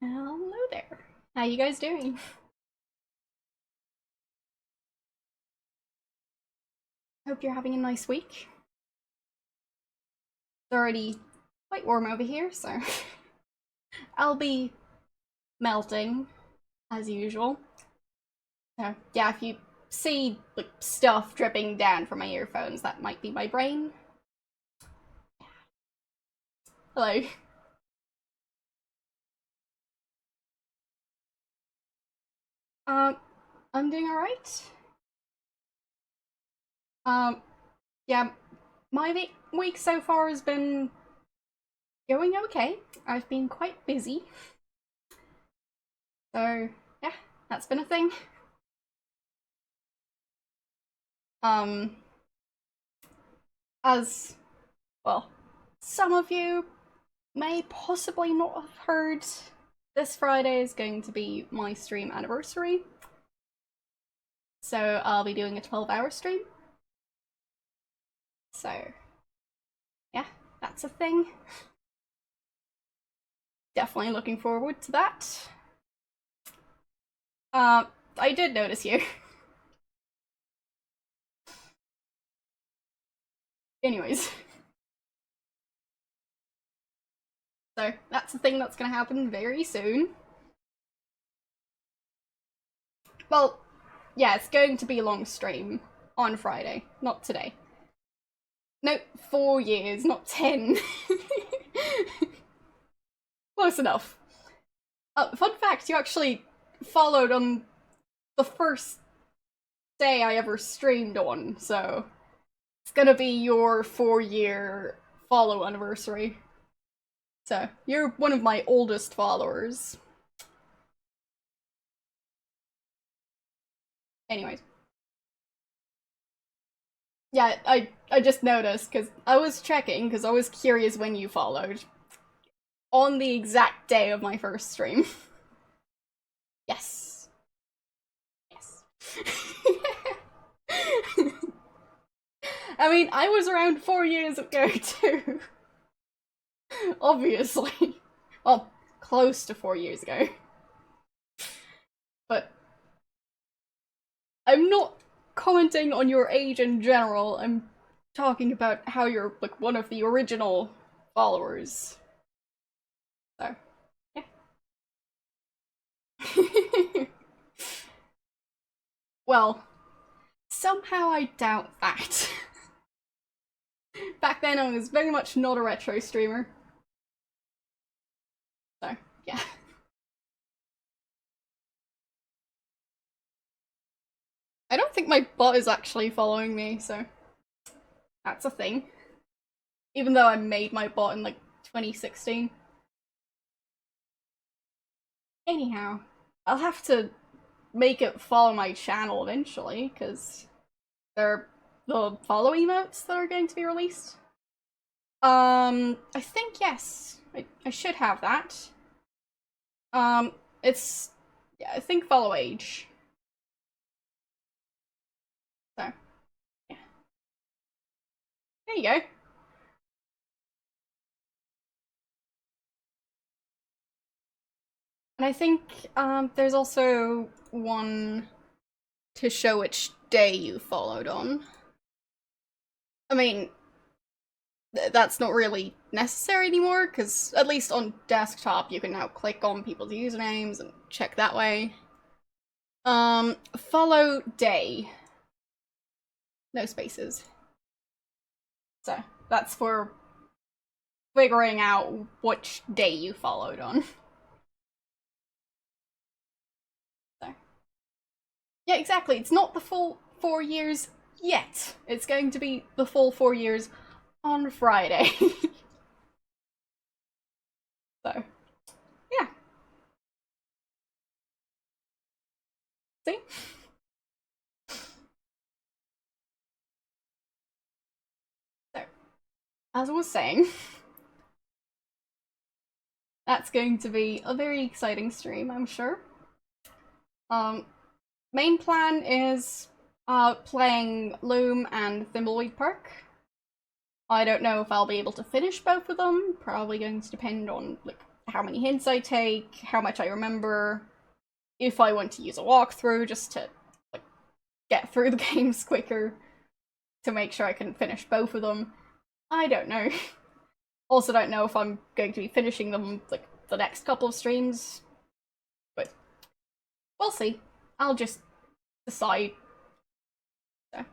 Hello there. How you guys doing? Hope you're having a nice week. It's already quite warm over here, so I'll be melting as usual. So yeah, if you see like stuff dripping down from my earphones, that might be my brain. Hello. Um, I'm doing alright. Um, yeah, my week so far has been going okay. I've been quite busy. So yeah, that's been a thing. Um, as well, some of you may possibly not have heard, this Friday is going to be my stream anniversary. So I'll be doing a 12-hour stream. So yeah, that's a thing. Definitely looking forward to that. I did notice you. Anyways. So that's a thing that's gonna happen very soon. Well, yeah, it's going to be a long stream on Friday, not today. No, 4 years, not 10. Close enough. Fun fact, you actually followed on the first day I ever streamed on, so it's gonna be your 4-year follow anniversary. So, you're one of my oldest followers. Anyways. Yeah, I just noticed, because I was checking, because I was curious when you followed. On the exact day of my first stream. Yes. Yes. I mean, I was around 4 years ago too. Obviously. Well, close to 4 years ago. But I'm not commenting on your age in general. I'm talking about how you're like one of the original followers. So, yeah. Well, somehow I doubt that. Back then I was very much not a retro streamer. So, yeah. I don't think my bot is actually following me, so that's a thing. Even though I made my bot in like 2016. Anyhow, I'll have to make it follow my channel eventually, because there are the follow emotes that are going to be released. I think yes. I should have that. It's, yeah, I think follow age. So, yeah. There you go. And I think, there's also one to show which day you followed on. I mean, that's not really necessary anymore, because at least on desktop you can now click on people's usernames and check that way. Follow day. No spaces. So, that's for figuring out which day you followed on. So. Yeah, exactly. It's not the full 4 years yet. It's going to be the full 4 years on Friday. So, yeah. See? So, as I was saying, that's going to be a very exciting stream, I'm sure. Main plan is playing Loom and Thimbleweed Park. I don't know if I'll be able to finish both of them. Probably going to depend on like how many hints I take, how much I remember, if I want to use a walkthrough just to like get through the games quicker, to make sure I can finish both of them. I don't know. Also don't know if I'm going to be finishing them like the next couple of streams, but we'll see. I'll just decide. So.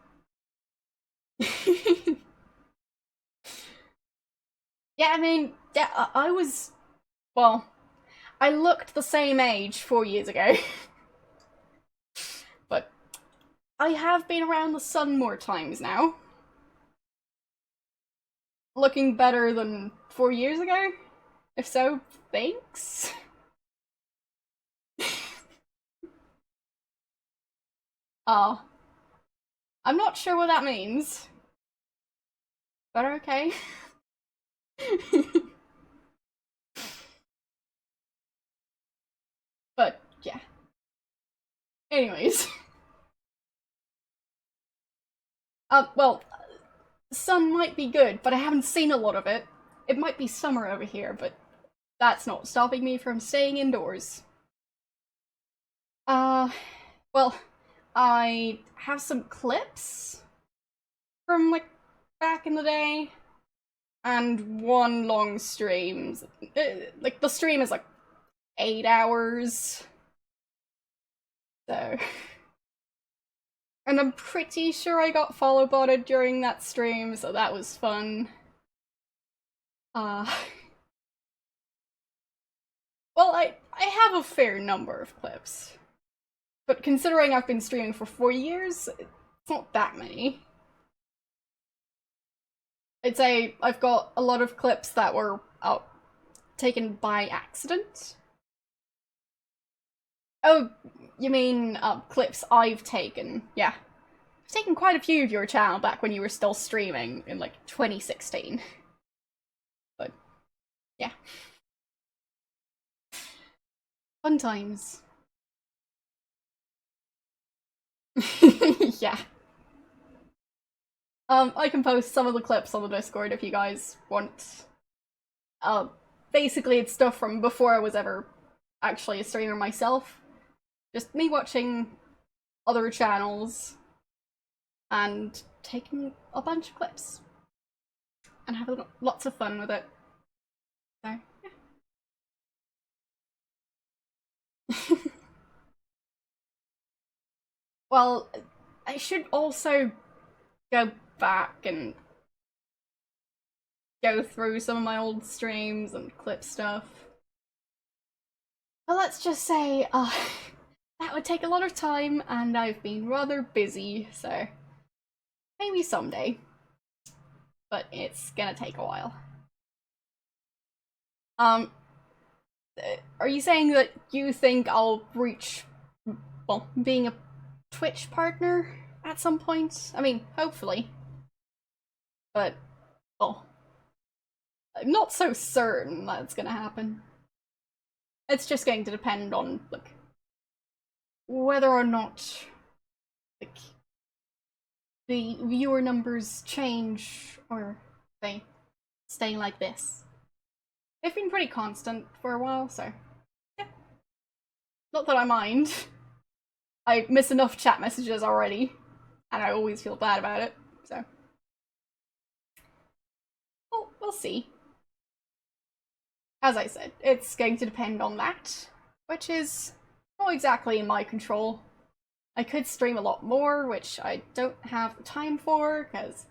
Yeah, I mean, yeah, I was, well, I looked the same age 4 years ago. But I have been around the sun more times now. Looking better than 4 years ago? If so, thanks. I'm not sure what that means. But okay. But, yeah. Anyways. Well, sun might be good, but I haven't seen a lot of it. It might be summer over here, but that's not stopping me from staying indoors. Well, I have some clips from, like, back in the day, and one long stream. Like, the stream is, like, 8 hours. So... And I'm pretty sure I got follow-botted during that stream, so that was fun. Well, I have a fair number of clips. But considering I've been streaming for 4 years, it's not that many. I'd say I've got a lot of clips that were taken by accident. Oh, you mean clips I've taken? Yeah. I've taken quite a few of your channel back when you were still streaming in, like, 2016. But, yeah. Fun times. Yeah. I can post some of the clips on the Discord if you guys want. Basically it's stuff from before I was ever actually a streamer myself. Just me watching other channels and taking a bunch of clips and having lots of fun with it. So, yeah. Well, I should also go back and go through some of my old streams and clip stuff. But let's just say, that would take a lot of time, and I've been rather busy, so maybe someday. But it's gonna take a while. Are you saying that you think I'll reach, well, being a Twitch partner at some point? I mean, hopefully. But, well, I'm not so certain that's gonna happen. It's just going to depend on, like, whether or not, like, the viewer numbers change or they stay like this. They've been pretty constant for a while, so yeah. Not that I mind. I miss enough chat messages already, and I always feel bad about it, so. Well, we'll see. As I said, it's going to depend on that, which is not exactly in my control. I could stream a lot more, which I don't have the time for, because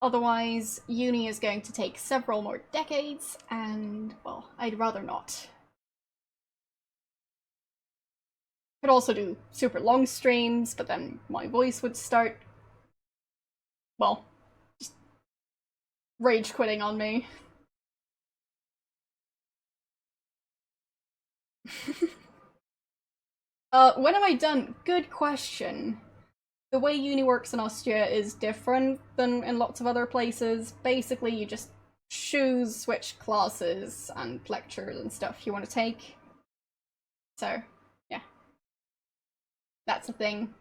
otherwise uni is going to take several more decades, and, well, I'd rather not. Could also do super long streams, but then my voice would start, well, just rage quitting on me. When am I done? Good question. The way uni works in Austria is different than in lots of other places. Basically, you just choose which classes and lectures and stuff you want to take. So, yeah. That's the thing.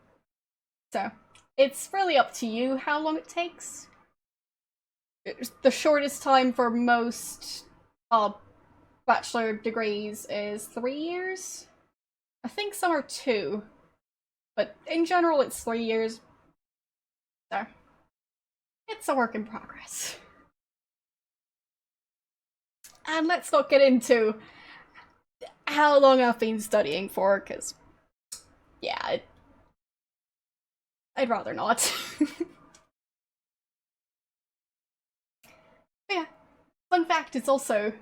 So, it's really up to you how long it takes. The shortest time for most bachelor degrees is 3 years. I think some are 2, but in general it's 3 years. So, it's a work in progress. And let's not get into how long I've been studying for, because, yeah, I'd rather not. But yeah, fun fact, it's also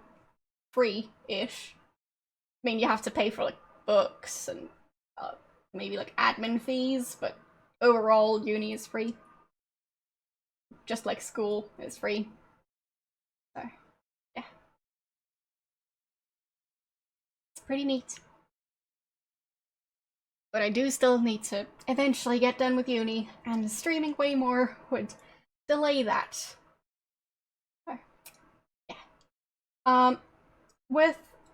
free-ish. I mean, you have to pay for, like, books and maybe, like, admin fees, but overall, uni is free. Just like school is free. So, yeah. It's pretty neat. But I do still need to eventually get done with uni, and streaming way more would delay that. So, yeah.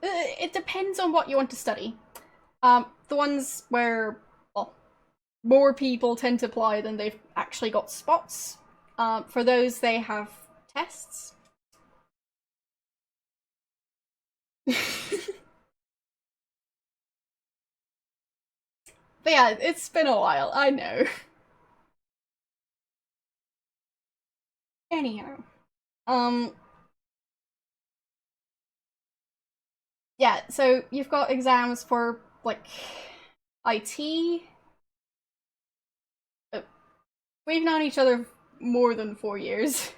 It depends on what you want to study. The ones where, well, more people tend to apply than they've actually got spots. For those, they have tests. But yeah, it's been a while, I know. Anyhow. Yeah, so you've got exams for, like, IT. We've known each other more than 4 years.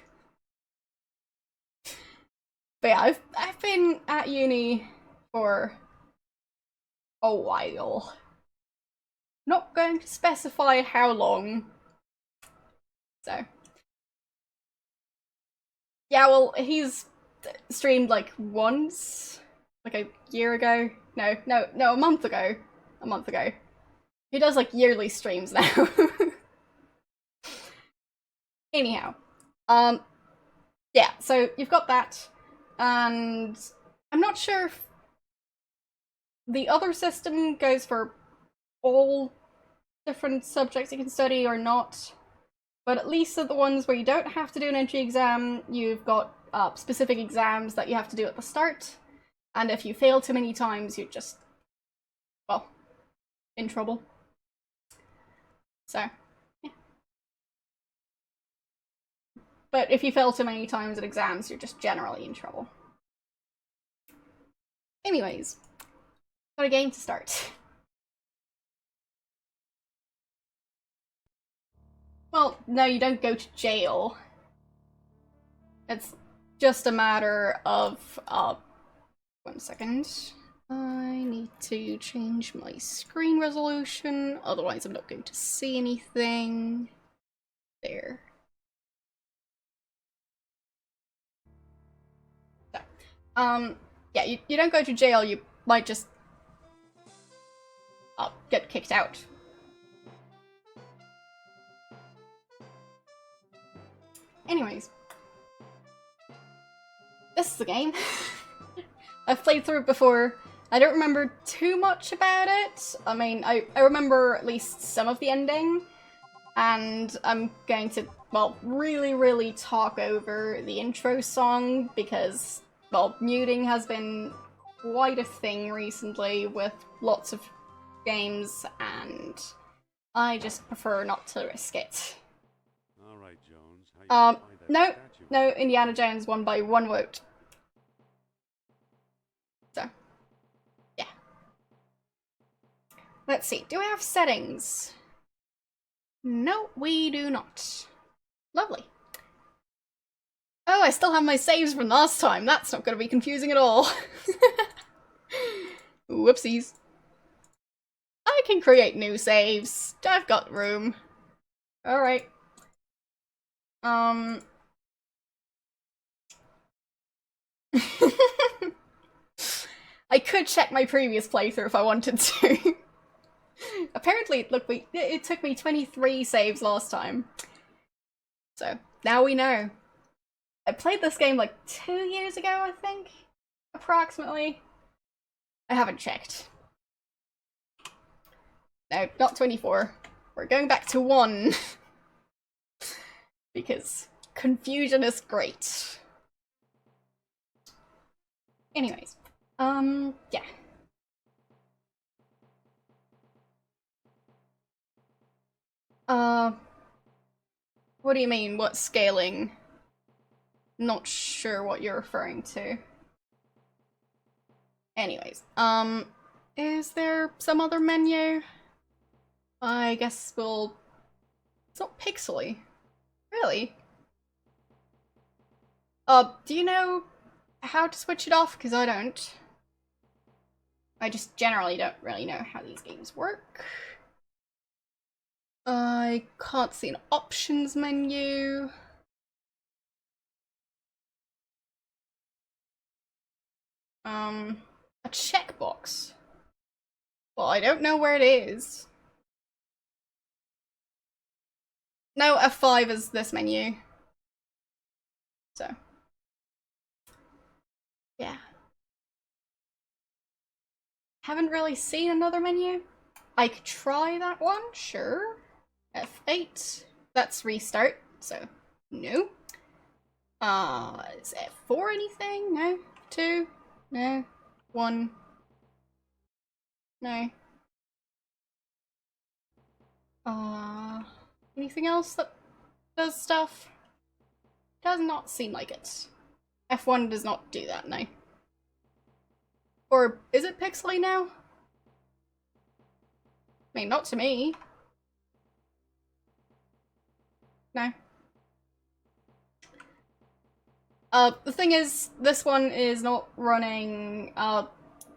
But yeah, I've been at uni for a while. Not going to specify how long. So. Yeah, well, he's streamed like once. Like a year ago. No, a month ago. A month ago. He does like yearly streams now. Anyhow. Yeah, so you've got that. And I'm not sure if the other system goes for all different subjects you can study or not, but at least at the ones where you don't have to do an entry exam, you've got specific exams that you have to do at the start, and if you fail too many times, you're just, well, in trouble. So, yeah. But if you fail too many times at exams, you're just generally in trouble. Anyways, got a game to start. Well, no, you don't go to jail. It's just a matter of, 1 second. I need to change my screen resolution, otherwise I'm not going to see anything. There. So, yeah, you don't go to jail, you might just get kicked out. Anyways. This is a game. I've played through it before. I don't remember too much about it. I mean, I remember at least some of the ending. And I'm going to, well, really talk over the intro song because, well, muting has been quite a thing recently with lots of games, and I just prefer not to risk it. All right, Jones. How you find that statue? No, Indiana Jones won by 1 vote. So, yeah. Let's see, do we have settings? No, we do not. Lovely. Oh, I still have my saves from last time. That's not going to be confusing at all. Whoopsies. I can create new saves. I've got room. Alright. I could check my previous playthrough if I wanted to. Apparently, look, it took me 23 saves last time. So, now we know. I played this game like 2 years ago, I think? Approximately. I haven't checked. No, not 24. We're going back to 1. Because confusion is great. Anyways. Yeah. What do you mean? What scaling? Not sure what you're referring to. Anyways, is there some other menu? I guess we'll... It's not pixely. Really? Do you know how to switch it off? Because I don't. I just generally don't really know how these games work. I can't see an options menu. A checkbox. Well, I don't know where it is. No, F5 is this menu. So. Yeah. Haven't really seen another menu. I could try that one, sure. F8. That's restart, so no. Is F4 anything? No. 2? No. 1? No. Anything else that does stuff? Does not seem like it. F1 does not do that, no. Or is it pixely now? I mean, not to me. No. The thing is, this one is not running,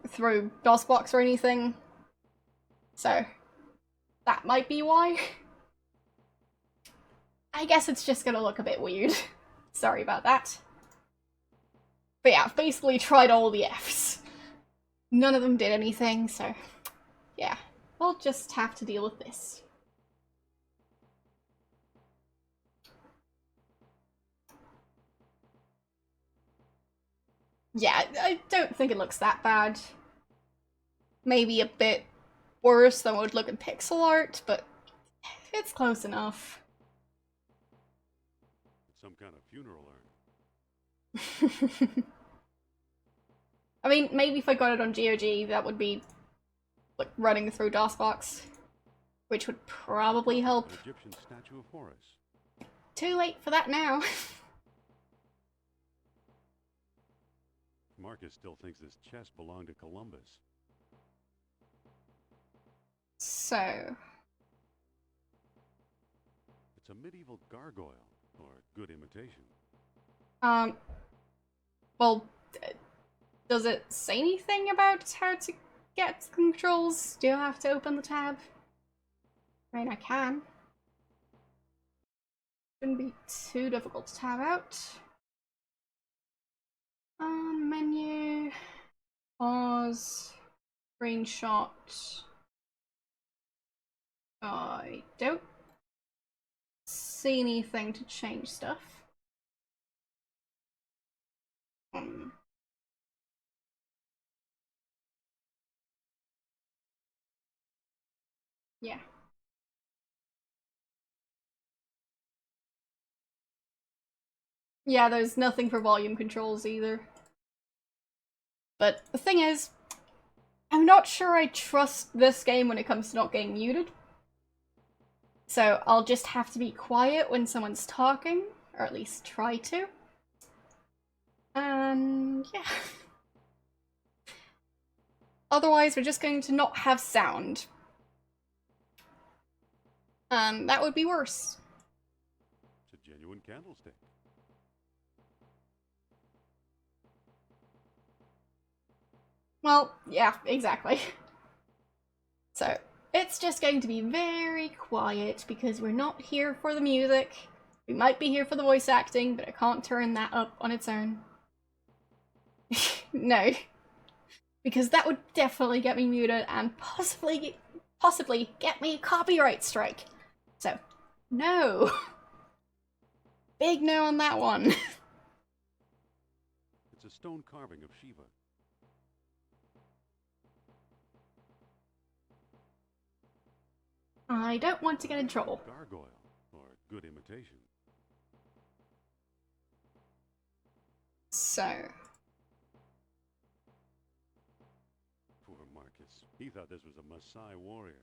through DOSBox or anything. So, that might be why. I guess it's just gonna look a bit weird. Sorry about that. But yeah, I've basically tried all the Fs. None of them did anything, so yeah. We'll just have to deal with this. Yeah, I don't think it looks that bad. Maybe a bit worse than it would look in pixel art, but it's close enough. Some kind of funeral urn. I mean, maybe if I got it on GOG, that would be like running through DOSBox, which would probably help. An Egyptian statue of Horus. Too late for that now. Marcus still thinks this chest belonged to Columbus. So... It's a medieval gargoyle, or good imitation. Well, does it say anything about how to get controls? Do you have to open the tab? I mean, I can. Shouldn't be too difficult to tab out. Menu, pause, screenshot. I don't see anything to change stuff. Yeah. Yeah, there's nothing for volume controls either. But the thing is, I'm not sure I trust this game when it comes to not getting muted. So I'll just have to be quiet when someone's talking, or at least try to. And yeah. Otherwise, we're just going to not have sound. And that would be worse. It's a genuine candlestick. Well, yeah, exactly. So, it's just going to be very quiet because we're not here for the music. We might be here for the voice acting, but I can't turn that up on its own. No. Because that would definitely get me muted and possibly get me a copyright strike. So, no. Big no on that one. It's a stone carving of Shiva. I don't want to get in trouble. Gargoyle, or good imitation. So... Atlantis. He thought this was a Maasai warrior.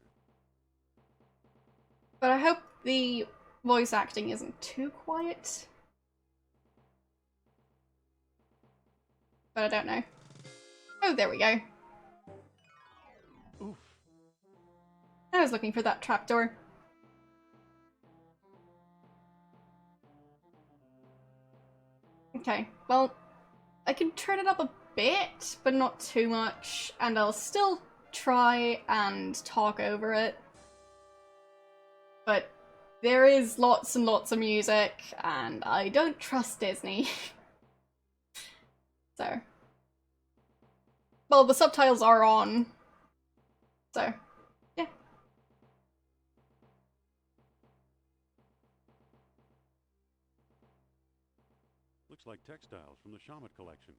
But I hope the voice acting isn't too quiet. But I don't know. Oh, there we go. Oof. I was looking for that trapdoor. Okay, well, I can turn it up a bit, but not too much, and I'll still try and talk over it. But there is lots and lots of music, and I don't trust Disney. So. Well, the subtitles are on. So, yeah. Looks like textiles from the Shaman collection.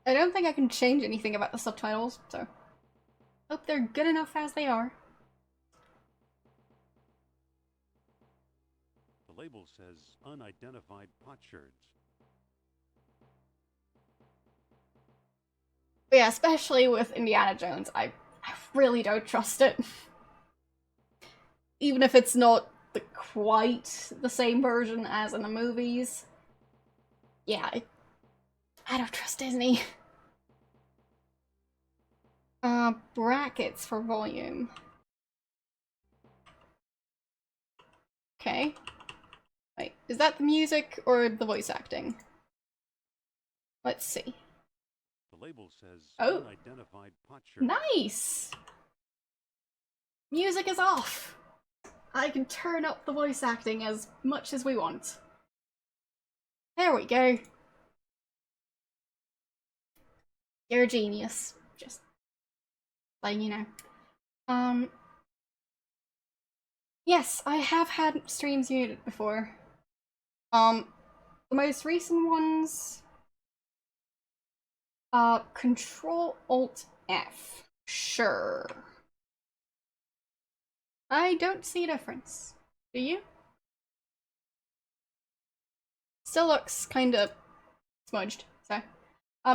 I don't think I can change anything about the subtitles, so hope they're good enough as they are. The label says unidentified potsherds. But yeah, especially with Indiana Jones, I really don't trust it. Even if it's not quite the same version as in the movies. Yeah, I don't trust Disney. Brackets for volume. Okay. Wait, is that the music or the voice acting? Let's see. The label says Oh. unidentified potsherd. Nice! Music is off! I can turn up the voice acting as much as we want. There we go. You're a genius. Just letting you know. Yes, I have had streams muted before. The most recent ones... Control-Alt-F. Sure. I don't see a difference. Do you? Still looks kinda smudged, so.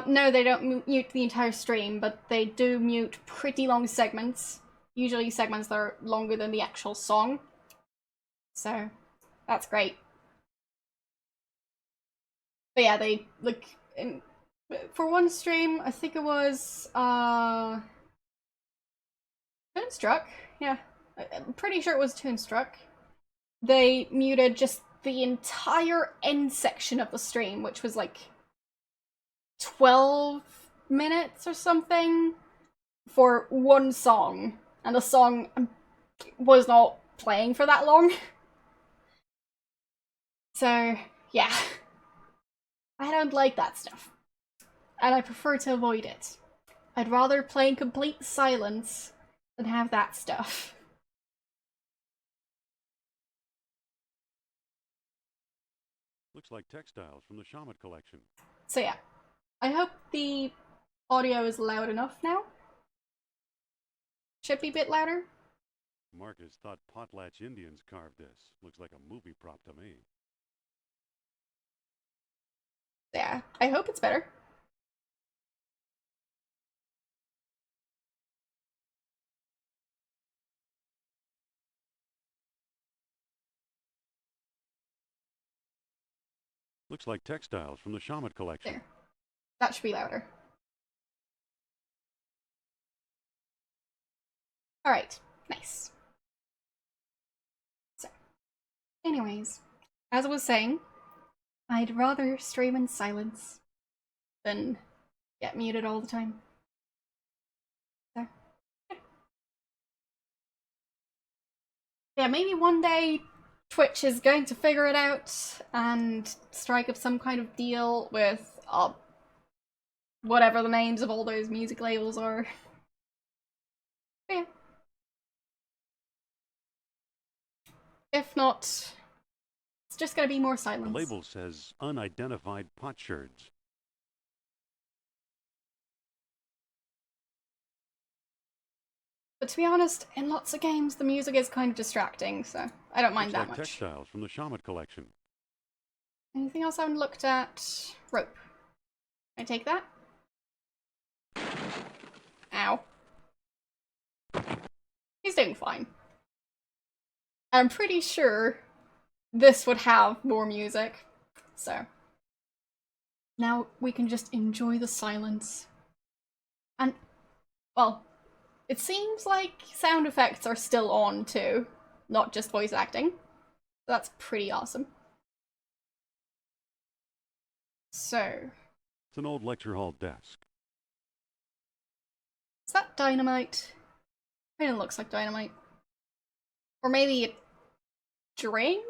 No, they don't mute the entire stream, but they do mute pretty long segments. Usually segments that are longer than the actual song. So, that's great. But yeah, they, like, for one stream, I think it was, Toonstruck? Yeah. I'm pretty sure it was Toonstruck. They muted just the entire end section of the stream, which was like 12 minutes or something, for one song. And the song was not playing for that long. So, yeah. I don't like that stuff. And I prefer to avoid it. I'd rather play in complete silence than have that stuff. Looks like textiles from the Shaman collection. So yeah, I hope the audio is loud enough now. Should be a bit louder. Marcus thought Potlatch Indians carved this. Looks like a movie prop to me. Yeah, I hope it's better. Looks like textiles from the Shaman collection. There. That should be louder. Alright, nice. So, anyways, as I was saying, I'd rather stream in silence than get muted all the time. So, yeah, maybe one day Twitch is going to figure it out and strike up some kind of deal with whatever the names of all those music labels are. But yeah. If not, it's just gonna be more silence. The label says unidentified potsherds. But to be honest, in lots of games, the music is kind of distracting, so I don't mind that Looks like much. textiles from the Shaman collection. Anything else I haven't looked at? Rope. Can I take that? he's doing fine. I'm pretty sure this would have more music, so now we can just enjoy the silence. And, well, it seems like sound effects are still on too, not just voice acting. That's pretty awesome. So, It's an old lecture hall desk. is that dynamite? It looks like dynamite. Or maybe a drink?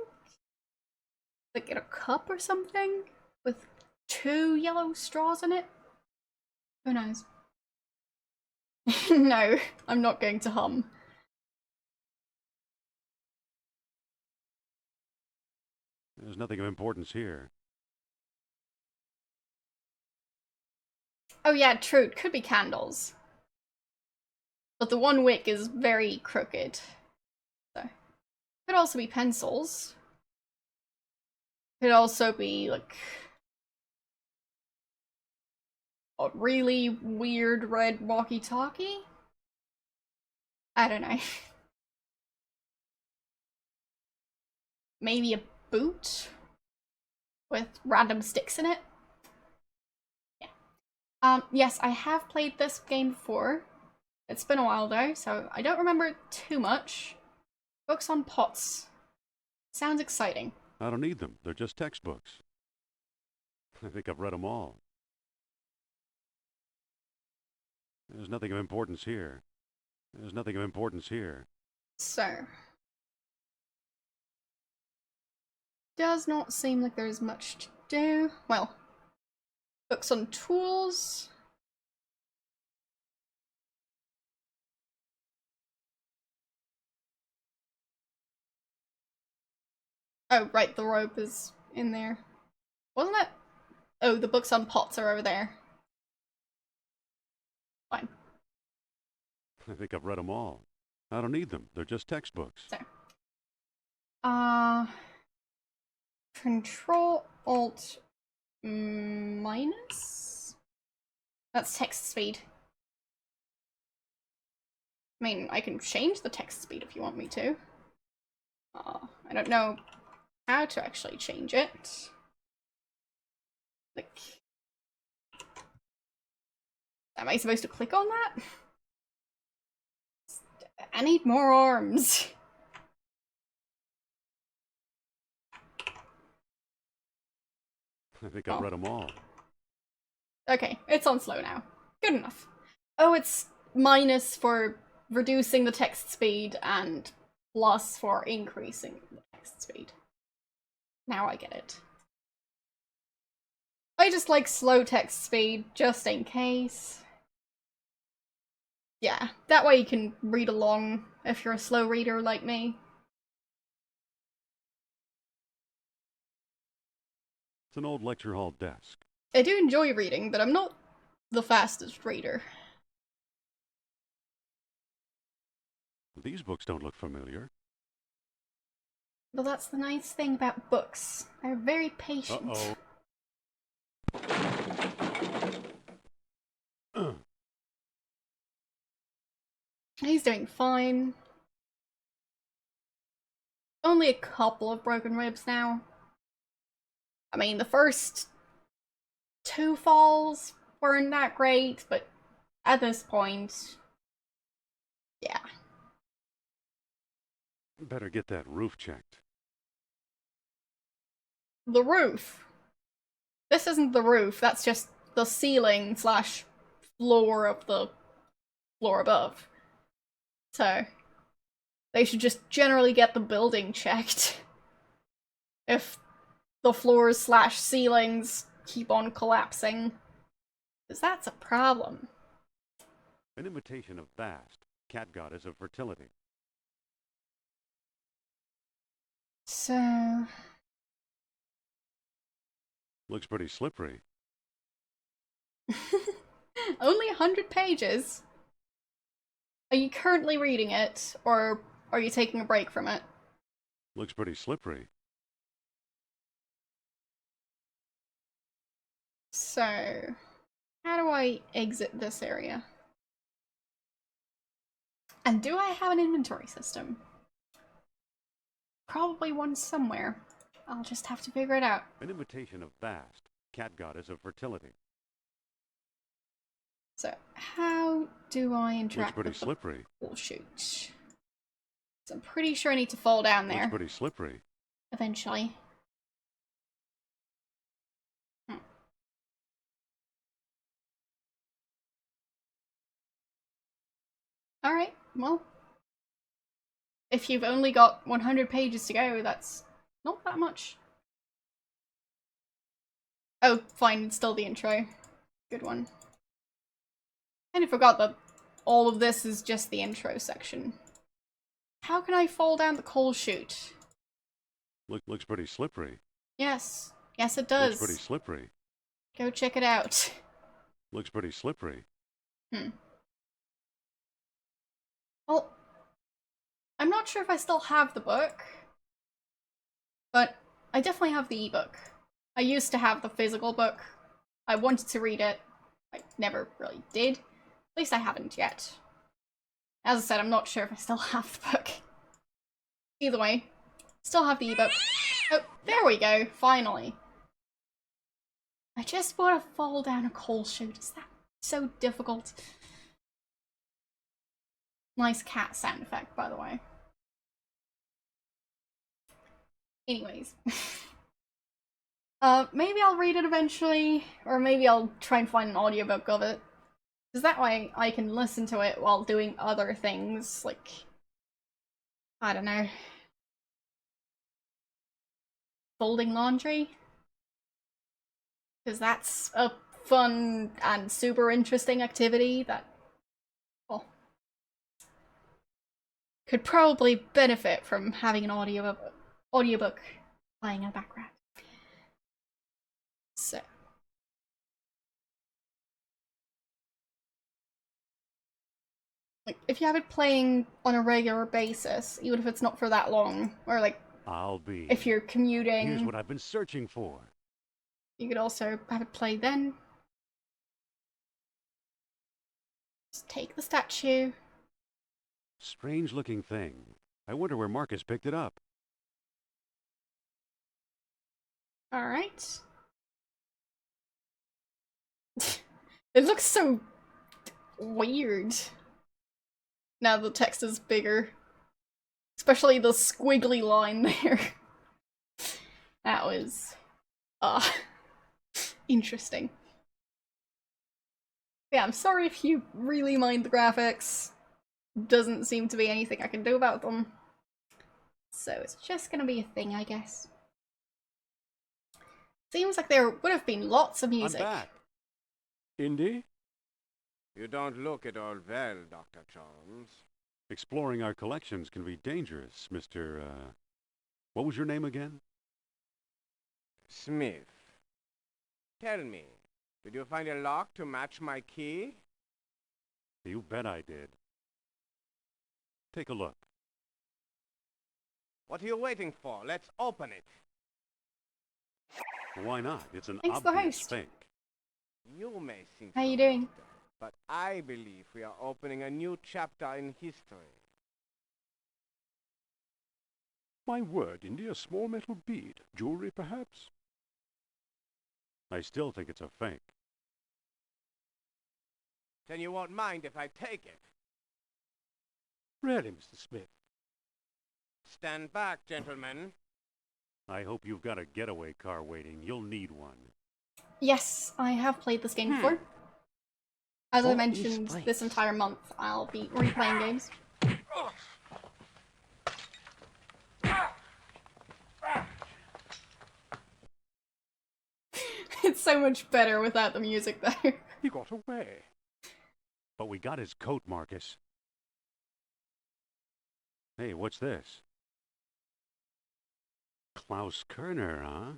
Like in a cup or something? With 2 yellow straws in it? Who knows? No, I'm not going to hum. There's nothing of importance here. Oh yeah, true, it could be candles. But the one wick is very crooked. So. Could also be pencils. Could also be, like, a really weird red walkie-talkie? I don't know. Maybe a boot? With random sticks in it? Yeah. Yes, I have played this game before. It's been a while though, so I don't remember too much. Books on pots. Sounds exciting. I don't need them. They're just textbooks. I think I've read them all. There's nothing of importance here. There's nothing of importance here. So. Does not seem like there's much to do. Well, books on tools. Oh, right, the rope is in there. Wasn't it? Oh, the books on pots are over there. Fine. I think I've read them all. I don't need them. They're just textbooks. So. Control Alt minus? That's text speed. I mean, I can change the text speed if you want me to. I don't know how to actually change it. Like, am I supposed to click on that? I need more arms. I think I've read them all. Okay, it's on slow now. Good enough. Oh, it's minus for reducing the text speed and plus for increasing the text speed. Now I get it. I just like slow text speed, just in case. Yeah, that way you can read along if you're a slow reader like me. It's an old lecture hall desk. I do enjoy reading, but I'm not the fastest reader. These books don't look familiar. Well, that's the nice thing about books. They're very patient. Uh-oh. He's doing fine. Only a couple of broken ribs now. I mean, the first 2 falls weren't that great, but at this point, yeah. Better get that roof checked. The roof. This isn't the roof, that's just the ceiling slash floor of the floor above. So, they should just generally get the building checked. If the floors slash ceilings keep on collapsing. Because that's a problem. An imitation of Bast, cat goddess of fertility. So... Looks pretty slippery. Only 100 pages? Are you currently reading it, or are you taking a break from it? Looks pretty slippery. So, how do I exit this area? And do I have an inventory system? Probably one somewhere. I'll just have to figure it out. An invitation of Bast, cat goddess of fertility. So, how do I interact Looks pretty with slippery. Oh, shoot. So I'm pretty sure I need to fall down there. Looks pretty slippery. Eventually. Alright, well. If you've only got 100 pages to go, that's not that much. Oh, fine, it's still the intro. Good one. Kind of forgot that all of this is just the intro section. How can I fall down the coal chute? Looks pretty slippery. Yes. Yes, it does. Looks pretty slippery. Go check it out. Looks pretty slippery. Well, I'm not sure if I still have the book, but I definitely have the ebook. I used to have the physical book. I wanted to read it. I never really did. At least I haven't yet. As I said, I'm not sure if I still have the book. Either way, still have the ebook. Oh, there we go, finally. I just want to fall down a coal chute. Is that so difficult? Nice cat sound effect, by the way. Anyways. Maybe I'll read it eventually, or maybe I'll try and find an audiobook of it. Because that way I can listen to it while doing other things, like, I don't know, folding laundry? Because that's a fun and super interesting activity that, well, could probably benefit from having an audiobook playing in the background. So. Like, if you have it playing on a regular basis, even if it's not for that long, or like, if you're commuting. Here's what I've been searching for. You could also have it play then. Just take the statue. Strange looking thing. I wonder where Marcus picked it up. Alright. It looks so weird. Now the text is bigger. Especially the squiggly line there. That was... interesting. Yeah, I'm sorry if you really mind the graphics. Doesn't seem to be anything I can do about them. So it's just gonna be a thing, I guess. Seems like there would have been lots of music. I'm back. Indy? You don't look at all well, Dr. Jones. Exploring our collections can be dangerous, Mr. What was your name again? Smith. Tell me, did you find a lock to match my key? You bet I did. Take a look. What are you waiting for? Let's open it. Why not? It's an Thanks for the obvious host. fake. You may think How so, you doing? Doctor, but I believe we are opening a new chapter in history. My word, Indy, a small metal bead. Jewelry, perhaps? I still think it's a fake. Then you won't mind if I take it. Really, Mr. Smith? Stand back, gentlemen. I hope you've got a getaway car waiting. You'll need one. Yes, I have played this game before. As I What mentioned, is this entire month I'll be replaying games. It's so much better without the music though. He got away. But we got his coat, Marcus. Hey, what's this? Klaus Kerner, huh?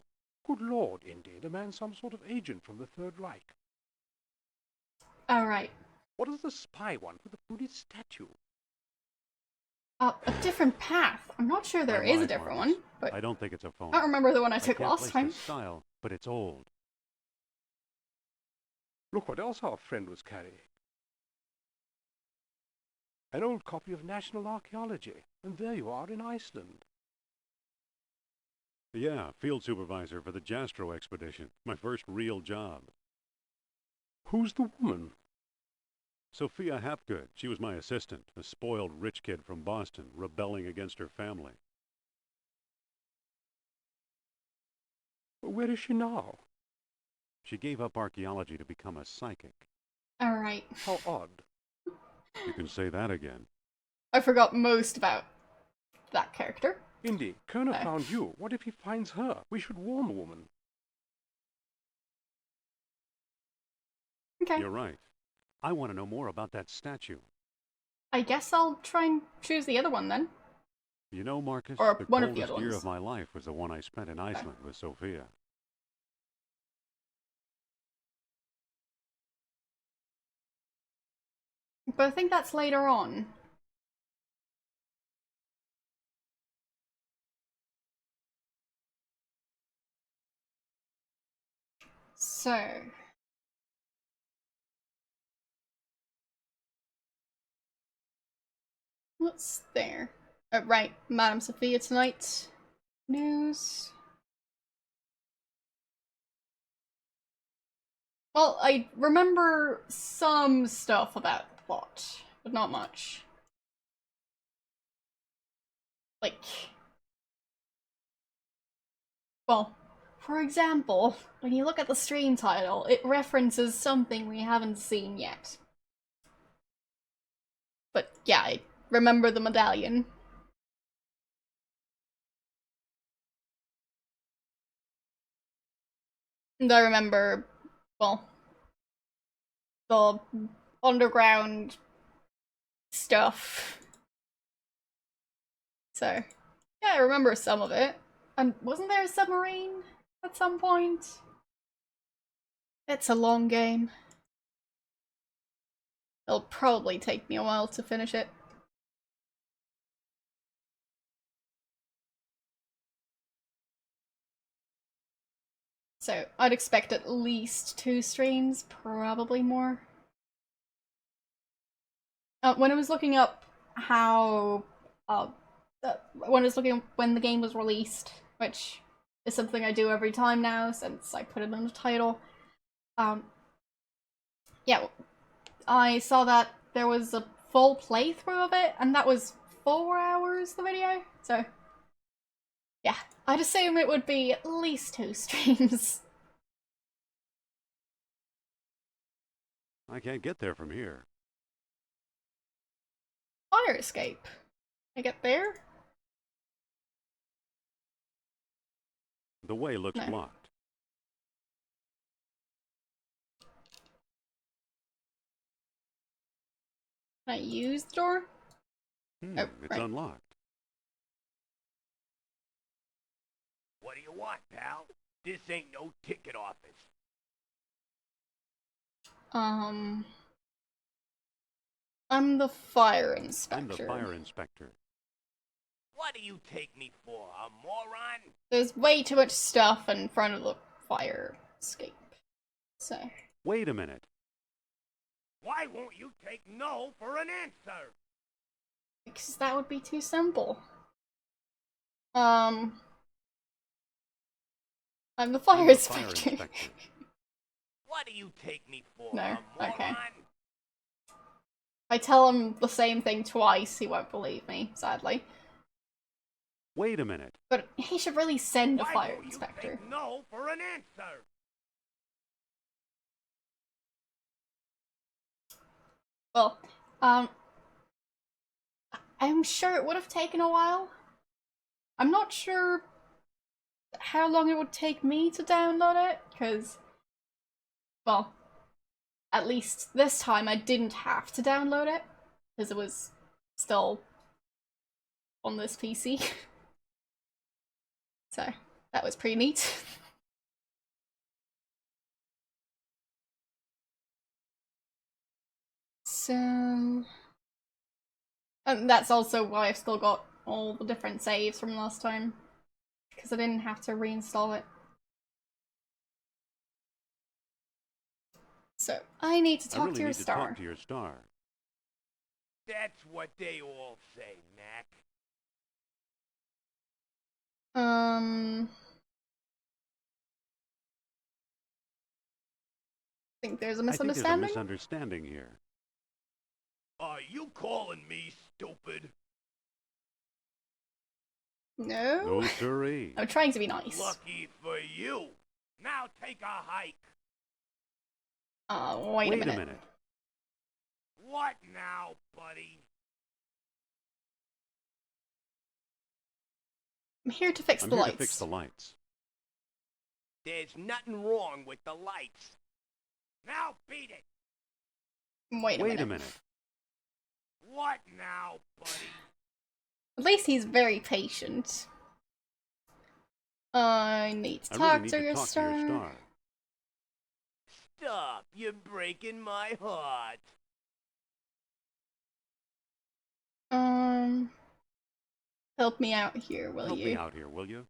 Good Lord, Indy, the man's some sort of agent from the Third Reich. Alright. What does the spy want with the Buddhist statue? A different path. I'm not sure there I'm is a right, different Marcus. one, but I don't think it's a phone. I don't remember the one I I took can't last place time. the style, but it's old. Look what else our friend was carrying. An old copy of National Archaeology. And there you are in Iceland. Yeah, field supervisor for the Jastro expedition. My first real job. Who's the woman? Sophia Hapgood. She was my assistant, a spoiled rich kid from Boston, rebelling against her family. Where is she now? She gave up archaeology to become a psychic. Alright. How odd. You can say that again. I forgot most about that character. Indy, Kerner found you. What if he finds her? We should warn the woman. Okay. You're right. I want to know more about that statue. I guess I'll try and choose the other one then. You know, Marcus, Or the one of the coldest other year ones. of my life was the one I spent in Iceland with Sophia. But I think that's later on. So... what's there? Oh, right, Madame Sophia tonight. News. Well, I remember some stuff about the plot, but not much. Like... well, for example, when you look at the stream title, it references something we haven't seen yet. But yeah, I remember the medallion. And I remember, well, the underground stuff. So, yeah, I remember some of it. And wasn't there a submarine at some point? It's a long game. It'll probably take me a while to finish it. So, I'd expect at least 2 streams, probably more. When I was looking up how... when I was looking up when the game was released, which is something I do every time now since I put it in the title, yeah, I saw that there was a full playthrough of it, and that was 4 hours, the video, so yeah, I'd assume it would be at least 2 streams. I can't get there from here. Fire escape. I get there? The way looks No. blocked. Can I use the door? Oh, It's right. unlocked. What do you want, pal? This ain't no ticket office. I'm the fire I'm inspector. the fire inspector. What do you take me for, a moron? There's way too much stuff in front of the fire escape. So... Wait a minute. Why won't you take no for an answer? because that would be too simple. I'm the fire I'm the fire inspector. What do you take me for, No, a moron? okay. If I tell him the same thing twice, he won't believe me, sadly. Wait a minute. But he should really send a Why fire won't you inspector. take no for an answer? Well, I'm sure it would have taken a while. I'm not sure how long it would take me to download it, because, well, at least this time I didn't have to download it, because it was still on this PC. So, that was pretty neat. So... and that's also why I've still got all the different saves from last time, because I didn't have to reinstall it. So, I need to talk to your star. Talk to your star. That's what they all say, Mac. I think there's a I think there's a misunderstanding. misunderstanding here. Are you calling me stupid? No? No siree. I'm trying to be nice. Lucky for you. Now take a hike. Wait a Wait minute. What now, buddy? I'm here to fix I'm the here lights. to fix the lights. There's nothing wrong with the lights. Now beat it. Wait a minute. What now, buddy? At least he's very patient. I need to I talk really need to to your talk star. to your star. Stop. You're breaking my heart. Help me out here, will Help you? me out here, will you?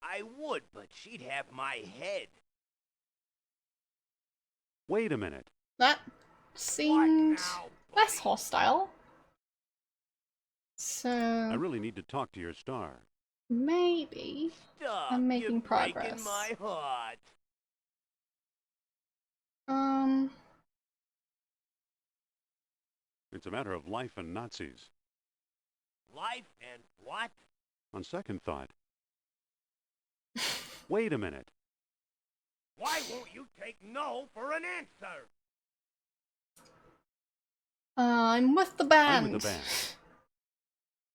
I would, but she'd have my head. Wait a minute. That What seemed now, less buddy? hostile. I So really need to talk to your star. maybe Stop. I'm making You're progress. breaking my heart. It's a matter of life and Nazis. Life and what? On second thought. Wait a minute. Why won't you take no for an answer? I'm with the band. I'm with the band.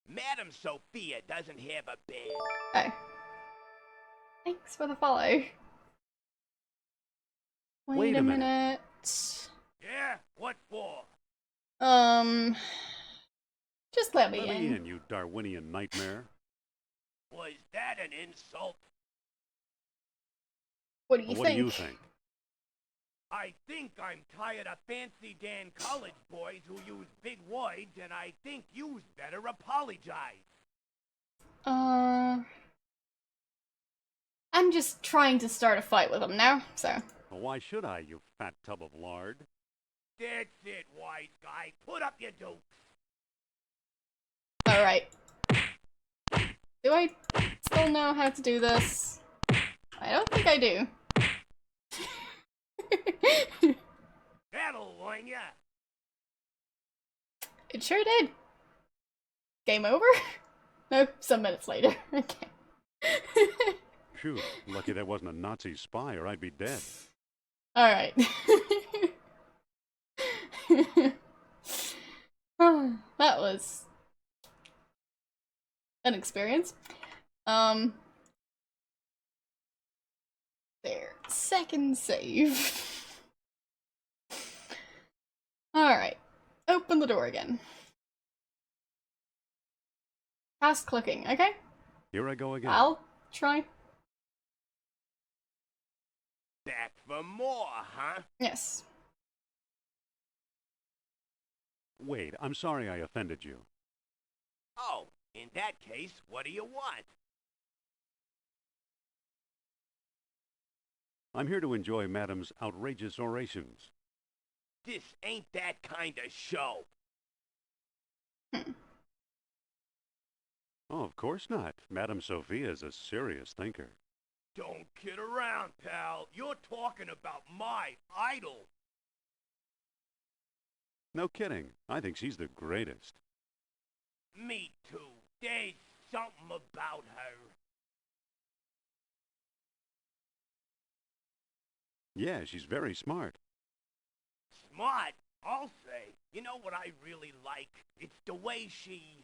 Madam Sophia doesn't have a band. Oh. Thanks for the follow. Wait a minute. Yeah? What for? Just let me Let in. me in, you Darwinian nightmare. Was that an insult? What do you What think? do you think? I think I'm tired of fancy Dan college boys who use big words, and I think you'd better apologize. I'm just trying to start a fight with him now, so. Well, why should I, you fat tub of lard? That's it, wise guy. Put up your dukes. Alright. Do I still know how to do this? I don't think I do. That'll learn ya. It sure did. Game over? No, some minutes later. Okay. Phew, lucky that wasn't a Nazi spy or I'd be dead. Alright. That was an experience. There. Second save. Alright. Open the door again. Fast clicking, okay? Here I go again. I'll try. Back for more, huh? Yes. Wait, I'm sorry I offended you. Oh, in that case, what do you want? I'm here to enjoy Madam's outrageous orations. This ain't that kind of show. Oh, of course not. Madame Sophia is a serious thinker. Don't kid around, pal. You're talking about my idol. No kidding. I think she's the greatest. Me too. There's something about her. Yeah, she's very smart. Smart, I'll say. You know what I really like? It's the way she...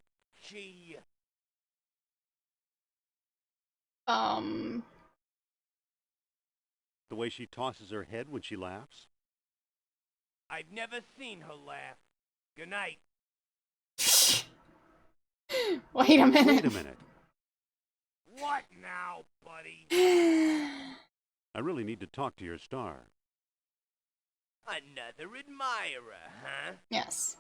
The way she tosses her head when she laughs. I've never seen her laugh. Good night. Wait a minute. Wait a minute. What now, buddy? I really need to talk to your star. Another admirer, huh? Yes.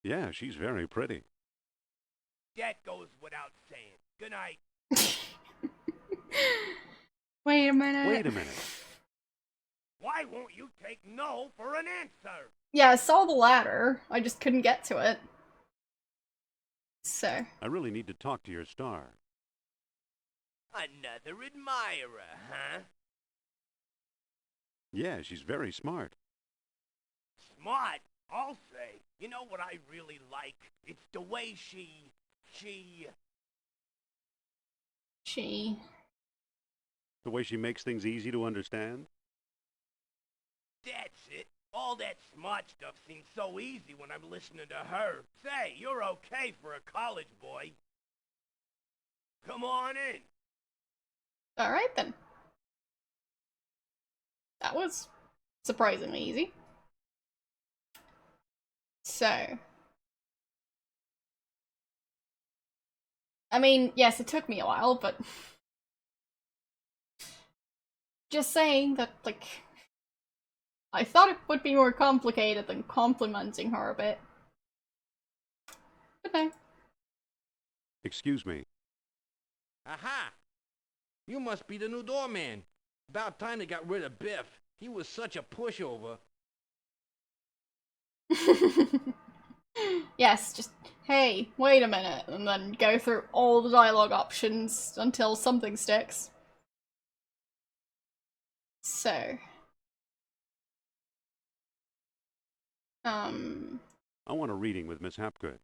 Yeah, she's very pretty. That goes without saying. Good night. Wait a minute. Wait a minute. Why won't you take no for an answer? Yeah, I saw the ladder. I just couldn't get to it. So. I really need to talk to your star. Another admirer, huh? Yeah, she's very smart. Smart, I'll say. You know what I really like? It's the way she... The way she makes things easy to understand. That's it. All that smart stuff seems so easy when I'm listening to her. Say, you're okay for a college boy. Come on in. Alright then. That was surprisingly easy. So. I mean, yes, it took me a while, but... Just saying that, like... I thought it would be more complicated than complimenting her a bit. But no. Excuse me. Aha! You must be the new doorman. About time they got rid of Biff. He was such a pushover. Yes, just, hey, wait a minute, and then go through all the dialogue options until something sticks. So. I want a reading with Miss Hapgood.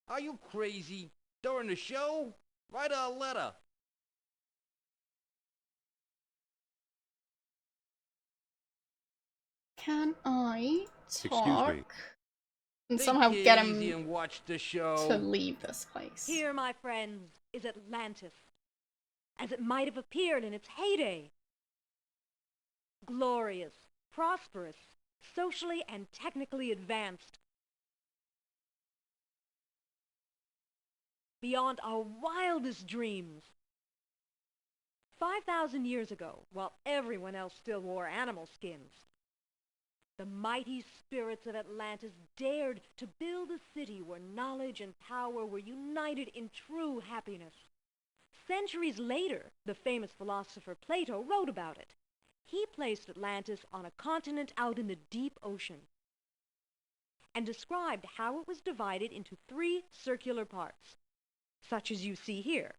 Are you crazy? During the show? Write her a letter. Can I talk Excuse me. and Take somehow it get easy him and watch the show. to leave this place? Here, my friends, is Atlantis, as it might have appeared in its heyday. Glorious, prosperous, socially and technically advanced. Beyond our wildest dreams. 5,000 years ago, while everyone else still wore animal skins, the mighty spirits of Atlantis dared to build a city where knowledge and power were united in true happiness. Centuries later, the famous philosopher Plato wrote about it. He placed Atlantis on a continent out in the deep ocean and described how it was divided into 3 circular parts, such as you see here.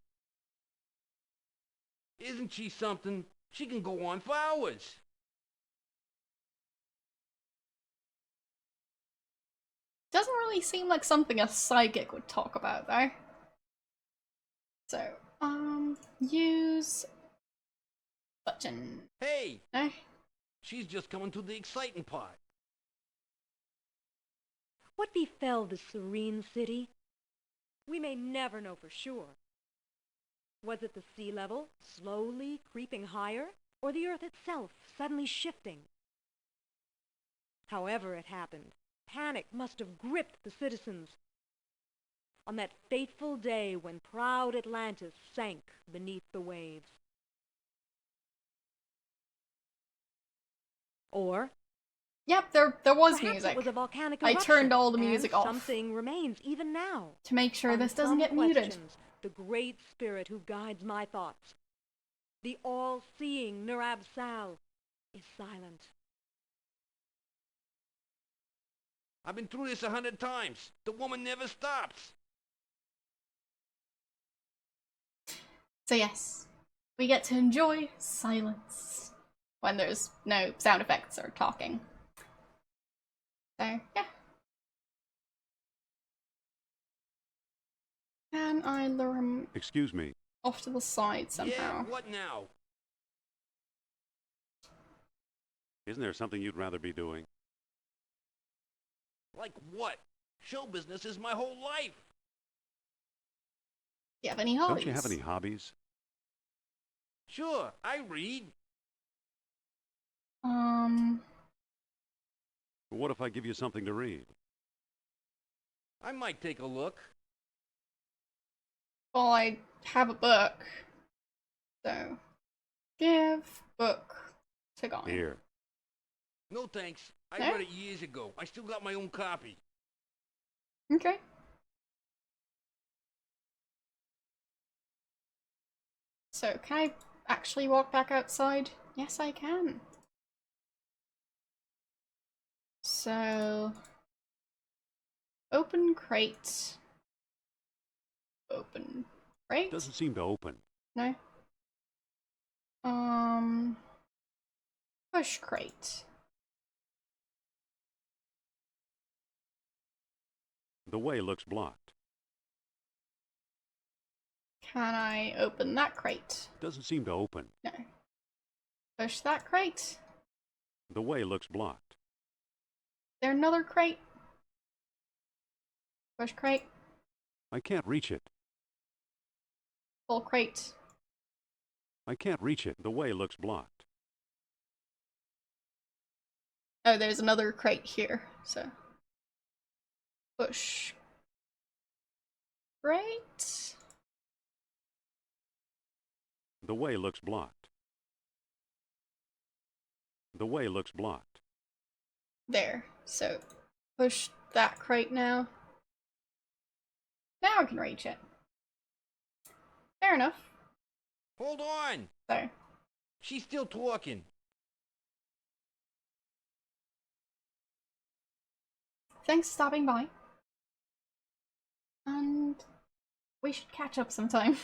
Isn't she something? She can go on for hours. Doesn't really seem like something a psychic would talk about, though. So, use button. Hey, No? she's just coming to the exciting part. What befell this serene city? We may never know for sure. Was it the sea level slowly creeping higher, or the earth itself suddenly shifting? However it happened, panic must have gripped the citizens on that fateful day when proud Atlantis sank beneath the waves. Or Yep, there was perhaps music. it was a volcanic I eruption, turned all the and music off. something remains even now. To make sure On this doesn't some get muted. questions, the great spirit who guides my thoughts, the all-seeing Nurab Sal, is silent. I've been through this 100 times. The woman never stops. So yes, we get to enjoy silence when there's no sound effects or talking. So, yeah. Can I lure him Excuse me. off to the side somehow? Yeah, what now? Isn't there something you'd rather be doing? Like what? Show business is my whole life. Do you have any hobbies? Don't you have any hobbies? Sure, I read. What if I give you something to read? I might take a look. Well, I have a book. So, give book to Guy. Here. No thanks. I No? read it years ago. I still got my own copy. Okay. So, can I actually walk back outside? Yes, I can. So, open crate. Open crate? Doesn't seem to open. No. Push crate. The way looks blocked. Can I open that crate? Doesn't seem to open. No. Push that crate. The way looks blocked. Is there another crate? Push crate. I can't reach it. Full crate. I can't reach it. The way looks blocked. Oh, there's another crate here, so. Push. Crate. The way looks blocked. The way looks blocked. There. So, push that crate now. Now I can reach it. Fair enough. Hold on! So, She's still talking. thanks for stopping by. And we should catch up sometime.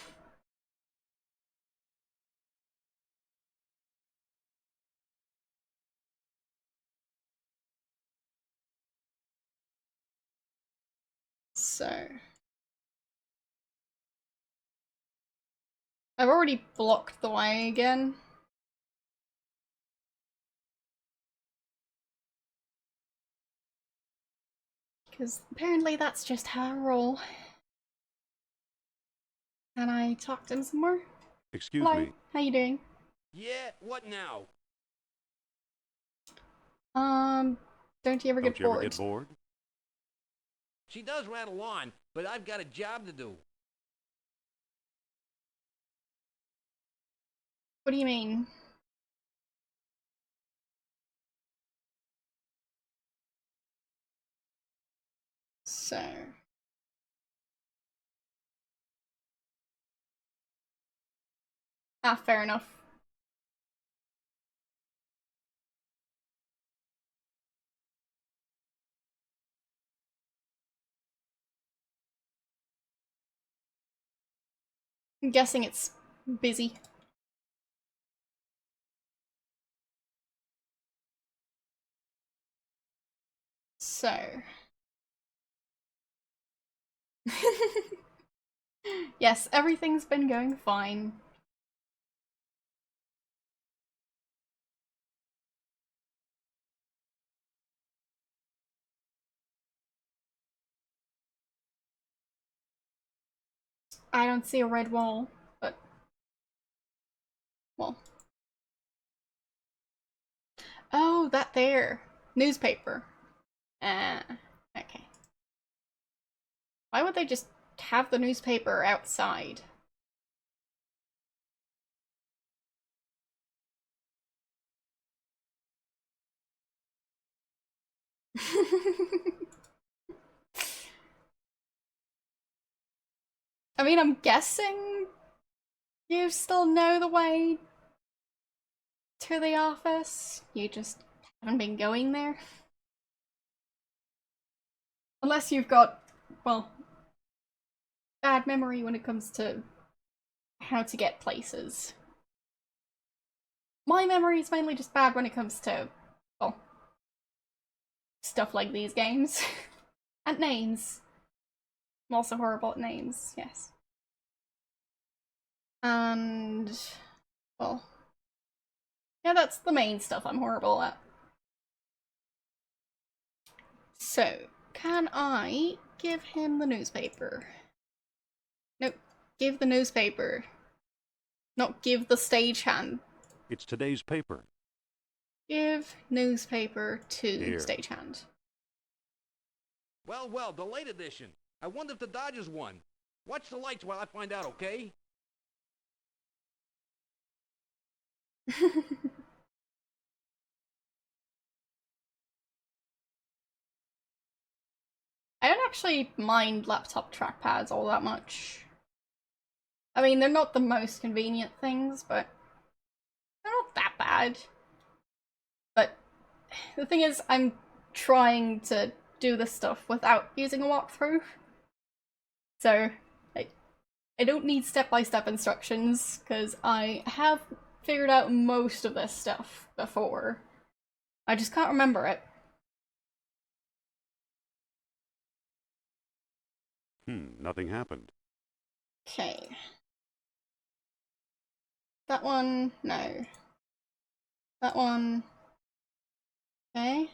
So, I've already blocked the way again. Because apparently that's just how I roll. Can I talk to him some more? Excuse Hello, me. how you doing? Yeah, what now? Don't you ever Don't get you ever bored? get bored? She does rattle on, but I've got a job to do. What do you mean? So... Ah, fair enough. I'm guessing it's busy. So... Yes, everything's been going fine. I don't see a red wall, but... Well... Oh, that there! Newspaper. Okay. Why would they just have the newspaper outside? I mean, I'm guessing you still know the way to the office. You just haven't been going there. Unless you've got, well, bad memory when it comes to how to get places. My memory is mainly just bad when it comes to, well, stuff like these games. And names. I'm also horrible at names, yes. And, well, yeah, that's the main stuff I'm horrible at. So, can I give him the newspaper? Nope, give the newspaper. Not give the stagehand. It's today's paper. Give newspaper to Here. stagehand. Well, well, the late edition. I wonder if the Dodgers won. Watch the lights while I find out, okay? I don't actually mind laptop trackpads all that much. I mean, they're not the most convenient things, but they're not that bad. bad. But the thing is, I'm trying to do this stuff without using a walkthrough. So, I don't need step-by-step instructions, because I have figured out most of this stuff before. I just can't remember it. Nothing happened. Okay. That one, no. That one, okay.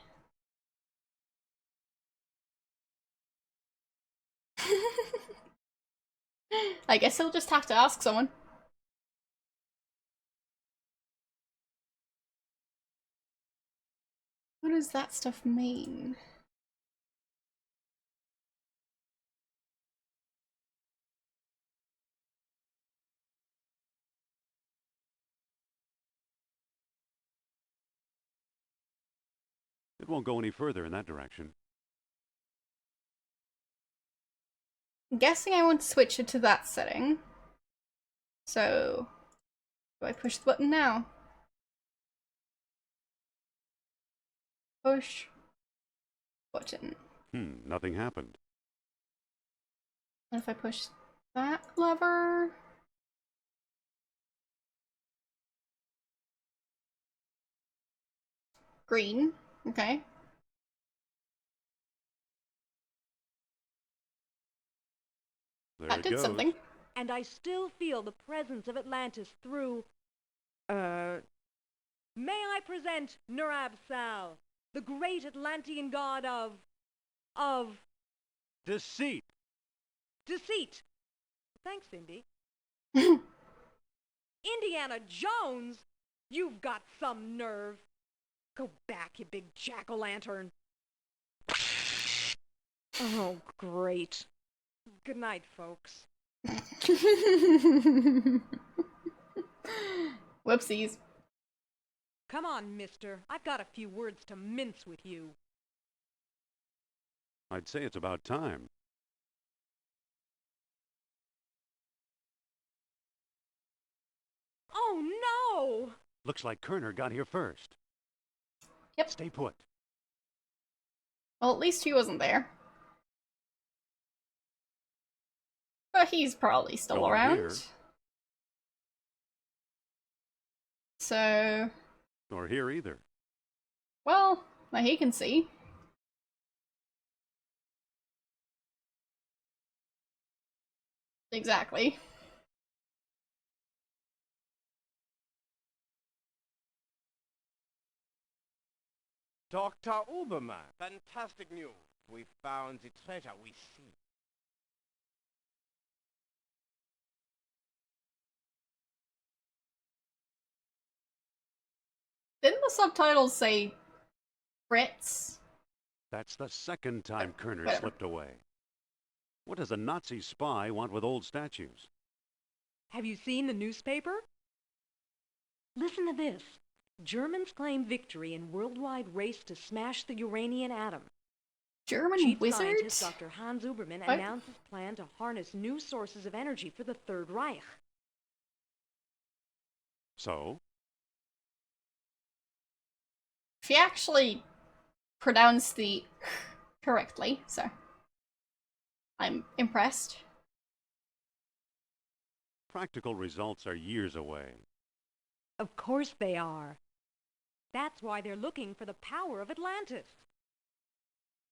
I guess he'll just have to ask someone. What does that stuff mean? It won't go any further in that direction. I'm guessing I want to switch it to that setting. So, do I push the button now? Push button. Nothing happened. What if I push that lever? Green. Okay. There That it did goes. something. And I still feel the presence of Atlantis through... May I present Nurab-Sal, the great Atlantean god of Deceit! deceit. Thanks, Indy. Indiana Jones? You've got some nerve. Go back, you big jack-o'-lantern. Oh, great. Good night, folks. Whoopsies. Come on, mister. I've got a few words to mince with you. I'd say it's about time. Oh, no! Looks like Kerner got here first. Yep. Stay put. Well, at least he wasn't there. But he's probably still Nor around. here. So, Nor here either. well, now he can see. Exactly. Dr. Uberman, fantastic news. We found the treasure we seek. Didn't the subtitles say Fritz? That's the second time Kerner whatever. slipped away. What does a Nazi spy want with old statues? Have you seen the newspaper? Listen to this. Germans claim victory in worldwide race to smash the uranium atom. German Chief wizard? scientist Dr. Hans Uberman What? announced his plan to harness new sources of energy for the Third Reich. So? She actually pronounced the correctly, so I'm impressed. Practical results are years away. Of course they are. That's why they're looking for the power of Atlantis.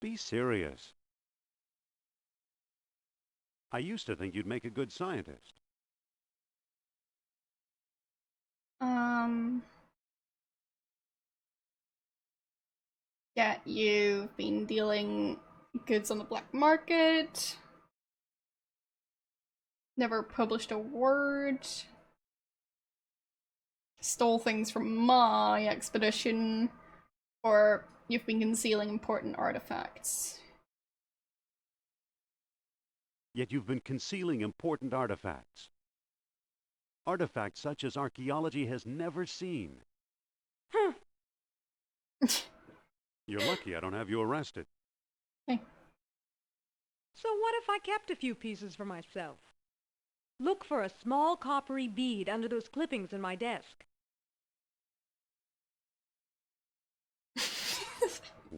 Be serious. I used to think you'd make a good scientist. Yeah, you've been dealing goods on the black market. Never published a word. Stole things from my expedition. Or you've been concealing important artifacts. Yet you've been concealing important artifacts. Artifacts such as archaeology has never seen. You're lucky I don't have you arrested. Hey. So what if I kept a few pieces for myself? Look for a small coppery bead under those clippings in my desk.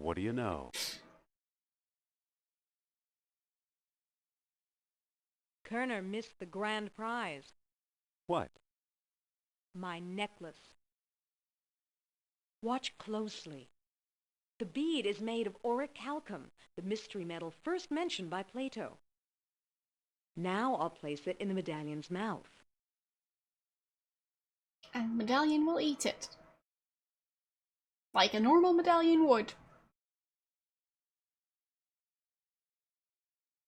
What do you know? Kerner missed the grand prize. What? My necklace. Watch closely. The bead is made of orichalcum, the mystery metal first mentioned by Plato. Now I'll place it in the medallion's mouth. And the medallion will eat it. Like a normal medallion would.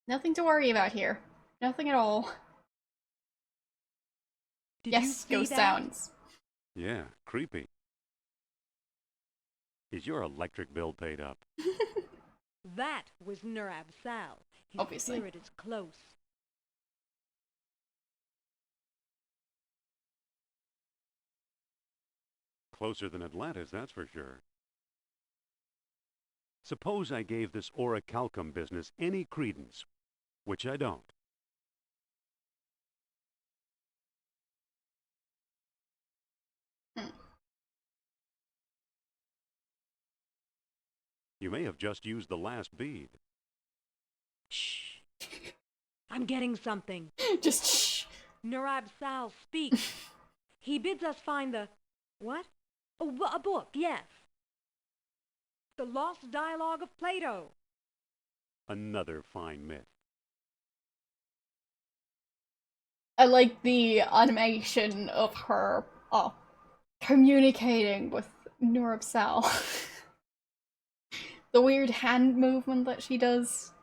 Nothing to worry about here. Nothing at all. Did you Yes, see ghost that? sounds. Yeah, creepy. Is your electric bill paid up? That was Nurab Sal. His Obviously. spirit is close. Closer than Atlantis, that's for sure. Suppose I gave this orichalcum business any credence, which I don't. You may have just used the last bead. Shh. I'm getting something. Just shh. Nurab Sal speaks. He bids us find the... What? Oh, a book, yes. The Lost Dialogue of Plato. Another fine myth. I like the animation of her communicating with Nurab Sal. The weird hand movement that she does.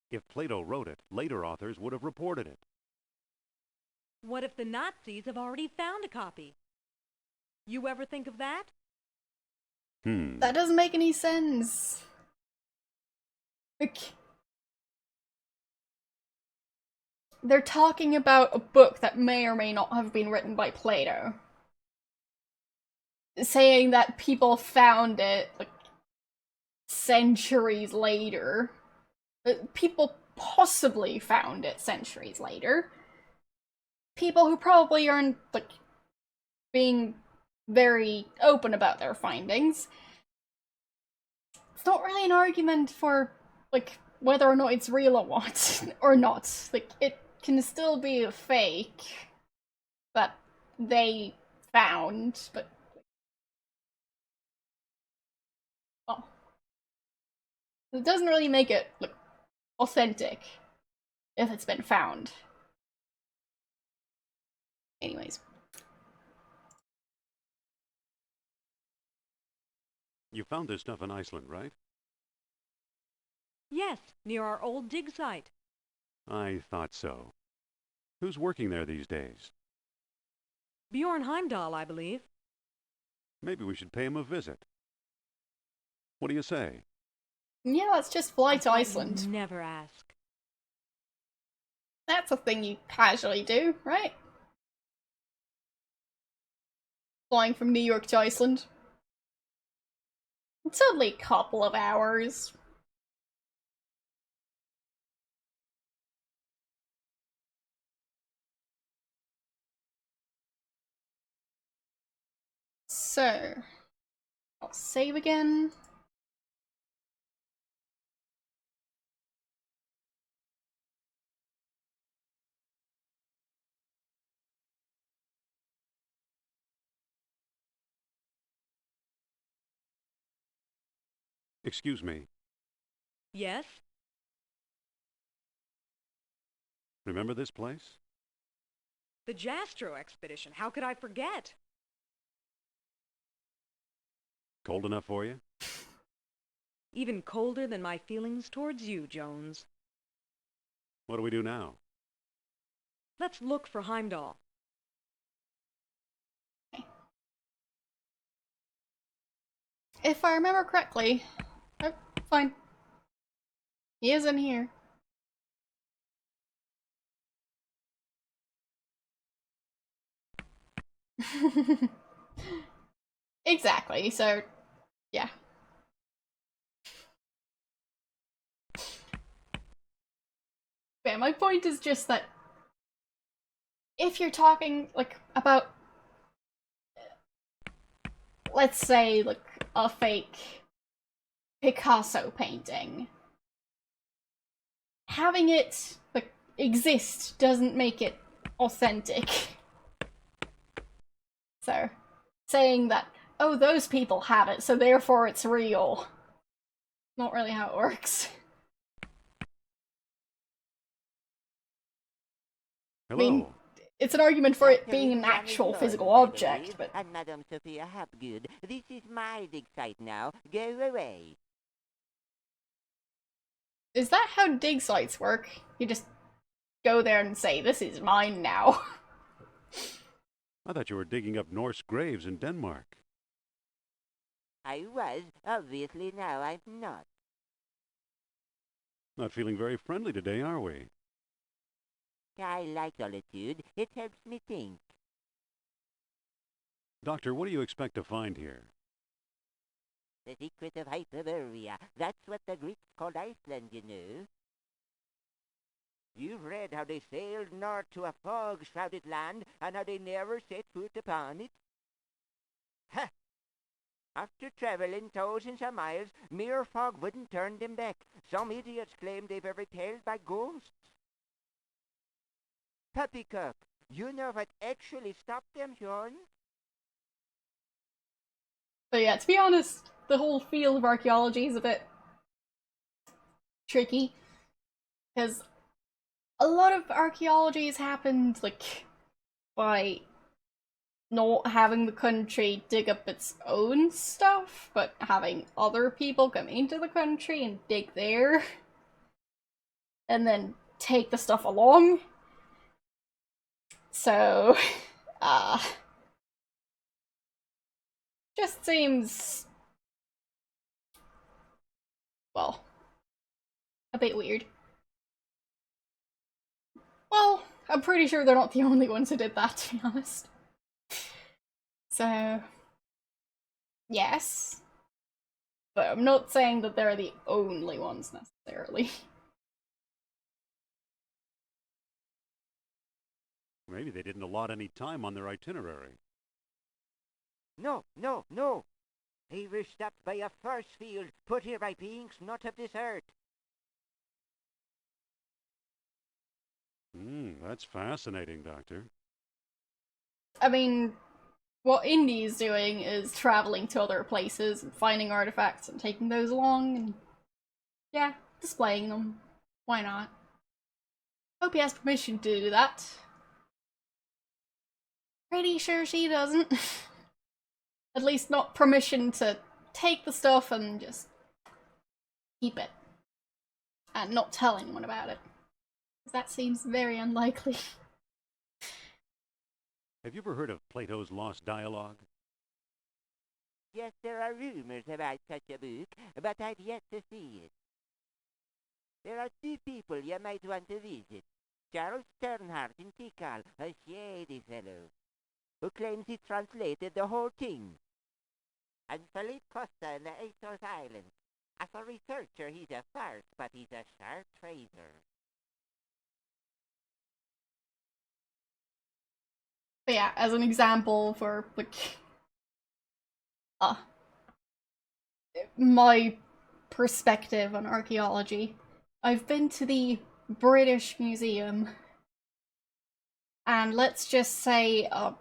If Plato wrote it, later authors would have reported it. What if the Nazis have already found a copy? You ever think of that? That doesn't make any sense. Like, they're talking about a book that may or may not have been written by Plato. Saying that people found it, like, centuries later. People possibly found it centuries later. People who probably aren't, like, being very open about their findings. It's not really an argument for, like, whether or not it's real or what, or not. Like, it can still be a fake that they found, but... well, it doesn't really make it, like, authentic if it's been found. Anyways. You found this stuff in Iceland, right? Yes, near our old dig site. I thought so. Who's working there these days? Bjorn Heimdall, I believe. Maybe we should pay him a visit. What do you say? Yeah, let's just fly I to thought you'd Iceland. never ask. That's a thing you casually do, right? Flying from New York to Iceland. It's only a couple of hours. So, I'll save again. Excuse me. Yes? Remember this place? The Jastro expedition. How could I forget? Cold enough for you? Even colder than my feelings towards you, Jones. What do we do now? Let's look for Heimdall. If I remember correctly... oh, fine. He is in here. Exactly, so... yeah. Yeah, my point is just that... if you're talking, like, about... let's say, like, a fake Picasso painting. Having it, like, exist doesn't make it authentic. So, saying that, oh, those people have it, so therefore it's real. Not really how it works. Hello. I mean, it's an argument for it being an actual physical object, but... And Madam Sophia Hapgood, this is my dig site now. Go away. Is that how dig sites work? You just go there and say, this is mine now. I thought you were digging up Norse graves in Denmark. I was. Obviously now I'm not. Not feeling very friendly today, are we? I like solitude. It helps me think. Doctor, what do you expect to find here? The secret of Hyperborea. That's what the Greeks called Iceland, you know. You've read how they sailed north to a fog-shrouded land, and how they never set foot upon it? Ha! After traveling thousands of miles, mere fog wouldn't turn them back. Some idiots claim they were repelled by ghosts. Poppycock, you know what actually stopped them, Sean? But yeah, to be honest, the whole field of archaeology is a bit tricky. Because a lot of archaeology has happened, like, by not having the country dig up its own stuff, but having other people come into the country and dig there. And then take the stuff along. So, just seems, well, a bit weird. Well, I'm pretty sure they're not the only ones who did that, to be honest. So, yes. But I'm not saying that they're the only ones, necessarily. Maybe they didn't allot any time on their itinerary. No. They were stopped by a force field put here by beings not of this earth. That's fascinating, Doctor. I mean, what Indy's doing is traveling to other places and finding artifacts and taking those along and, yeah, displaying them. Why not? Hope he has permission to do that. Pretty sure she doesn't. At least not permission to take the stuff and just keep it. And not tell anyone about it. Because that seems very unlikely. Have you ever heard of Plato's Lost Dialogue? Yes, there are rumors about such a book, but I've yet to see it. There are two people you might want to visit. Charles Sternhardt in Tikal, a shady fellow, who claims he translated the whole thing. And Philippe Costa in the Azores Islands. As a researcher, he's a farce, but he's a sharp trader. But yeah, as an example for, like, my perspective on archaeology, I've been to the British Museum, and let's just say, a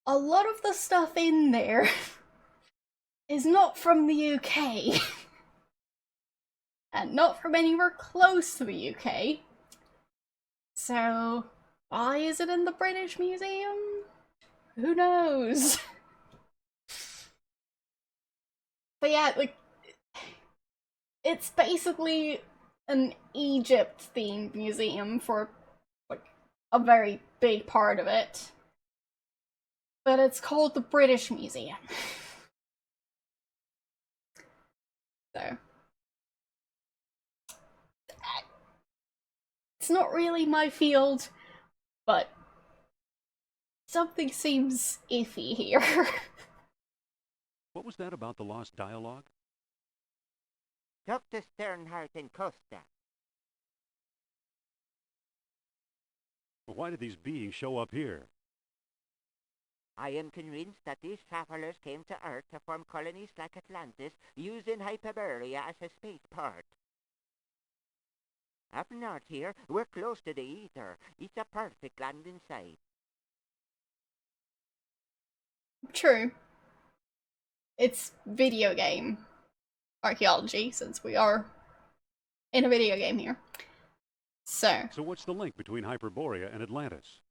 lot of the stuff in there is not from the UK. And not from anywhere close to the UK. So, why is it in the British Museum? Who knows? But yeah, like, it's basically an Egypt-themed museum for, like, a very big part of it. But it's called the British Museum. So, it's not really my field, but something seems iffy here. What was that about the Lost Dialogue? Dr. Sternhardt and Costa. Why did these beings show up here? I am convinced that these travelers came to Earth to form colonies like Atlantis, using Hyperborea as a spaceport. Up north here, we're close to the ether. It's a perfect landing site. True. It's video game archaeology, since we are in a video game here. So what's the link between Hyperborea and Atlantis?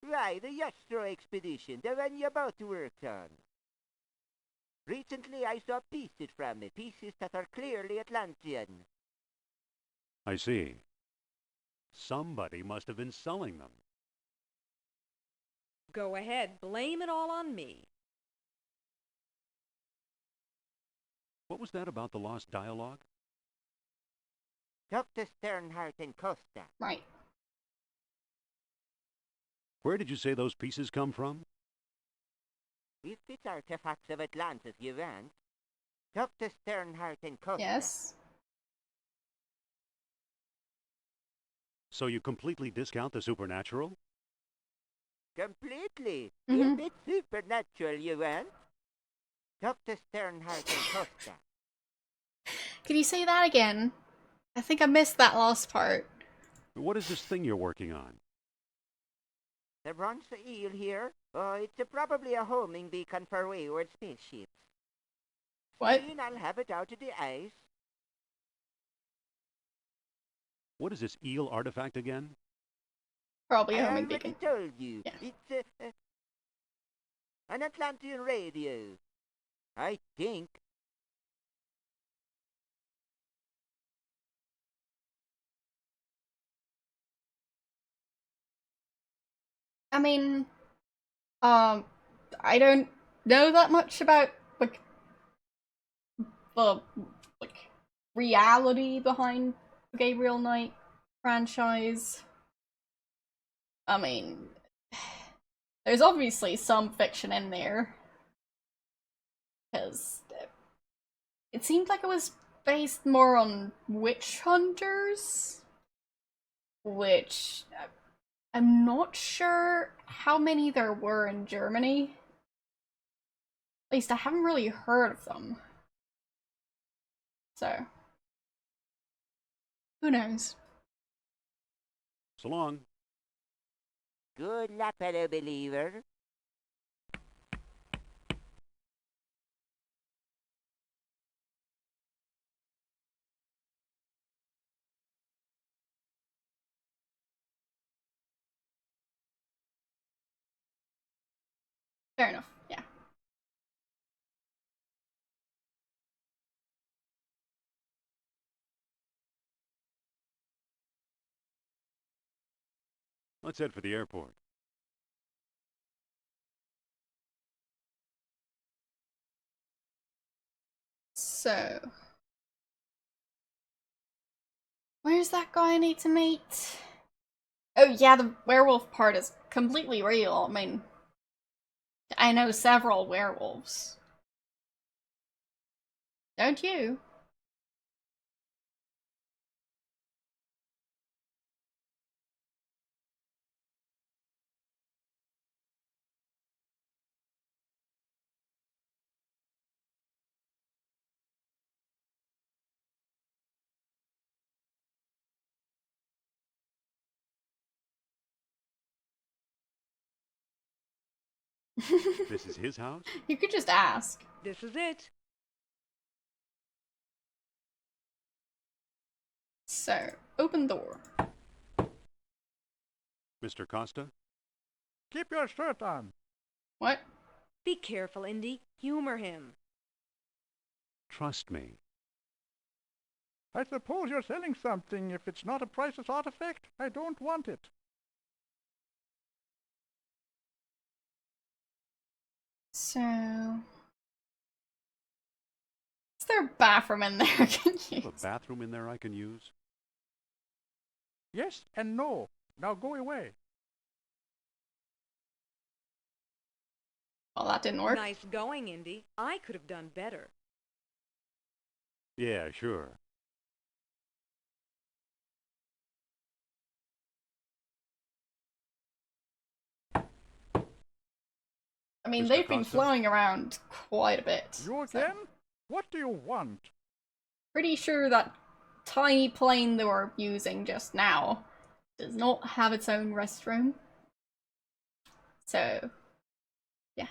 Right, the Yastro expedition, the one you both worked on. Recently I saw pieces from it, pieces that are clearly Atlantean. I see. Somebody must have been selling them. Go ahead, blame it all on me. What was that about the lost dialogue? Dr. Sternhardt and Costa. right. Where did you say those pieces come from? If it's artifacts of Atlantis you want. Dr. Sternhardt and Costa. Yes. So you completely discount the supernatural? Completely. Mhm. If it's supernatural you want. Dr. Sternhardt and Costa. Could you say that again? I think I missed that last part. What is this thing you're working on? The bronze eel here? It's probably a homing beacon for wayward spaceships. What? Soon I'll have it out of the ice. What is this eel artifact again? Probably a I homing already beacon. told you. Yeah. It's an Atlantean radio. I think. I mean, I don't know that much about like the reality behind the Gabriel Knight franchise. I mean, there's obviously some fiction in there because it seemed like it was based more on witch hunters, which I'm not sure how many there were in Germany. At least I haven't really heard of them. So, who knows? So long. Good luck, fellow believer. Fair enough, yeah. Let's head for the airport. So, where's that guy I need to meet? Oh yeah, the werewolf part is completely real. I mean, I know several werewolves. Don't you? This is his house? You could just ask. This is it. So, open door. Mr. Costa? Keep your shirt on. What? Be careful, Indy. Humor him. Trust me. I suppose you're selling something. If it's not a priceless artifact, I don't want it. So, is there a bathroom in there? Can Do you you? have a bathroom in there I can use? Yes and no. Now go away. Well, that didn't work. Nice going, Indy. I could have done better. Yeah, sure. I mean, Mr. they've been Costa? flying around quite a bit. You so again? What do you want? pretty sure that tiny plane they were using just now does not have its own restroom. So, yeah.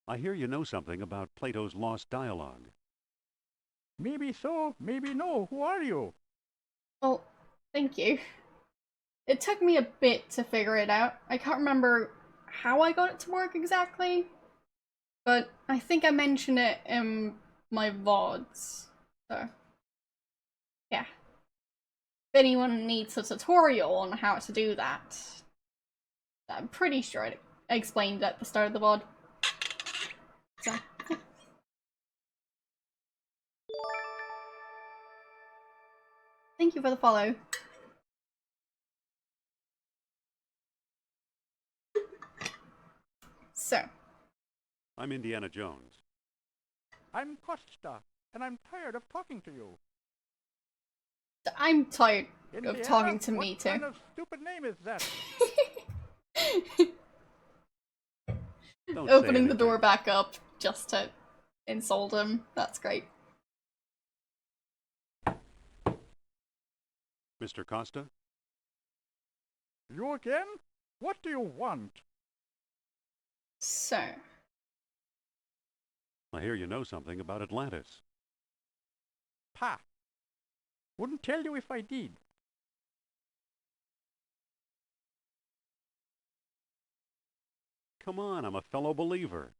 I hear you know something about Plato's lost dialogue. Maybe so, maybe no. Who are you? Well, thank you. It took me a bit to figure it out. I can't remember how I got it to work exactly, but I think I mentioned it in my VODs. So, yeah. If anyone needs a tutorial on how to do that, I'm pretty sure I explained it at the start of the VOD. So, yeah. Thank you for the follow. So, I'm Indiana Jones. I'm Costa, and I'm tired of talking to you. I'm tired of Indiana, talking to what me too. kind of stupid name is that? Don't say Opening the door anything. back up just to insult him. That's great. Mr. Costa? You again? What do you want? So, I hear you know something about Atlantis. Pa. Wouldn't tell you if I did. Come on, I'm a fellow believer.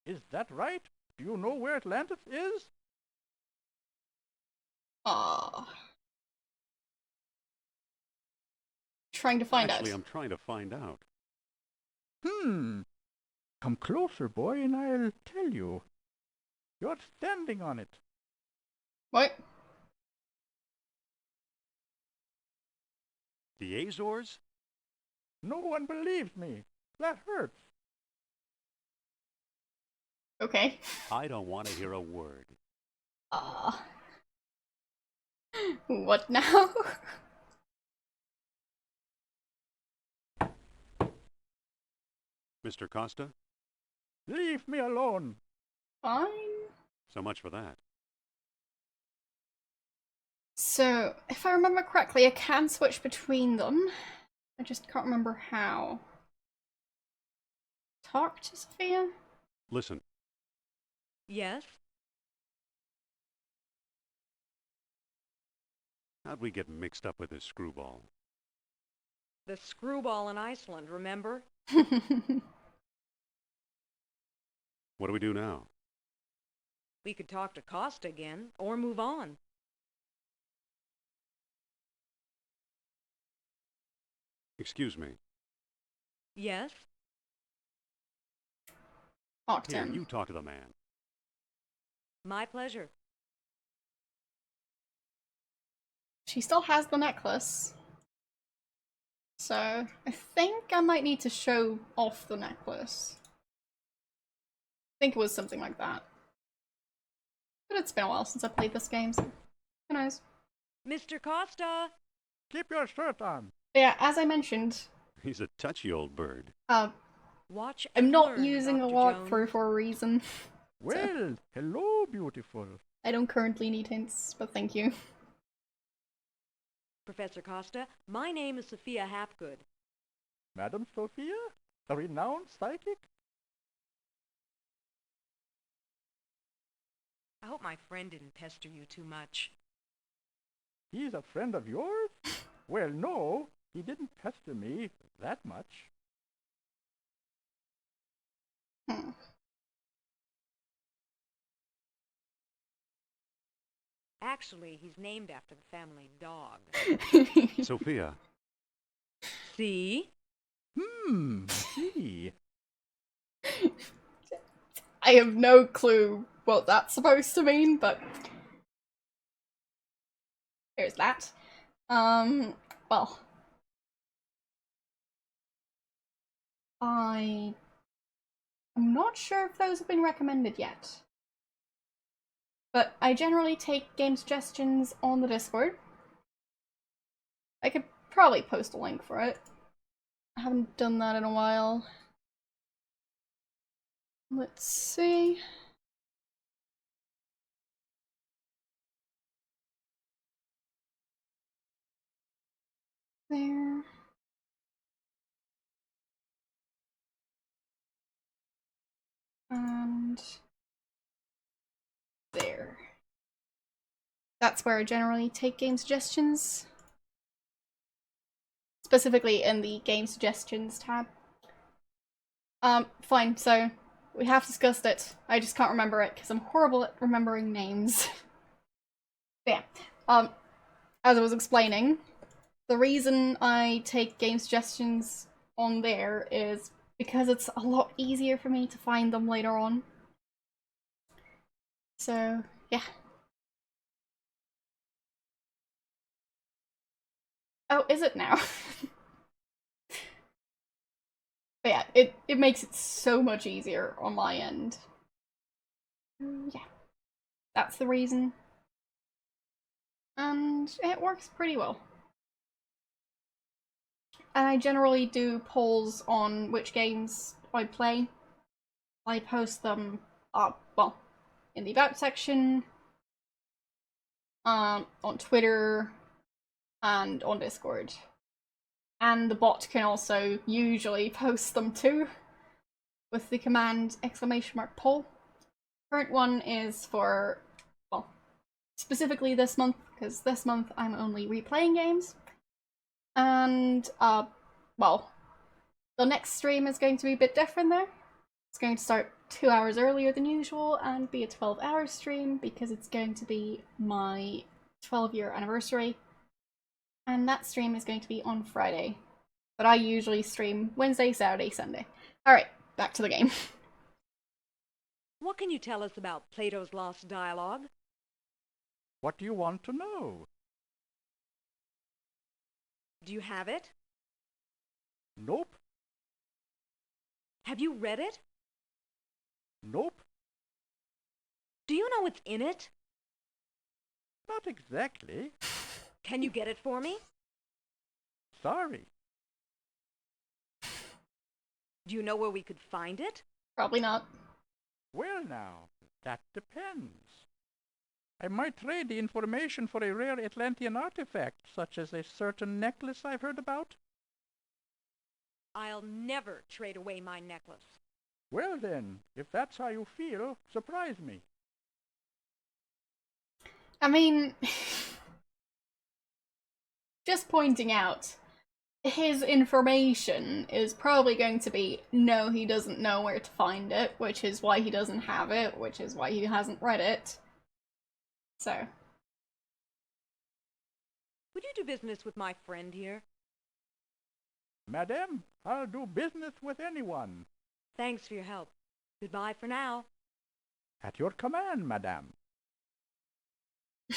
Is that right? Do you know where Atlantis is? trying to find Actually, out. I'm trying to find out. Come closer, boy, and I'll tell you. You're standing on it. What? The Azores? No one believes me. That hurts. Okay. I don't want to hear a word. What now? Mr. Costa? Leave me alone. Fine. So much for that. So, if I remember correctly, I can switch between them. I just can't remember how. Talk to Sophia? Listen, Yes? how'd we get mixed up with this screwball? The screwball in Iceland, remember? What do we do now? We could talk to Costa again, or move on. Excuse me. Yes? Talk to Here, him. you talk to the man. My pleasure. She still has the necklace. So, I think I might need to show off the necklace. I think it was something like that. But it's been a while since I played this game, so who knows. Mr. Costa! Keep your shirt on. But yeah, as I mentioned, He's a touchy old bird. Watch I'm and not learn, using a Dr. walkthrough Jones. for a reason. Well, hello, beautiful. I don't currently need hints, but thank you. Professor Costa, my name is Sophia Hapgood. Madam Sophia? A renowned psychic? I hope my friend didn't pester you too much. He's a friend of yours? Well, no, he didn't pester me that much. Actually, he's named after the family dog. Sophia, See? See. I have no clue what that's supposed to mean, but there's that. Well, I'm not sure if those have been recommended yet. But I generally take game suggestions on the Discord. I could probably post a link for it. I haven't done that in a while. Let's see. There. And there. That's where I generally take game suggestions. Specifically in the game suggestions tab. Fine, so we have discussed it. I just can't remember it because I'm horrible at remembering names. But yeah, as I was explaining, the reason I take game suggestions on there is because it's a lot easier for me to find them later on. So, yeah. Oh, is it now? But yeah, it makes it so much easier on my end. Yeah, that's the reason. And it works pretty well. And I generally do polls on which games I play. I post them well, in the About section, on Twitter, and on Discord. And the bot can also usually post them too, with the command !poll. Current one is for, well, specifically this month, because this month I'm only replaying games. And, well, the next stream is going to be a bit different though. It's going to start 2 hours earlier than usual and be a 12-hour stream because it's going to be my 12-year anniversary. And that stream is going to be on Friday. But I usually stream Wednesday, Saturday, Sunday. Alright, back to the game. What can you tell us about Plato's Lost Dialogue? What do you want to know? Do you have it? Nope. Have you read it? Nope. Do you know what's in it? Not exactly. Can you get it for me? Sorry. Do you know where we could find it? Probably not. Well now, that depends. I might trade the information for a rare Atlantean artifact, such as a certain necklace I've heard about. I'll never trade away my necklace. Well then, if that's how you feel, surprise me. I mean, just pointing out, his information is probably going to be, no, he doesn't know where to find it, which is why he doesn't have it, which is why he hasn't read it. So. Would you do business with my friend here? Madame, I'll do business with anyone. Thanks for your help. Goodbye for now. At your command, madame.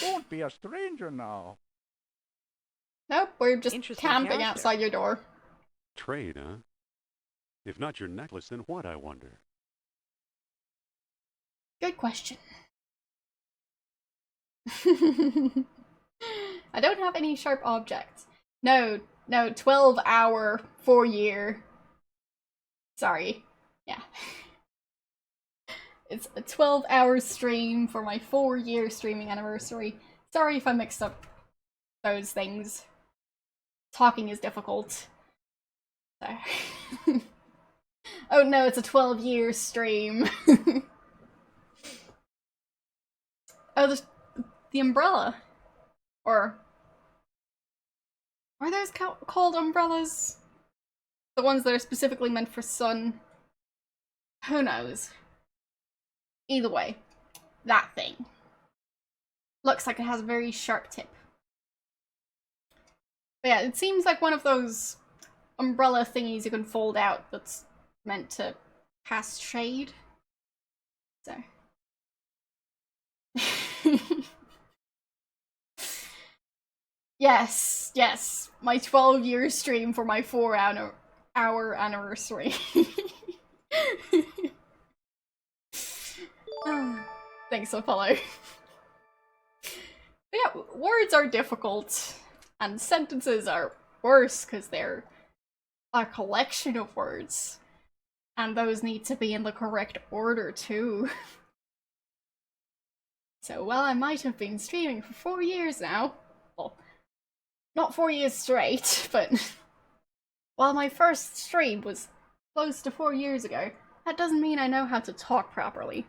Don't be a stranger now. Nope, we're just Interesting camping character. outside your door. Trade, huh? If not your necklace, then what, I wonder? Good question. I don't have any sharp objects. No, 12-hour, 4-year. Sorry. Yeah. It's a 12-hour stream for my 4-year streaming anniversary. Sorry if I mixed up those things. Talking is difficult. So. Oh no, it's a 12-year stream. Oh, the umbrella. Or are those called umbrellas? The ones that are specifically meant for sun? Who knows? Either way, that thing. Looks like it has a very sharp tip. But yeah, it seems like one of those umbrella thingies you can fold out that's meant to cast shade. So. Yes, my 12-year stream for my 4-hour anniversary. Thanks for follow. But yeah, words are difficult, and sentences are worse because they're a collection of words. And those need to be in the correct order, too. So, well, I might have been streaming for 4 years now. Well, not 4 years straight, but while my first stream was close to 4 years ago, that doesn't mean I know how to talk properly.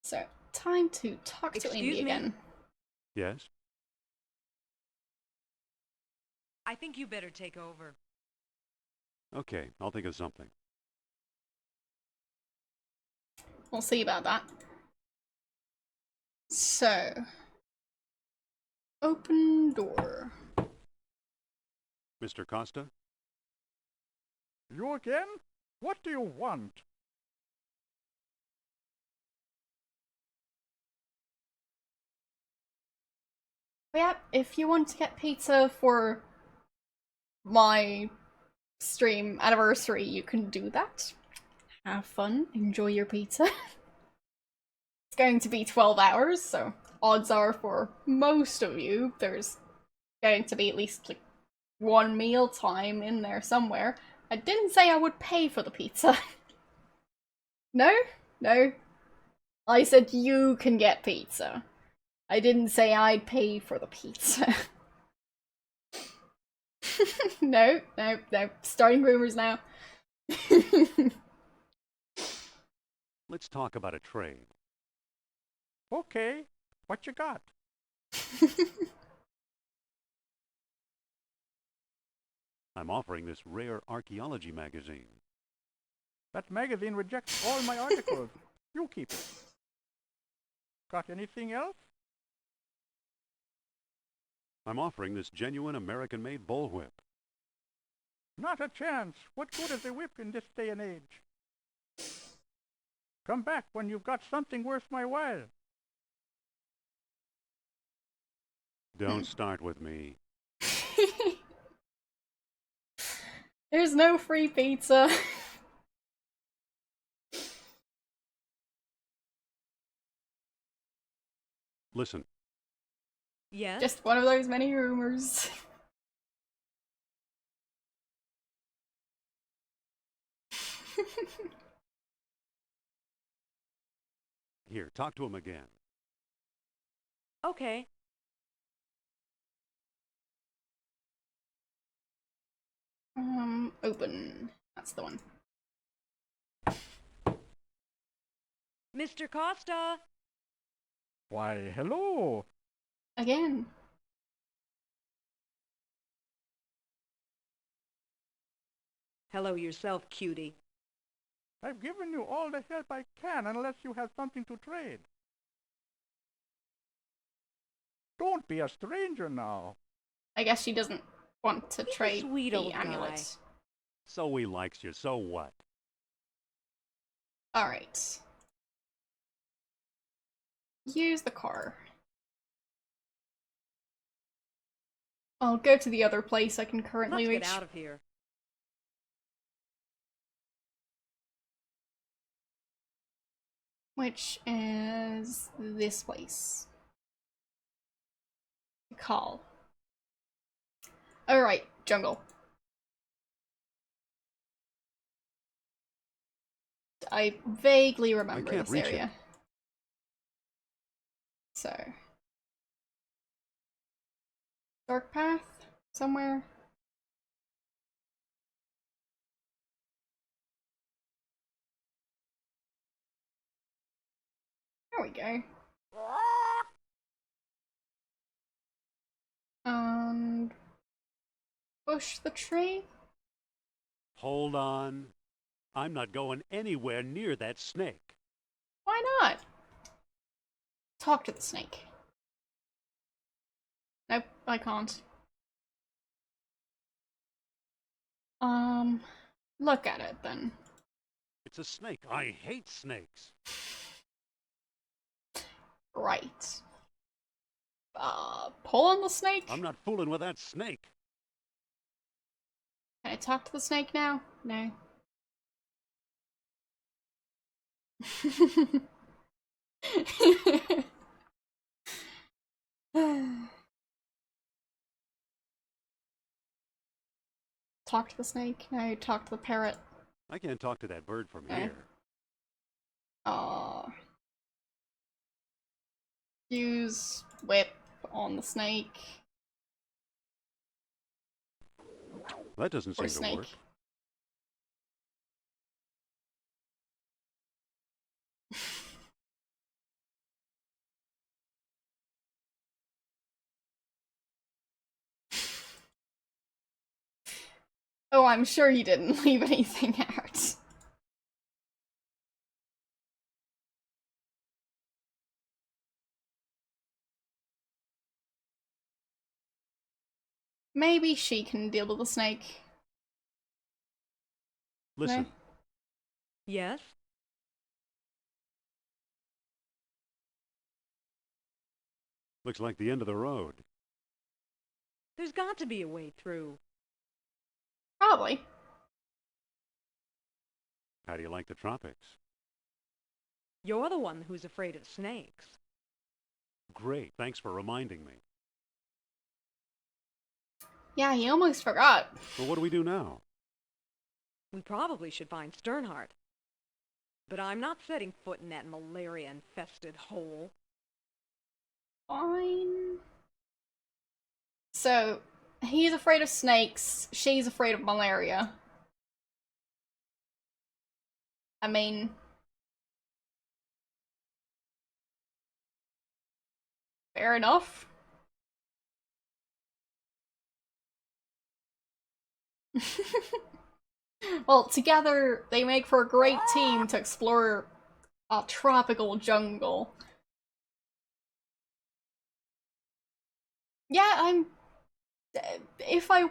So, time to talk to Indy again. Yes? I think you better take over. Okay, I'll think of something. We'll see about that. So, open door. Mr. Costa? You again? What do you want? Yeah, if you want to get pizza for my stream anniversary, you can do that. Have fun, enjoy your pizza. It's going to be 12 hours, so odds are for most of you, there's going to be at least like 1 meal time in there somewhere. I didn't say I would pay for the pizza. No? No. I said you can get pizza. I didn't say I'd pay for the pizza. No. Starting rumors now. Let's talk about a trade. Okay, what you got? I'm offering this rare archaeology magazine. That magazine rejects all my articles. You keep it. Got anything else? I'm offering this genuine American-made bullwhip. Not a chance. What good is a whip in this day and age? Come back when you've got something worth my while. Don't start with me. There's no free pizza. Listen, Yes? Just one of those many rumors. here, talk to him again. Okay. Open. That's the one. Mr. Costa! Why, hello. Again. Hello yourself, cutie. I've given you all the help I can unless you have something to trade. Don't be a stranger now. I guess she doesn't want to He's a trade sweet the old amulet. guy. So he likes you, so what? Alright. Use the car. I'll go to the other place I can currently Let's reach. get out of here. Which is this place. Call. Alright, jungle. I vaguely remember can't this reach area. So. Dark path? Somewhere? There we go. And push the tree? Hold on. I'm not going anywhere near that snake. Why not? Talk to the snake. Nope, I can't. Look at it then. It's a snake. I hate snakes. Right. Pull on the snake? I'm not fooling with that snake. Can I talk to the snake now? No. talk to the snake. Now you talk to the parrot. I can't talk to that bird from Eh. here. Use whip on the snake. That doesn't Or seem to snake. work. Oh, I'm sure you didn't leave anything out. Maybe she can deal with the snake. Listen, Yes? looks like the end of the road. There's got to be a way through. Probably. How do you like the tropics? You're the one who's afraid of snakes. Great, thanks for reminding me. Yeah, he almost forgot. Well, what do we do now? We probably should find Sternhardt. But I'm not setting foot in that malaria-infested hole. Fine. So, he's afraid of snakes, she's afraid of malaria. I mean... fair enough. Well, together they make for a great team to explore a tropical jungle. Yeah, I'm... if I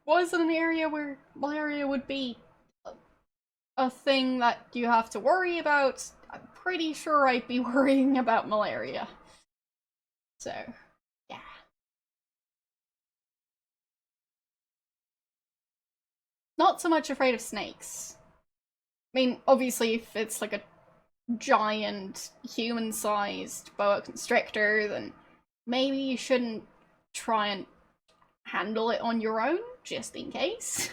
was in an area where malaria would be a thing that you have to worry about, I'm pretty sure I'd be worrying about malaria. So, yeah. Not so much afraid of snakes. I mean, obviously, if it's like a giant, human-sized boa constrictor, then maybe you shouldn't try and handle it on your own, just in case.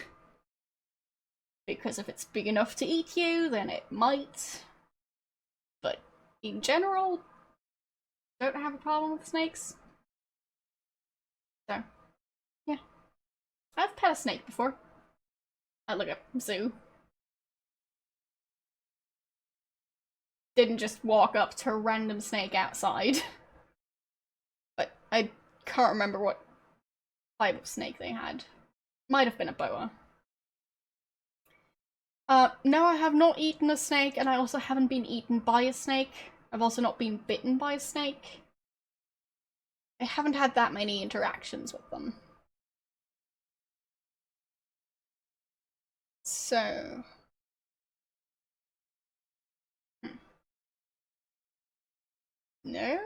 Because if it's big enough to eat you, then it might. But in general, don't have a problem with snakes. So, yeah. I've pet a snake before. At like a zoo. Didn't just walk up to a random snake outside. But I can't remember what type of snake they had. Might have been a boa. No, I have not eaten a snake, and I also haven't been eaten by a snake. I've also not been bitten by a snake. I haven't had that many interactions with them. So... No?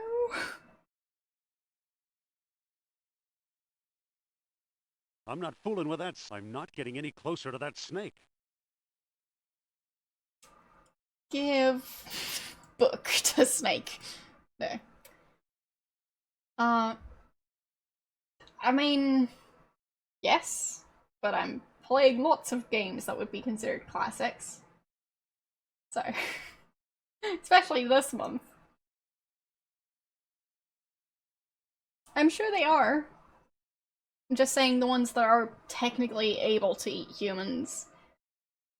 I'm not fooling with that. I'm not getting any closer to that snake. Give book to snake. No. I mean, yes, but I'm playing lots of games that would be considered classics. So, especially this month. I'm sure they are. I'm just saying the ones that are technically able to eat humans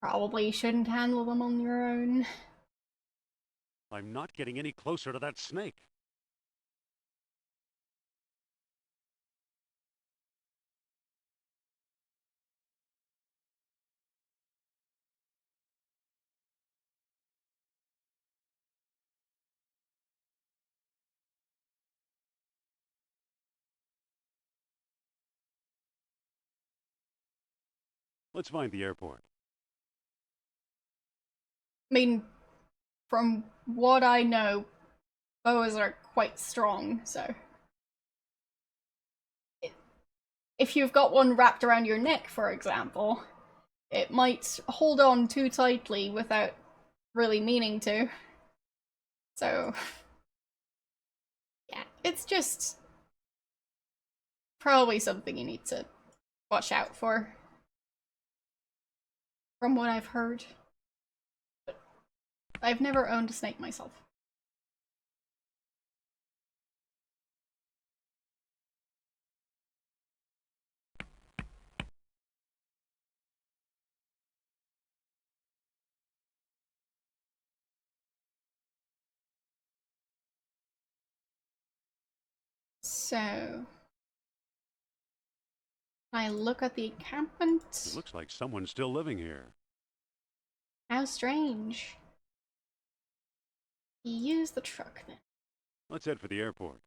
probably shouldn't handle them on your own. I'm not getting any closer to that snake. Let's find the airport. I mean, from what I know, boas are quite strong, so... If you've got one wrapped around your neck, for example, it might hold on too tightly without really meaning to. So... yeah, it's just... probably something you need to watch out for. from what I've heard. But I've never owned a snake myself. So, I look at the encampment. It looks like someone's still living here. How strange. Use the truck then. Let's head for the airport.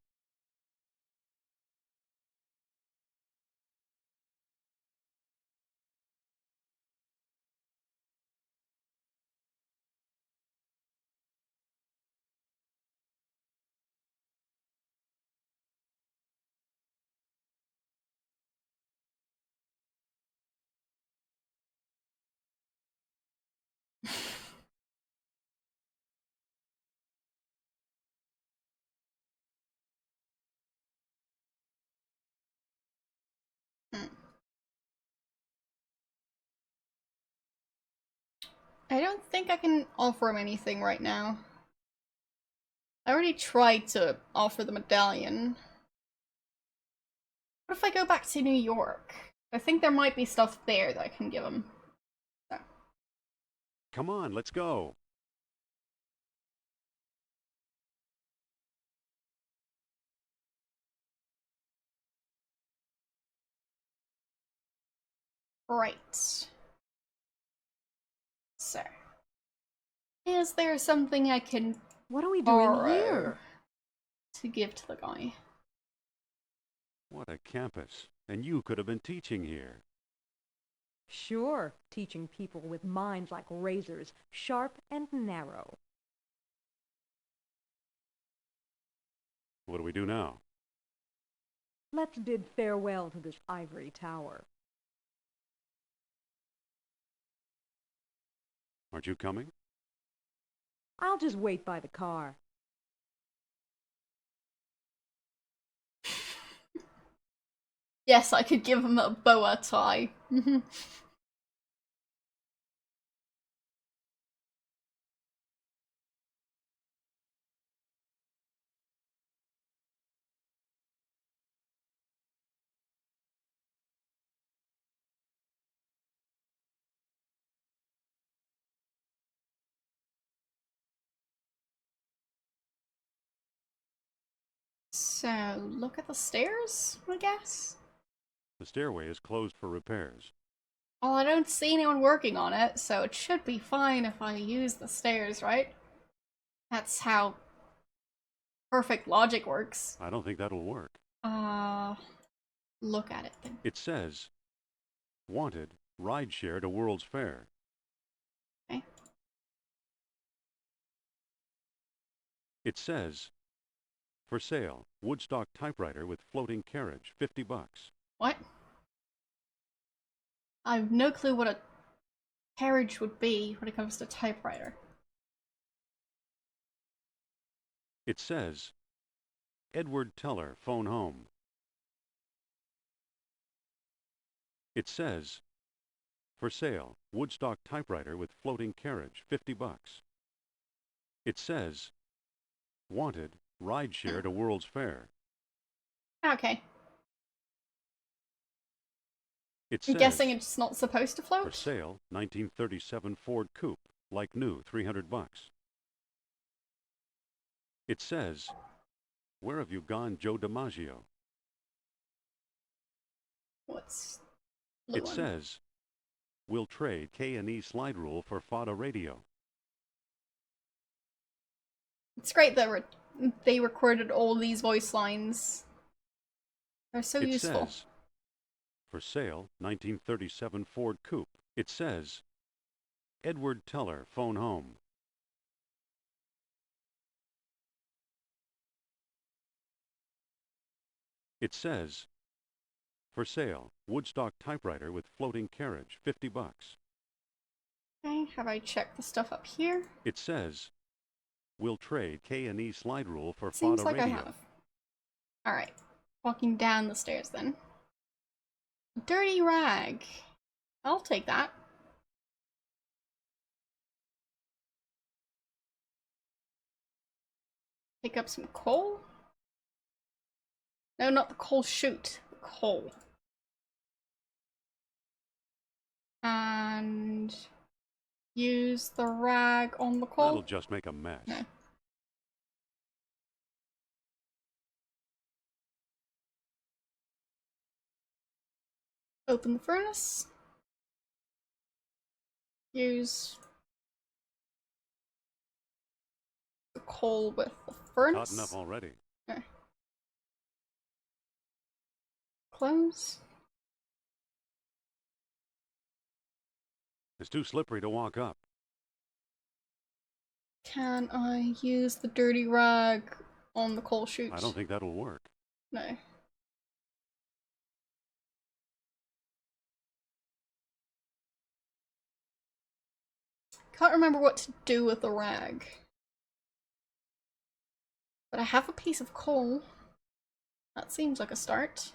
I don't think I can offer him anything right now. I already tried to offer the medallion. What if I go back to New York? I think there might be stuff there that I can give him. So. Come on, let's go. Right. So. Is there something I can What are we doing borrow here? to give to the guy? What a campus. And you could have been teaching here. Sure, teaching people with minds like razors, sharp and narrow. What do we do now? Let's bid farewell to this ivory tower. Aren't you coming? I'll just wait by the car. Yes, I could give him a boa tie. So, look at the stairs, I guess? The stairway is closed for repairs. Well, I don't see anyone working on it, so it should be fine if I use the stairs, right? That's how perfect logic works. I don't think that'll work. Look at it then. It says, wanted, rideshare to World's Fair. Okay. It says, for sale, Woodstock typewriter with floating carriage, $50. What? I have no clue what a carriage would be when it comes to typewriter. It says, Edward Teller, phone home. It says, for sale, Woodstock typewriter with floating carriage, $50. It says, wanted, rideshare to World's Fair. Okay. It I'm says, guessing it's not supposed to for float? sale, 1937 Ford Coupe, like new, $300. It says, where have you gone, Joe DiMaggio? What's blue It one? says, we'll trade K&E slide rule for FADA radio. It's great that they recorded all these voice lines. They're so It useful. says, for sale, 1937 Ford Coupe. It says, Edward Teller, phone home. It says, for sale, Woodstock typewriter with floating carriage, $50. Okay, have I checked the stuff up here? It says, we'll trade K&E slide rule for Seems FADA like radio. I have. Alright, walking down the stairs then. Dirty rag. I'll take that. Pick up some coal. No, not the coal chute. The coal. And use the rag on the coal. That'll just make a mess. No. Open the furnace. Use the coal with the furnace. Hot enough already. Okay. Close. It's too slippery to walk up. Can I use the dirty rag on the coal chute? I don't think that'll work. No. Can't remember what to do with the rag. But I have a piece of coal. That seems like a start.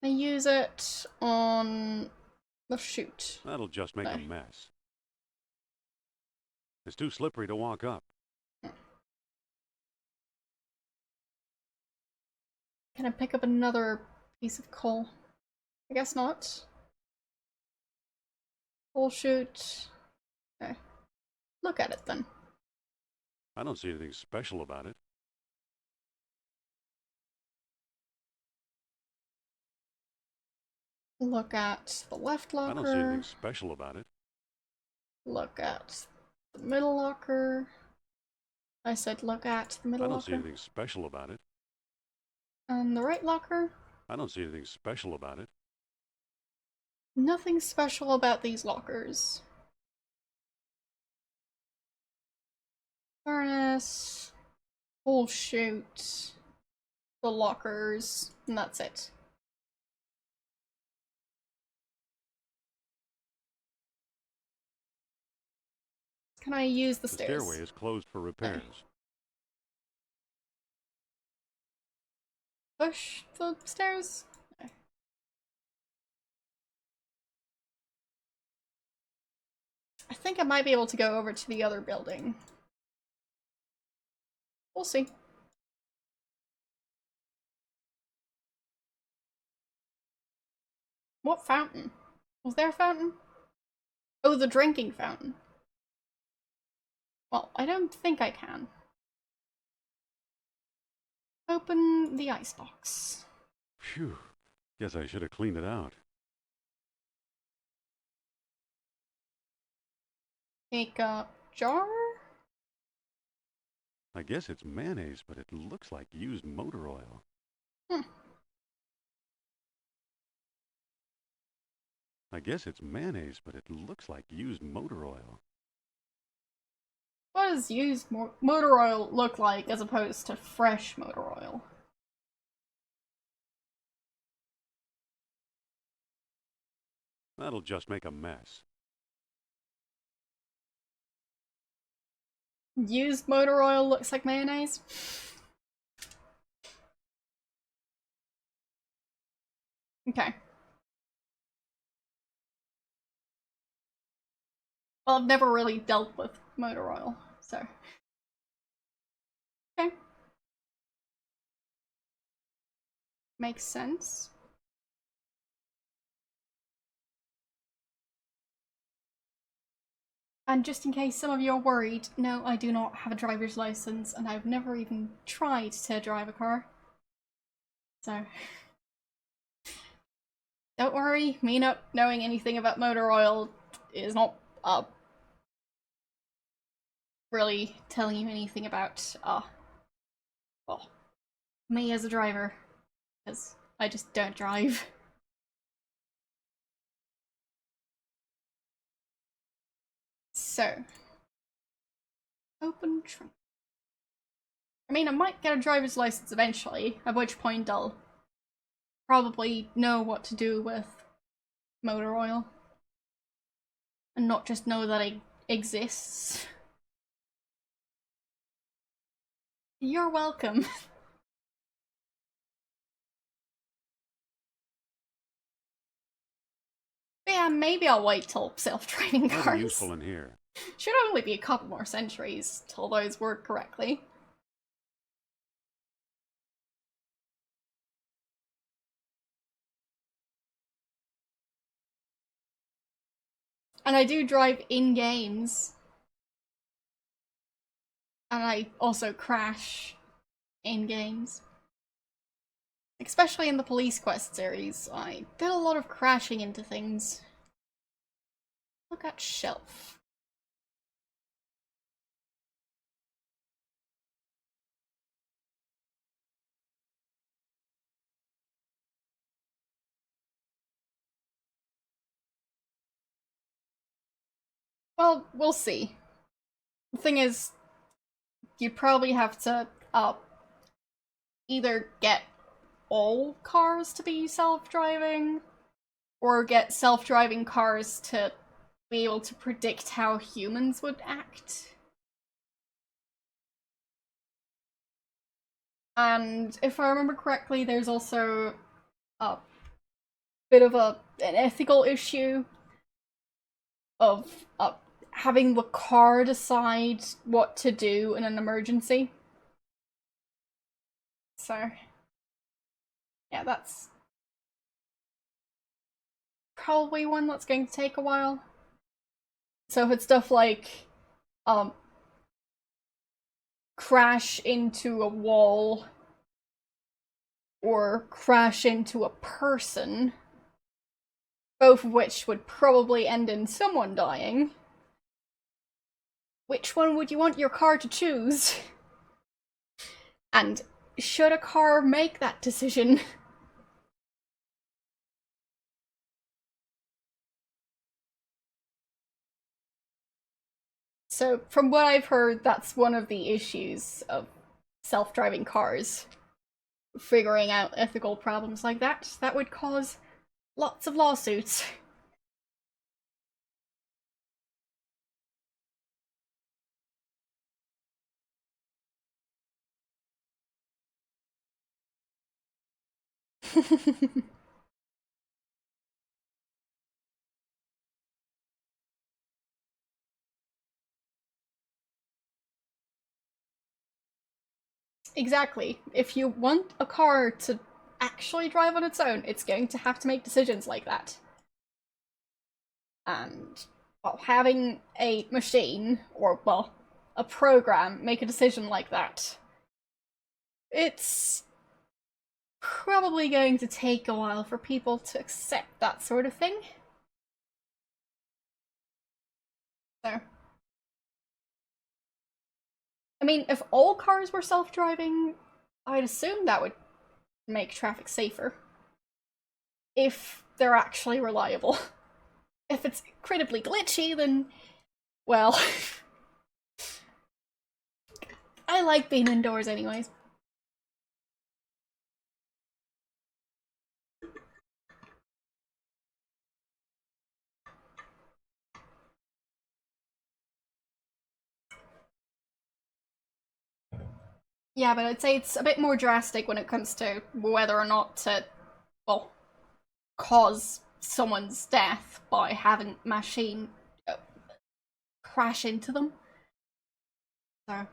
I use it on the chute. That'll just make a No. mess. It's too slippery to walk up. Can I pick up another piece of coal? I guess not. Coal chute. Okay. Look at it then. I don't see anything special about it. Look at the left I don't see locker. anything special about it. Look at the middle locker. I said look at the I middle don't see locker. anything special about it. And the right locker. I don't see anything special about it. Nothing special about these lockers. Furnace. Full chute. The lockers. And that's it. Can I use the The stairs? stairway is closed for repairs. Push the stairs? No. I think I might be able to go over to the other building. We'll see. What fountain? Was there a fountain? Oh, the drinking fountain. Well, I don't think I can. Open the icebox. Phew. Guess I should have cleaned it out. Take a jar? I guess it's mayonnaise, but it looks like used motor oil. Hmm. I guess it's mayonnaise, but it looks like used motor oil. What does used motor oil look like as opposed to fresh motor oil? That'll just make a mess. Used motor oil looks like mayonnaise? Okay. Well, I've never really dealt with motor oil, so. Okay. Makes sense. And just in case some of you are worried, no, I do not have a driver's license, and I've never even tried to drive a car. So. Don't worry, me not knowing anything about motor oil is not really telling you anything about well, me as a driver, because I just don't drive. So, open trunk. I mean, I might get a driver's license eventually, at which point I'll probably know what to do with motor oil. And not just know that it exists. You're welcome. But yeah, maybe I'll wait till self-driving Might be cars. useful in here. Should only be a couple more centuries till those work correctly. And I do drive in games. And I also crash in games. Especially in the Police Quest series, I did a lot of crashing into things. Look at shelf. Well, we'll see. The thing is, you'd probably have to either get all cars to be self-driving, or get self-driving cars to be able to predict how humans would act. And if I remember correctly, there's also a bit of an ethical issue of having the car decide what to do in an emergency. So, yeah, that's probably one that's going to take a while. So if it's stuff like, crash into a wall, or crash into a person, both of which would probably end in someone dying, which one would you want your car to choose? And should a car make that decision? So, from what I've heard, that's one of the issues of self-driving cars. Figuring out ethical problems like that would cause lots of lawsuits. Exactly. If you want a car to actually drive on its own, it's going to have to make decisions like that. And, well, having a machine, or, well, a program make a decision like that, it's probably going to take a while for people to accept that sort of thing. So, I mean, if all cars were self-driving, I'd assume that would make traffic safer. If they're actually reliable. If it's incredibly glitchy, then, well, I like being indoors anyways. Yeah, but I'd say it's a bit more drastic when it comes to whether or not to, well, cause someone's death by having machine crash into them. So.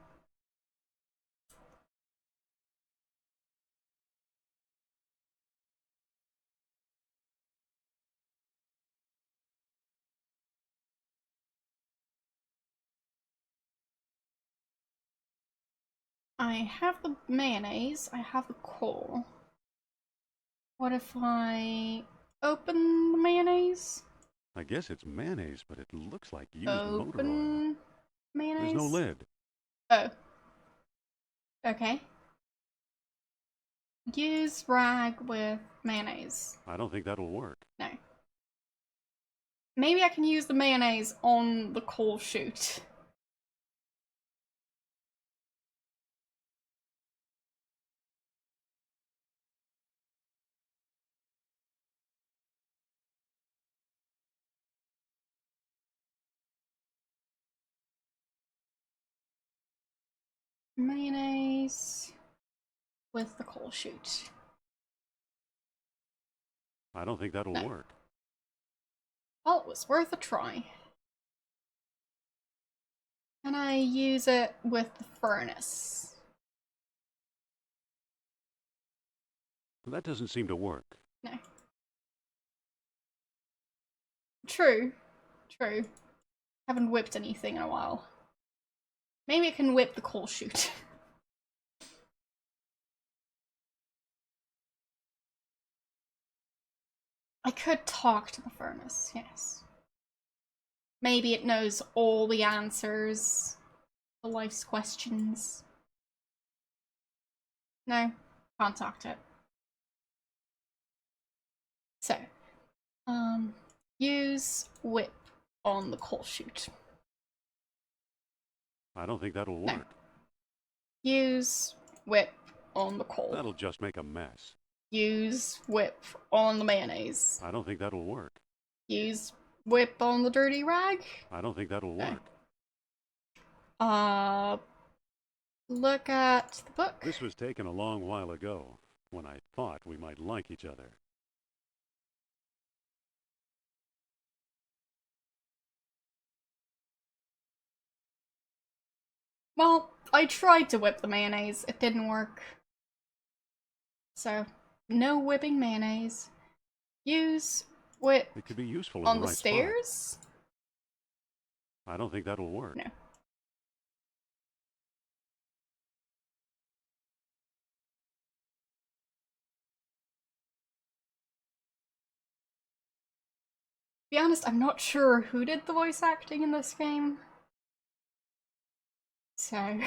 I have the mayonnaise, I have the coal. What if I open the mayonnaise? I guess it's mayonnaise, but it looks like used motor oil. Open mayonnaise? There's no lid. Oh. Okay. Use rag with mayonnaise. I don't think that'll work. No. Maybe I can use the mayonnaise on the coal chute. Mayonnaise with the coal chute. I don't think that'll work. Well, it was worth a try. Can I use it with the furnace? That doesn't seem to work. No. True. True. Haven't whipped anything in a while. Maybe I can whip the coal chute. I could talk to the furnace, yes. Maybe it knows all the answers to life's questions. No, can't talk to it. So, use whip on the coal chute. I don't think that'll No. work. Use whip on the coal. That'll just make a mess. Use whip on the mayonnaise. I don't think that'll work. Use whip on the dirty rag. I don't think that'll No. work. Look at the book. This was taken a long while ago, when I thought we might like each other. Well, I tried to whip the mayonnaise. It didn't work. So, no whipping mayonnaise. Use whip It could be useful in on the the right stairs. spot. I don't think that'll work. No. To be honest, I'm not sure who did the voice acting in this game. So, I'm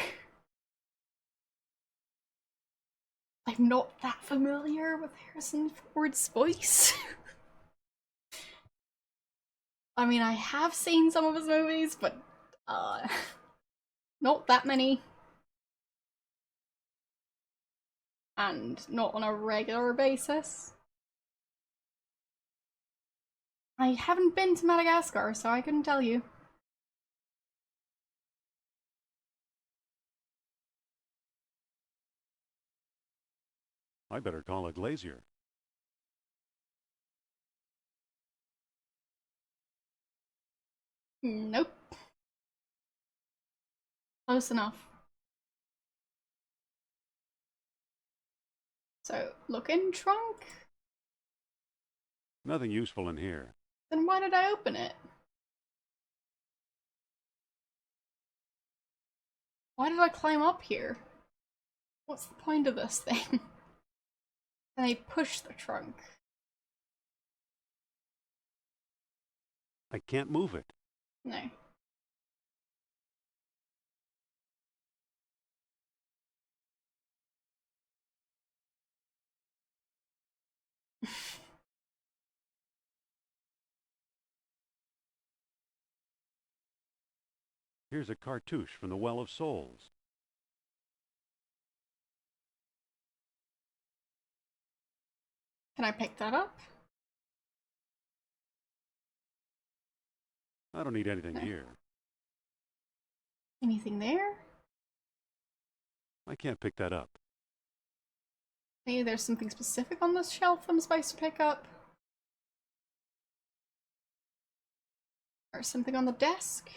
not that familiar with Harrison Ford's voice. I mean, I have seen some of his movies, but not that many. And not on a regular basis. I haven't been to Madagascar, so I couldn't tell you. I better call a glazier. Nope. Close enough. So, look in trunk? Nothing useful in here. Then why did I open it? Why did I climb up here? What's the point of this thing? Can I push the trunk? I can't move it. No. Here's a cartouche from the Well of Souls. Can I pick that up? I don't need anything No. here. Anything there? I can't pick that up. Maybe there's something specific on this shelf I'm supposed to pick up? Or something on the desk?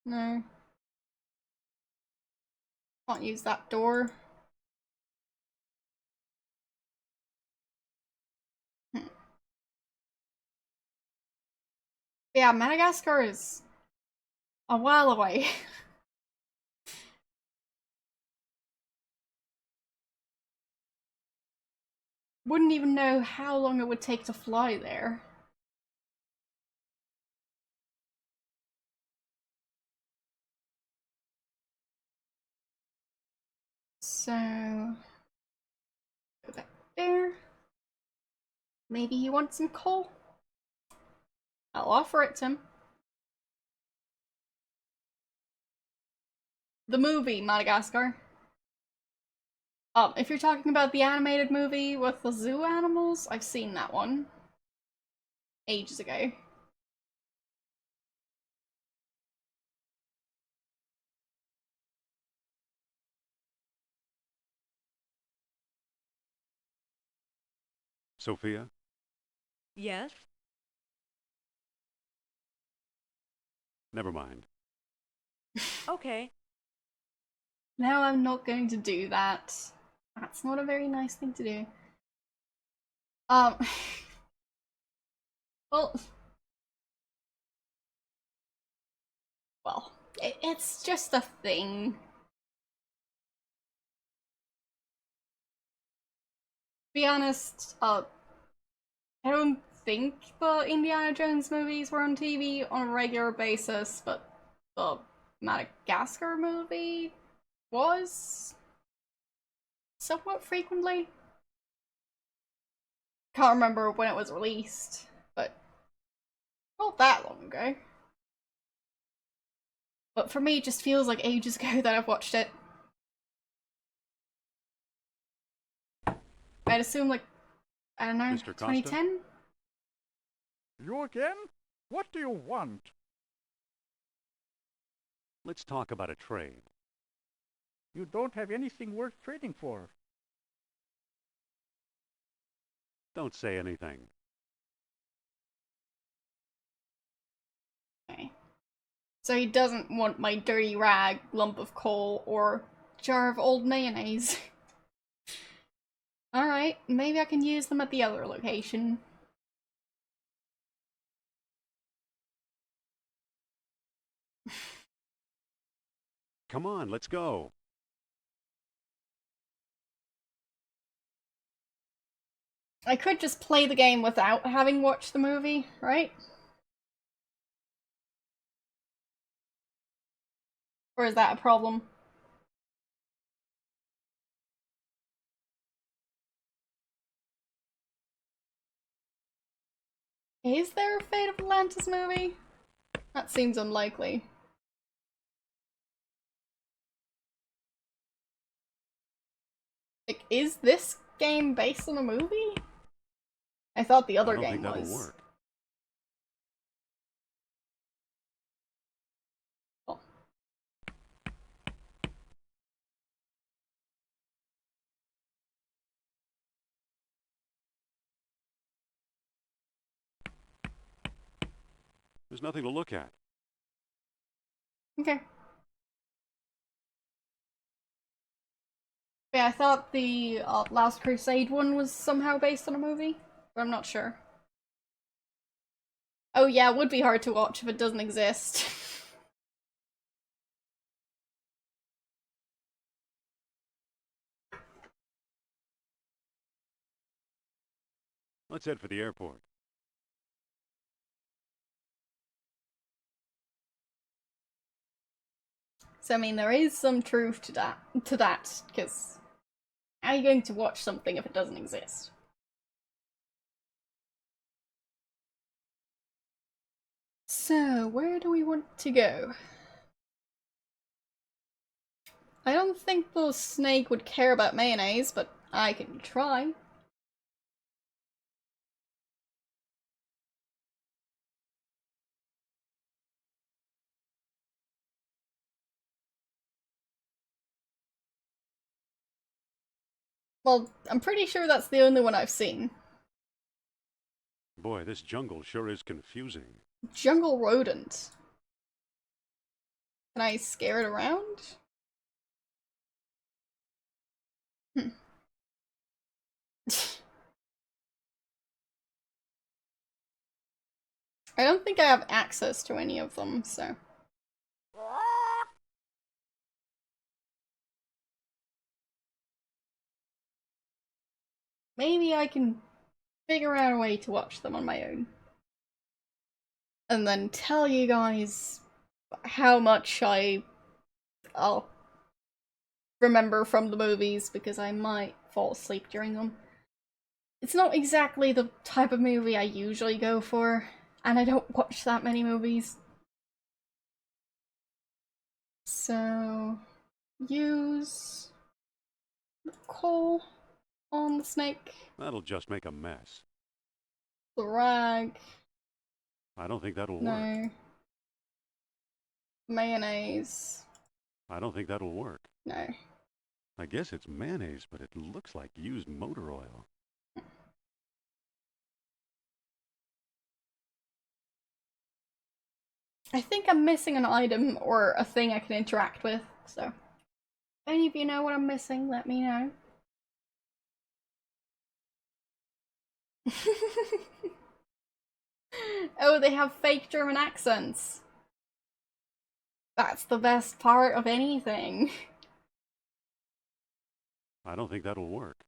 No. Can't use that door. Yeah, Madagascar is a while away. Wouldn't even know how long it would take to fly there. So, go back there. Maybe you want some coal? I'll offer it to him. The movie, Madagascar. If you're talking about the animated movie with the zoo animals, I've seen that one. Ages ago. Sophia? Yes? Never mind. Okay. No, I'm not going to do that. That's not a very nice thing to do. Well, it's just a thing. To be honest, I don't think the Indiana Jones movies were on TV on a regular basis, but the Madagascar movie was somewhat frequently. Can't remember when it was released, but not that long ago. But for me, it just feels like ages ago that I've watched it. I'd assume, like, I don't know, Mr. Costa? 2010? You again? What do you want? Let's talk about a trade. You don't have anything worth trading for. Don't say anything. Okay. So he doesn't want my dirty rag, lump of coal, or jar of old mayonnaise. Alright, maybe I can use them at the other location. Come on, let's go. I could just play the game without having watched the movie, right? Or is that a problem? Is there a Fate of Atlantis movie? That seems unlikely. Like, is this game based on a movie? I thought the other I don't game think was. that'll work. Oh. There's nothing to look at. Okay. Yeah, I thought the Last Crusade one was somehow based on a movie, but I'm not sure. Oh yeah, it would be hard to watch if it doesn't exist. Let's head for the airport. So I mean, there is some truth to that, because how are you going to watch something if it doesn't exist? So, where do we want to go? I don't think the snake would care about mayonnaise, but I can try. Well, I'm pretty sure that's the only one I've seen. Boy, this jungle sure is confusing. Jungle rodent. Can I scare it around? I don't think I have access to any of them, so. Maybe I can figure out a way to watch them on my own. And then tell you guys how much I'll remember from the movies, because I might fall asleep during them. It's not exactly the type of movie I usually go for, and I don't watch that many movies. So, use coal on the snake, That'll just make a mess. the rag, I don't think that'll work. no, mayonnaise, I don't think that'll work. no. I guess it's mayonnaise, but it looks like used motor oil. I think I'm missing an item or a thing I can interact with, so if any of you know what I'm missing, let me know. Oh, they have fake German accents. That's the best part of anything. I don't think that'll work.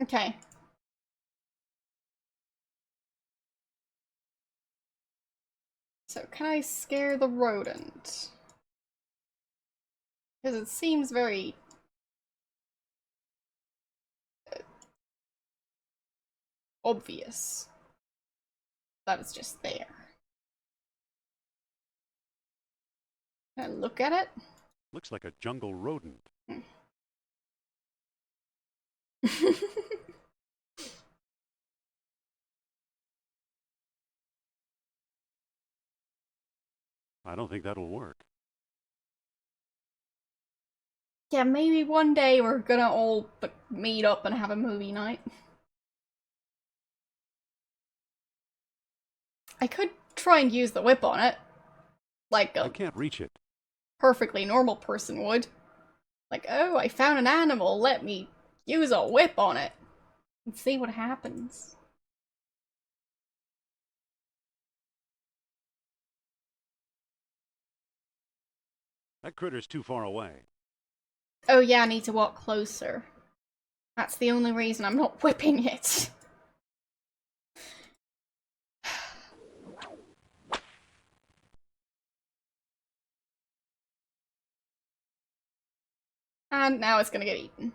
Okay. So, can I scare the rodent? Because it seems very... obvious that it's just there. Can I look at it? Looks like a jungle rodent. I don't think that'll work. Yeah, maybe one day we're gonna all meet up and have a movie night. I could try and use the whip on it. Like I a can't reach it. perfectly normal person would. Like, oh, I found an animal, let me use a whip on it. And see what happens. That critter's too far away. Oh yeah, I need to walk closer. That's the only reason I'm not whipping it. And now it's gonna get eaten.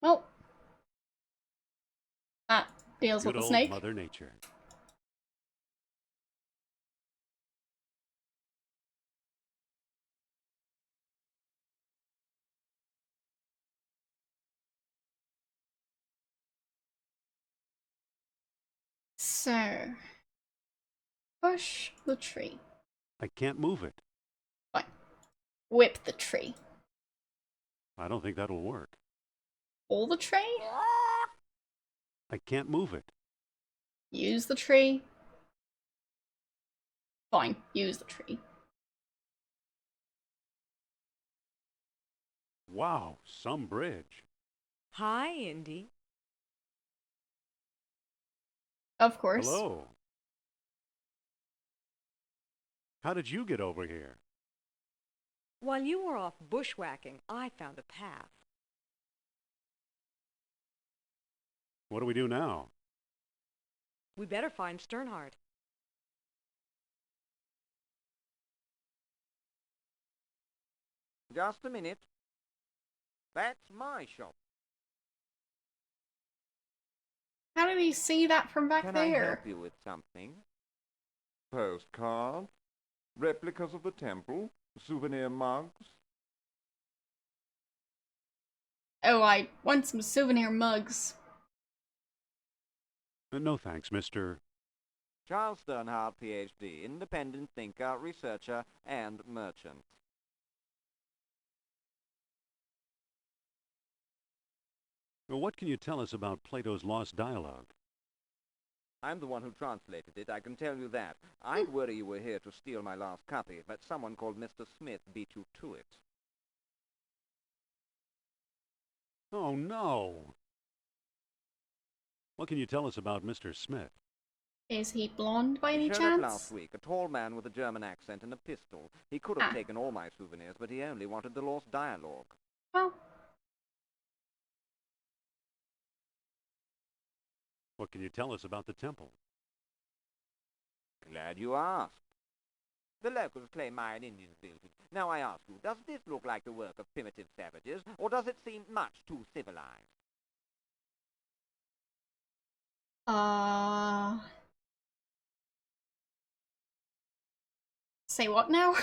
Well. That deals Good with the old snake. Mother Nature. So... push the tree. I can't move it. Fine. Whip the tree. I don't think that'll work. Pull the tree? I can't move it. Use the tree? Fine, use the tree. Wow, some bridge. Hi, Indy. Of course. Hello. How did you get over here? While you were off bushwhacking, I found a path. What do we do now? We better find Sternhardt. Just a minute. That's my shop. How did he see that from back Can I there? help you with something? Postcards, replicas of the temple, souvenir mugs. Oh, I want some souvenir mugs. No thanks, Mr. Charles Sternhardt, Ph.D., independent thinker, researcher, and merchant. Well, what can you tell us about Plato's lost dialogue? I'm the one who translated it, I can tell you that. I'd worry you were here to steal my last copy, but someone called Mr. Smith beat you to it. Oh, no. What can you tell us about Mr. Smith? Is he blonde by He any showed up chance? last week, a tall man with a German accent and a pistol. He could have taken all my souvenirs, but he only wanted the lost dialogue. Well, What can you tell us about the temple? Glad you asked. The locals claim Mayan Indians built it. Now I ask you, does this look like the work of primitive savages, or does it seem much too civilized? Say what now?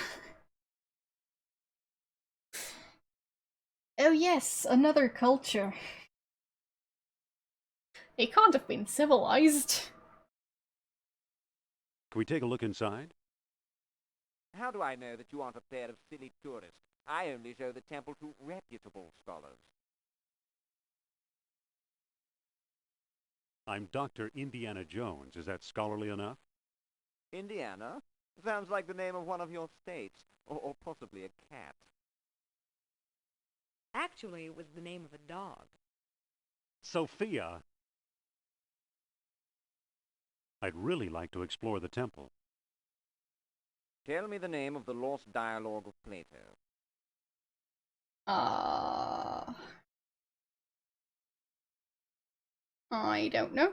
Oh yes, another culture. It can't have been civilized. Can we take a look inside? How do I know that you aren't a pair of silly tourists? I only show the temple to reputable scholars. I'm Dr. Indiana Jones. Is that scholarly enough? Indiana? Sounds like the name of one of your states, or possibly a cat. Actually, it was the name of a dog. Sophia. I'd really like to explore the temple. Tell me the name of the lost dialogue of Plato. I don't know.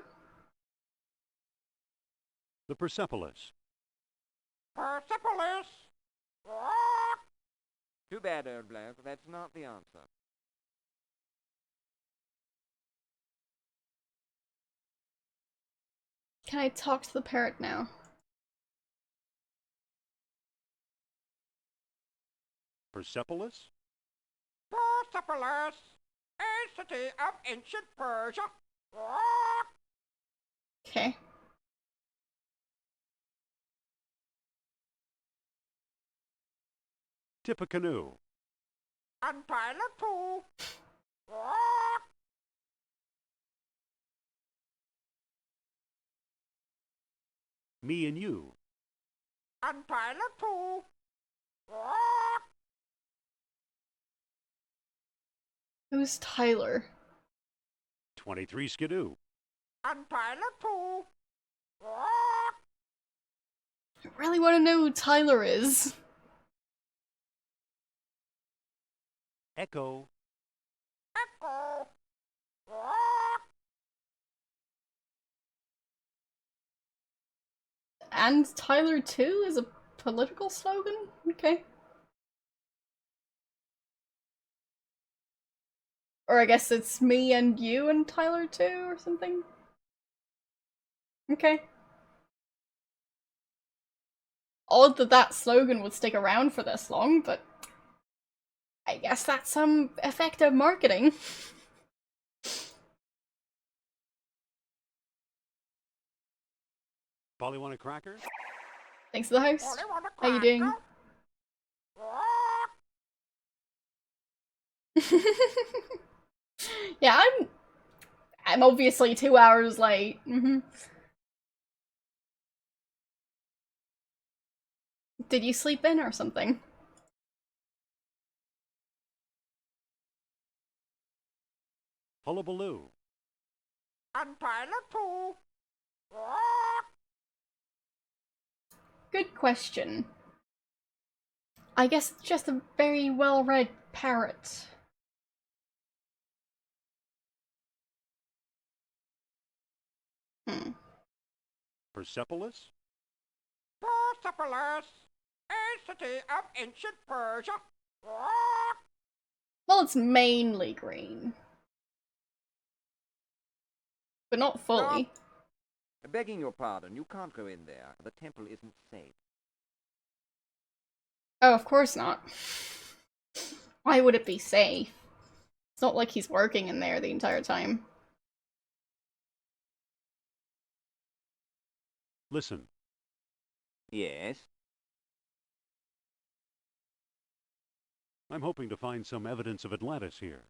The Persepolis. Persepolis! Too bad, old bloke. That's not the answer. Can I talk to the parrot now? Persepolis? Persepolis, a city of ancient Persia. Okay. Tippecanoe. Untie the two. Me and you. Untie the two. Who's Tyler? 23 Skidoo. Untie the two. I really want to know who Tyler is. Echo. Echo. And Tyler too is a political slogan? Okay. Or I guess it's me and you and Tyler too, or something? Okay. Odd that that slogan would stick around for this long, but I guess that's some effective marketing. Polly want a cracker? Thanks to the host. How you doing? Yeah, I'm obviously 2 hours late. Did you sleep in or something? Hullabaloo. Untie the two. Good question. I guess it's just a very well-read parrot. Persepolis? Persepolis, a city of ancient Persia. Well, it's mainly green. But not fully. Begging your pardon, you can't go in there. The temple isn't safe. Oh, of course not. Why would it be safe? It's not like he's working in there the entire time. Listen. Yes? I'm hoping to find some evidence of Atlantis here.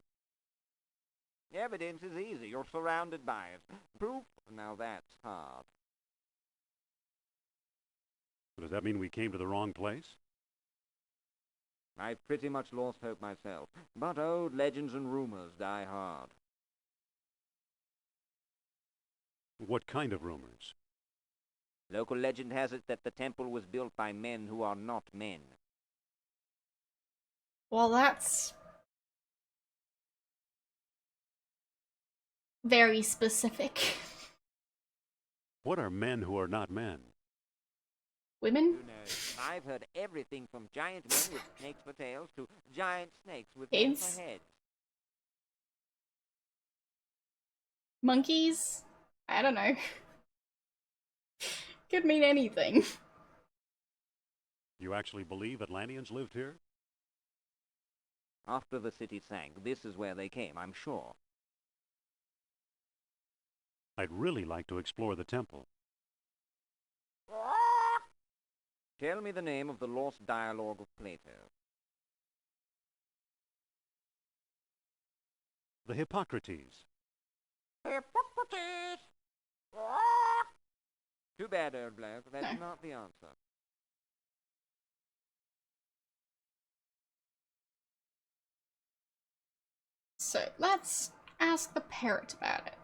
Evidence is easy. You're surrounded by it. Proof? Now that's hard. Does that mean we came to the wrong place? I've pretty much lost hope myself, but old legends and rumors die hard. What kind of rumors? Local legend has it that the temple was built by men who are not men. Well, that's very specific. What are men who are not men? Women? Who knows? I've heard everything from giant men with snakes for tails to giant snakes with men Kids? for heads. Monkeys? I don't know. Could mean anything. You actually believe Atlanteans lived here? After the city sank, this is where they came, I'm sure. I'd really like to explore the temple. Tell me the name of the lost dialogue of Plato. The Hippocrates. Hippocrates! Too bad, old bloke. That's not the answer. So let's ask the parrot about it.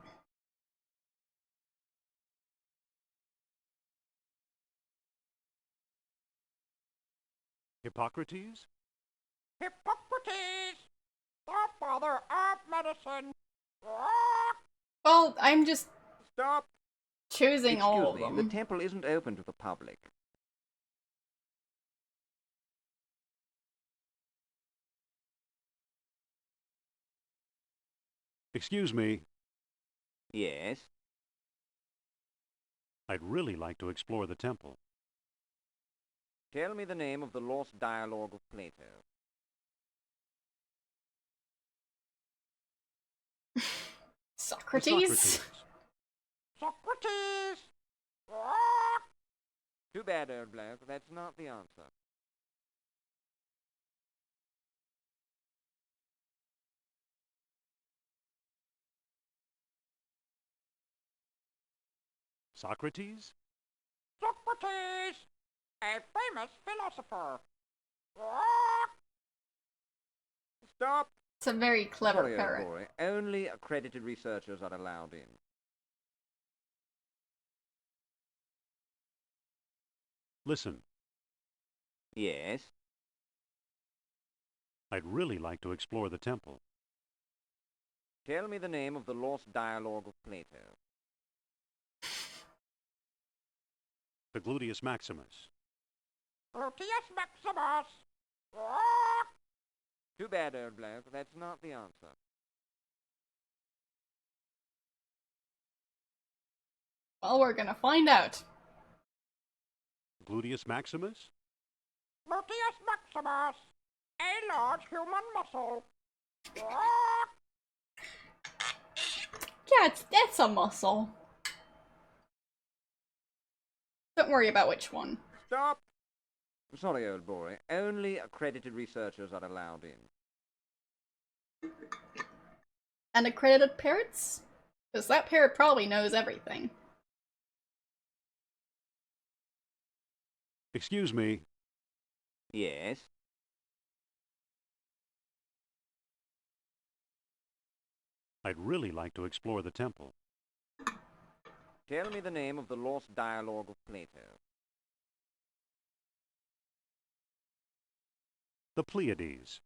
Hippocrates? Hippocrates, the father of medicine. Well, I'm just Stop. choosing all of Excuse me, them. the temple isn't open to the public. Excuse me, Yes? I'd really like to explore the temple. Tell me the name of the lost dialogue of Plato. Socrates? Socrates. Too bad, old bloke, that's not the answer. Socrates? Socrates, a famous philosopher. Stop. It's a very clever Sorry, parrot. old boy, only accredited researchers are allowed in. Listen, Yes? I'd really like to explore the temple. Tell me the name of the lost dialogue of Plato. The Gluteus Maximus. Gluteus Maximus. Too bad, old bloke, that's not the answer. Well, we're gonna find out. Gluteus Maximus? Gluteus Maximus, a large human muscle. Yeah, that's a muscle. Don't worry about which one. Stop. Sorry, old boy, only accredited researchers are allowed in. And accredited parrots? Because that parrot probably knows everything. Excuse me, Yes? I'd really like to explore the temple. Tell me the name of the lost dialogue of Plato. The Pleiades.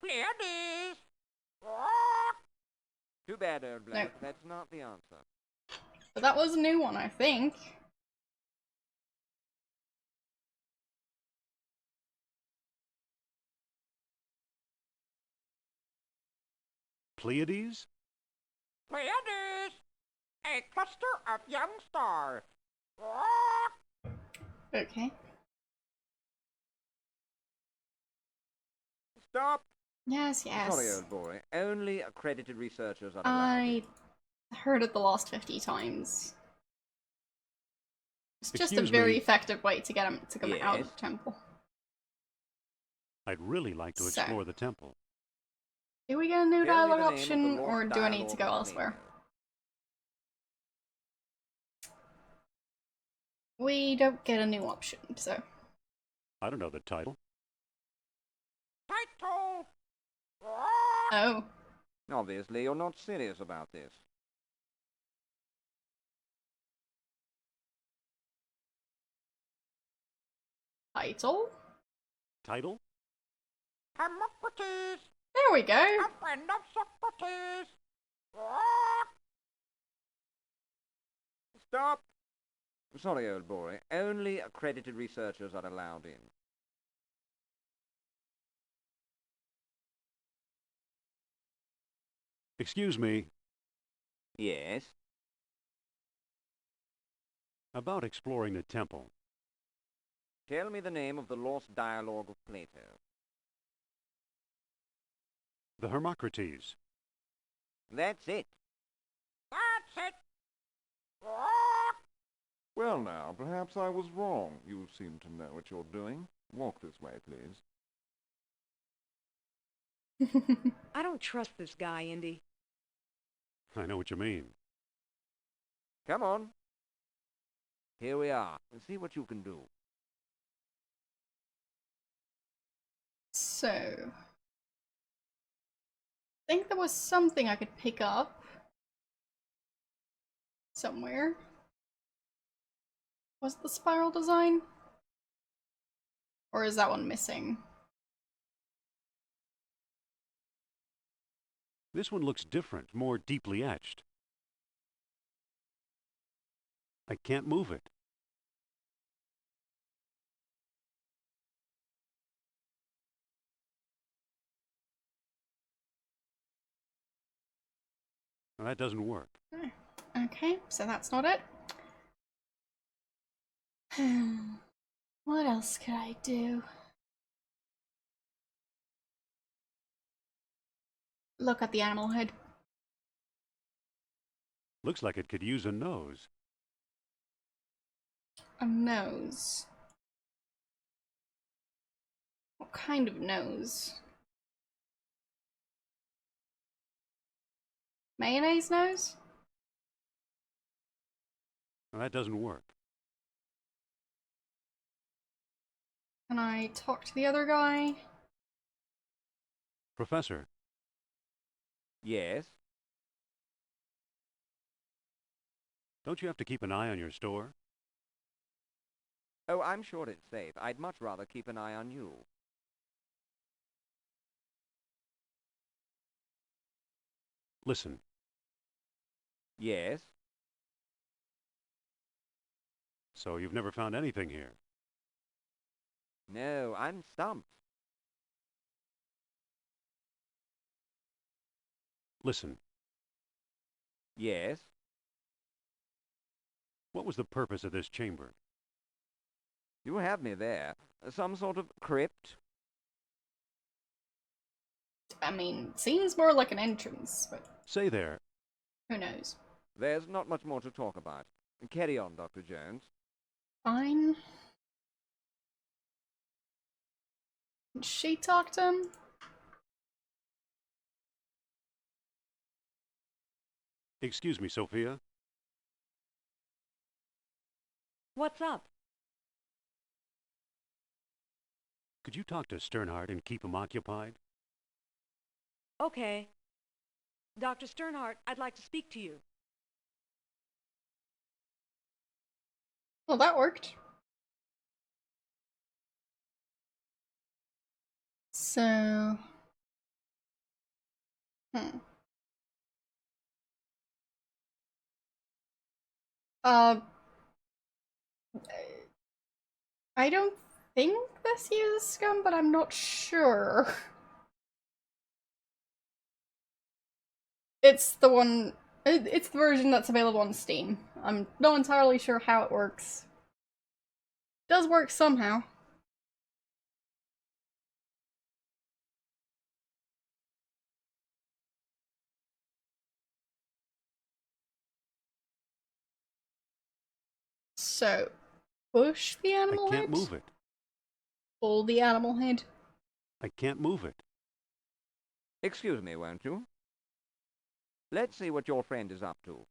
Pleiades. Too bad, old bloke, No. that's not the answer. But that was a new one, I think. Pleiades? Pleiades, a cluster of young stars. Okay. Stop. Yes, yes. Sorry, old boy, only accredited researchers are allowed I in. heard it the last 50 times. It's just Excuse a very me. effective way to get him to come out of Yes? the temple. I'd really like to So. explore the temple. Do we get a new Tell me dialogue the name of the option, lost or do I need dialogue to go of elsewhere? Plato. We don't get a new option, so. I don't know the title. Title. Oh. Obviously, you're not serious about this. Title? Title? Hermocrates, There we go. a friend of Socrates. Stop. Sorry, old boy, only accredited researchers are allowed in. Excuse me, Yes? about exploring the temple. Tell me the name of the lost dialogue of Plato. The Hermocrates. That's it. That's it. Well now, perhaps I was wrong. You seem to know what you're doing. Walk this way, please. I don't trust this guy, Indy. I know what you mean. Come on. Here we are. And see what you can do. So. think there was something I could pick up somewhere. Was it the spiral design? Or is that one missing? This one looks different, more deeply etched. I can't move it. Well, that doesn't work. Okay, so that's not it. What else could I do? Look at the animal head. Looks like it could use a nose. A nose. What kind of nose? Mayonnaise nose? Well, that doesn't work. Can I talk to the other guy? Professor, Yes? don't you have to keep an eye on your store? Oh, I'm sure it's safe. I'd much rather keep an eye on you. Listen, Yes? so you've never found anything here? No, I'm stumped. Listen, Yes? what was the purpose of this chamber? You have me there. Some sort of crypt? I mean, seems more like an entrance, but Say there, who knows? There's not much more to talk about. Carry on, Dr. Jones. Fine. Did she talk to him? excuse me, Sophia. What's up? Could you talk to Sternhardt and keep him occupied? Okay. Dr. Sternhardt, I'd like to speak to you. Well, that worked. So... Uh... I don't think this uses scum, but I'm not sure. It's the one... It's the version that's available on Steam. I'm not entirely sure how it works. It does work somehow. So, push the animal I can't head? move it. Pull the animal head? I can't move it. Excuse me, won't you? Let's see what your friend is up to.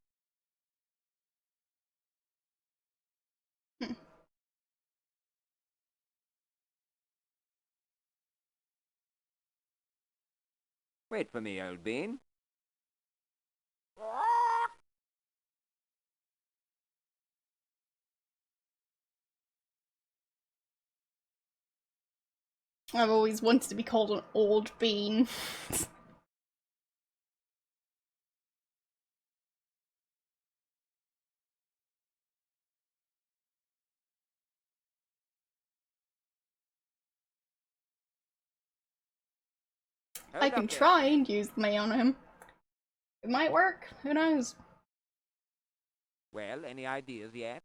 Wait for me, old bean. I've always wanted to be called an old bean. I Hold can up there. try and use the May on him. It might work, who knows? Well, any ideas yet?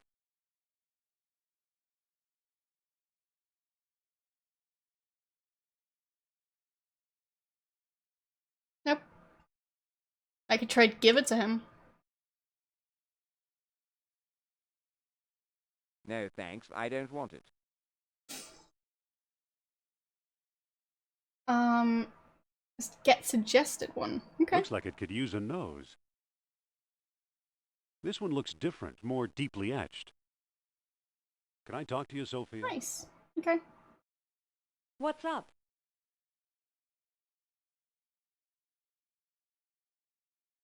Nope. I could try to give it to him. No, thanks. I don't want it. Just get suggested one. Okay. Looks like it could use a nose. This one looks different, more deeply etched. Can I talk to you, Sophia? Nice. Okay. What's up?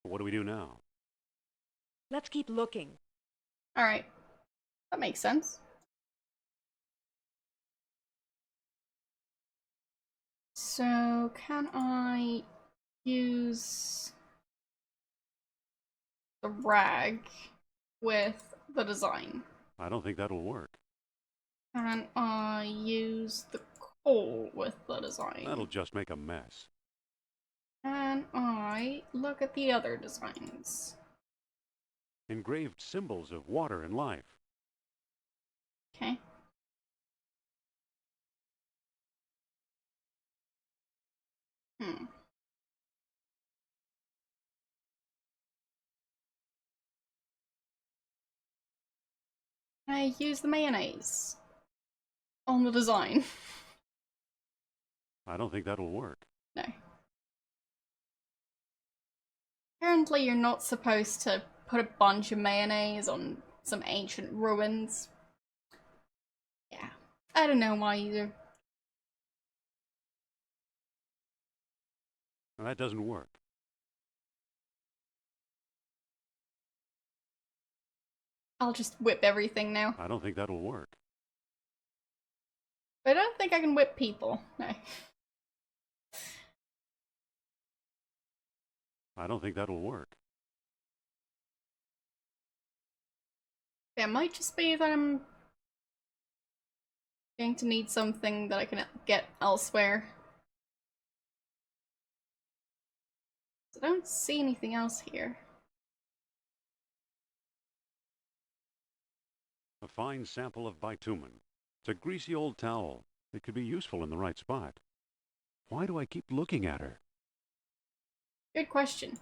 What do we do now? Let's keep looking. Alright. That makes sense. So, can I use the rag with the design? I don't think that'll work. Can I use the coal with the design? That'll just make a mess. Can I look at the other designs? Engraved symbols of water and life. Okay. I use the mayonnaise on the design. I don't think that'll work. No. Apparently you're not supposed to put a bunch of mayonnaise on some ancient ruins. Yeah. I don't know why either. That doesn't work. I'll just whip everything now. I don't think that'll work. But I don't think I can whip people. No. I don't think that'll work. It might just be that I'm going to need something that I can get elsewhere. I don't see anything else here. A fine sample of bitumen. It's a greasy old towel. It could be useful in the right spot. Why do I keep looking at her? Good question.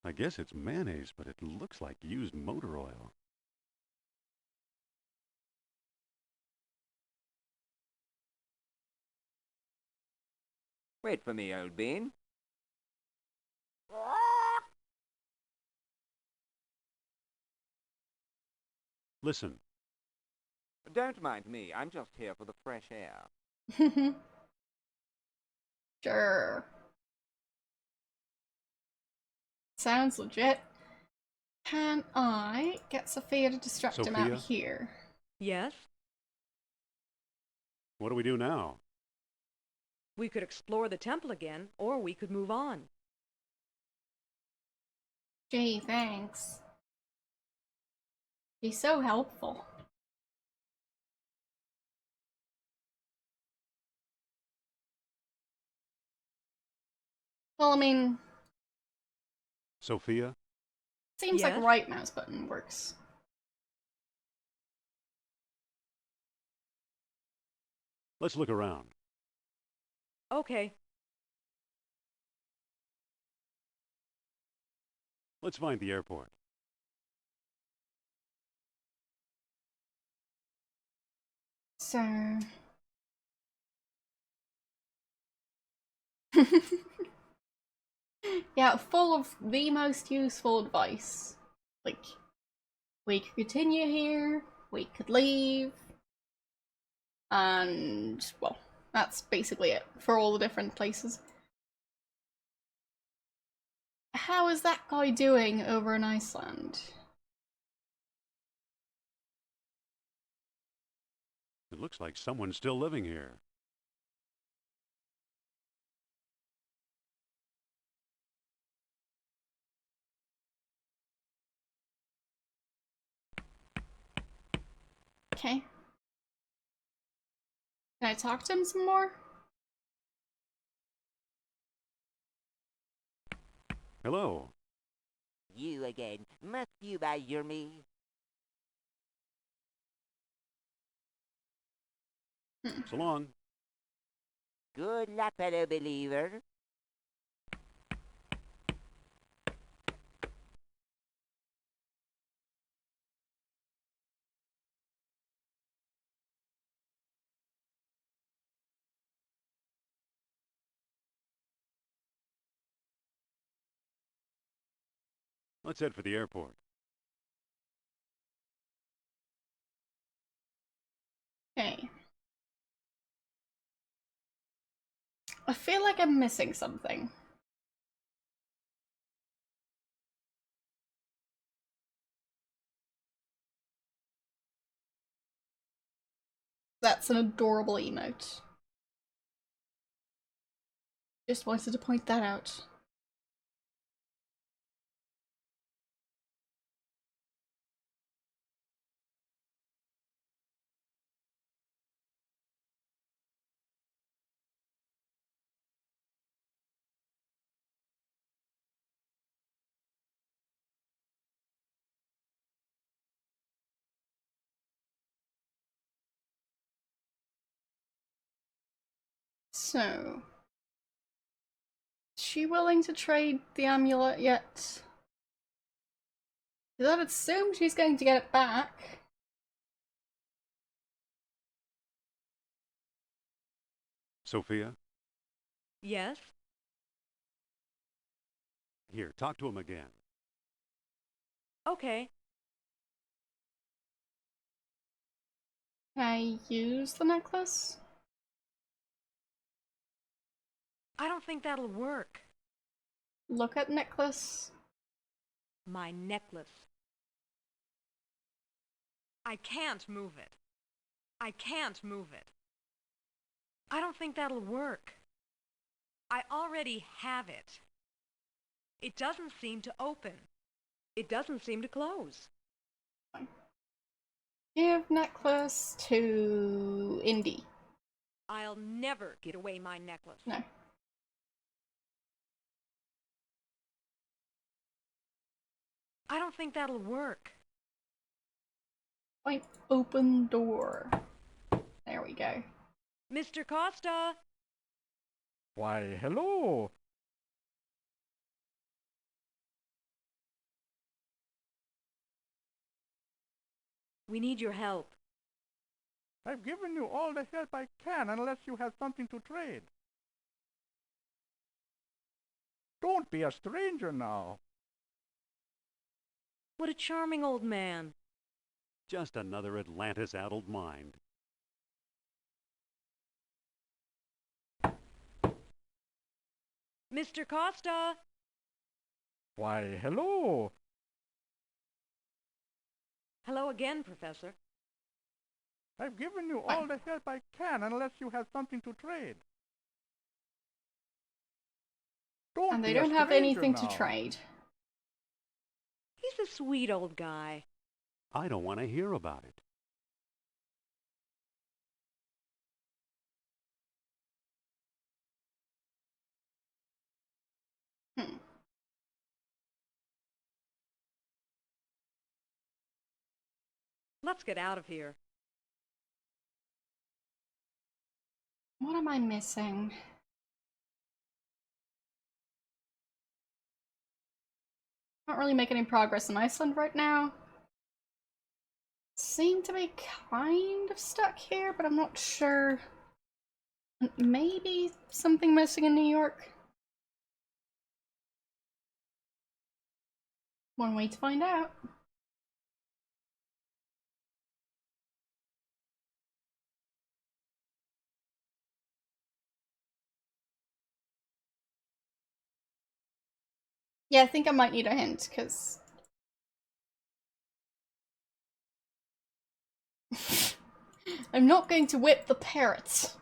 I guess it's mayonnaise, but it looks like used motor oil. Wait for me, old bean. Listen, Don't mind me. I'm just here for the fresh air. Sure. Sounds legit. Can I get Sophia to distract him out Sophia? here? Yes? what do we do now? We could explore the temple again, or we could move on. Gee, thanks. He's so helpful. Well, I mean, Sophia? seems like Yes? right mouse button works. Let's look around. Okay. Let's find the airport. So... yeah, full of the most useful advice. Like, we could continue here, we could leave, and, well, that's basically it for all the different places. How is that guy doing over in Iceland? It looks like someone's still living here. Okay. Can I talk to him some more? Hello. You again. Must you badger me? So long. Good luck, fellow believer. Let's head for the airport. Okay. I feel like I'm missing something. That's an adorable emote. Just wanted to point that out. So, is she willing to trade the amulet yet? Because I'd assume she's going to get it back. Sophia, Yes? here, talk to him again. Okay. Can I use the necklace? I don't think that'll work. Look at necklace. My necklace. I can't move it. I can't move it. I don't think that'll work. I already have it. It doesn't seem to open. It doesn't seem to close. Give necklace to Indy. I'll never get away my necklace. No. I don't think that'll work. Point open door. There we go. Mr. Costa! Why, hello. We need your help. I've given you all the help I can unless you have something to trade. Don't be a stranger now. What a charming old man. Just another Atlantis-addled mind. Mr. Costa! Why, hello. Hello again, Professor. I've given you all the help I can unless you have something to trade. Don't And they be a don't have stranger anything now. to trade. He's a sweet old guy. I don't want to hear about it. Let's get out of here. What am I missing? Not really making any progress in Iceland right now. Seem to be kind of stuck here, but I'm not sure. Maybe something missing in New York? One way to find out. Yeah, I think I might need a hint, because... I'm not going to whip the parrots.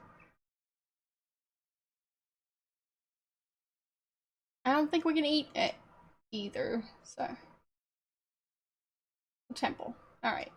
I don't think we can eat it either, so... Temple. Alright.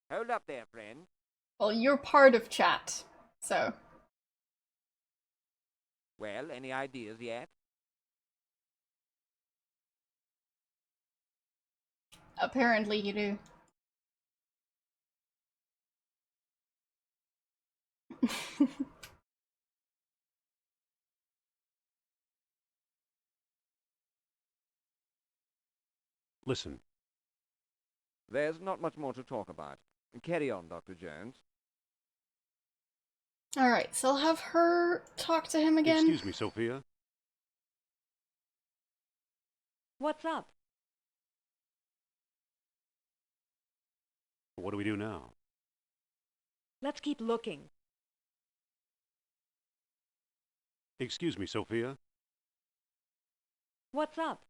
Hold up there, friend. Well, you're part of chat, so. Well, any ideas yet? Apparently you do. Listen, There's not much more to talk about. Carry on, Dr. Jones. Alright, so I'll have her talk to him again. excuse me, Sophia. What's up? What do we do now? Let's keep looking. Excuse me, Sophia. What's up?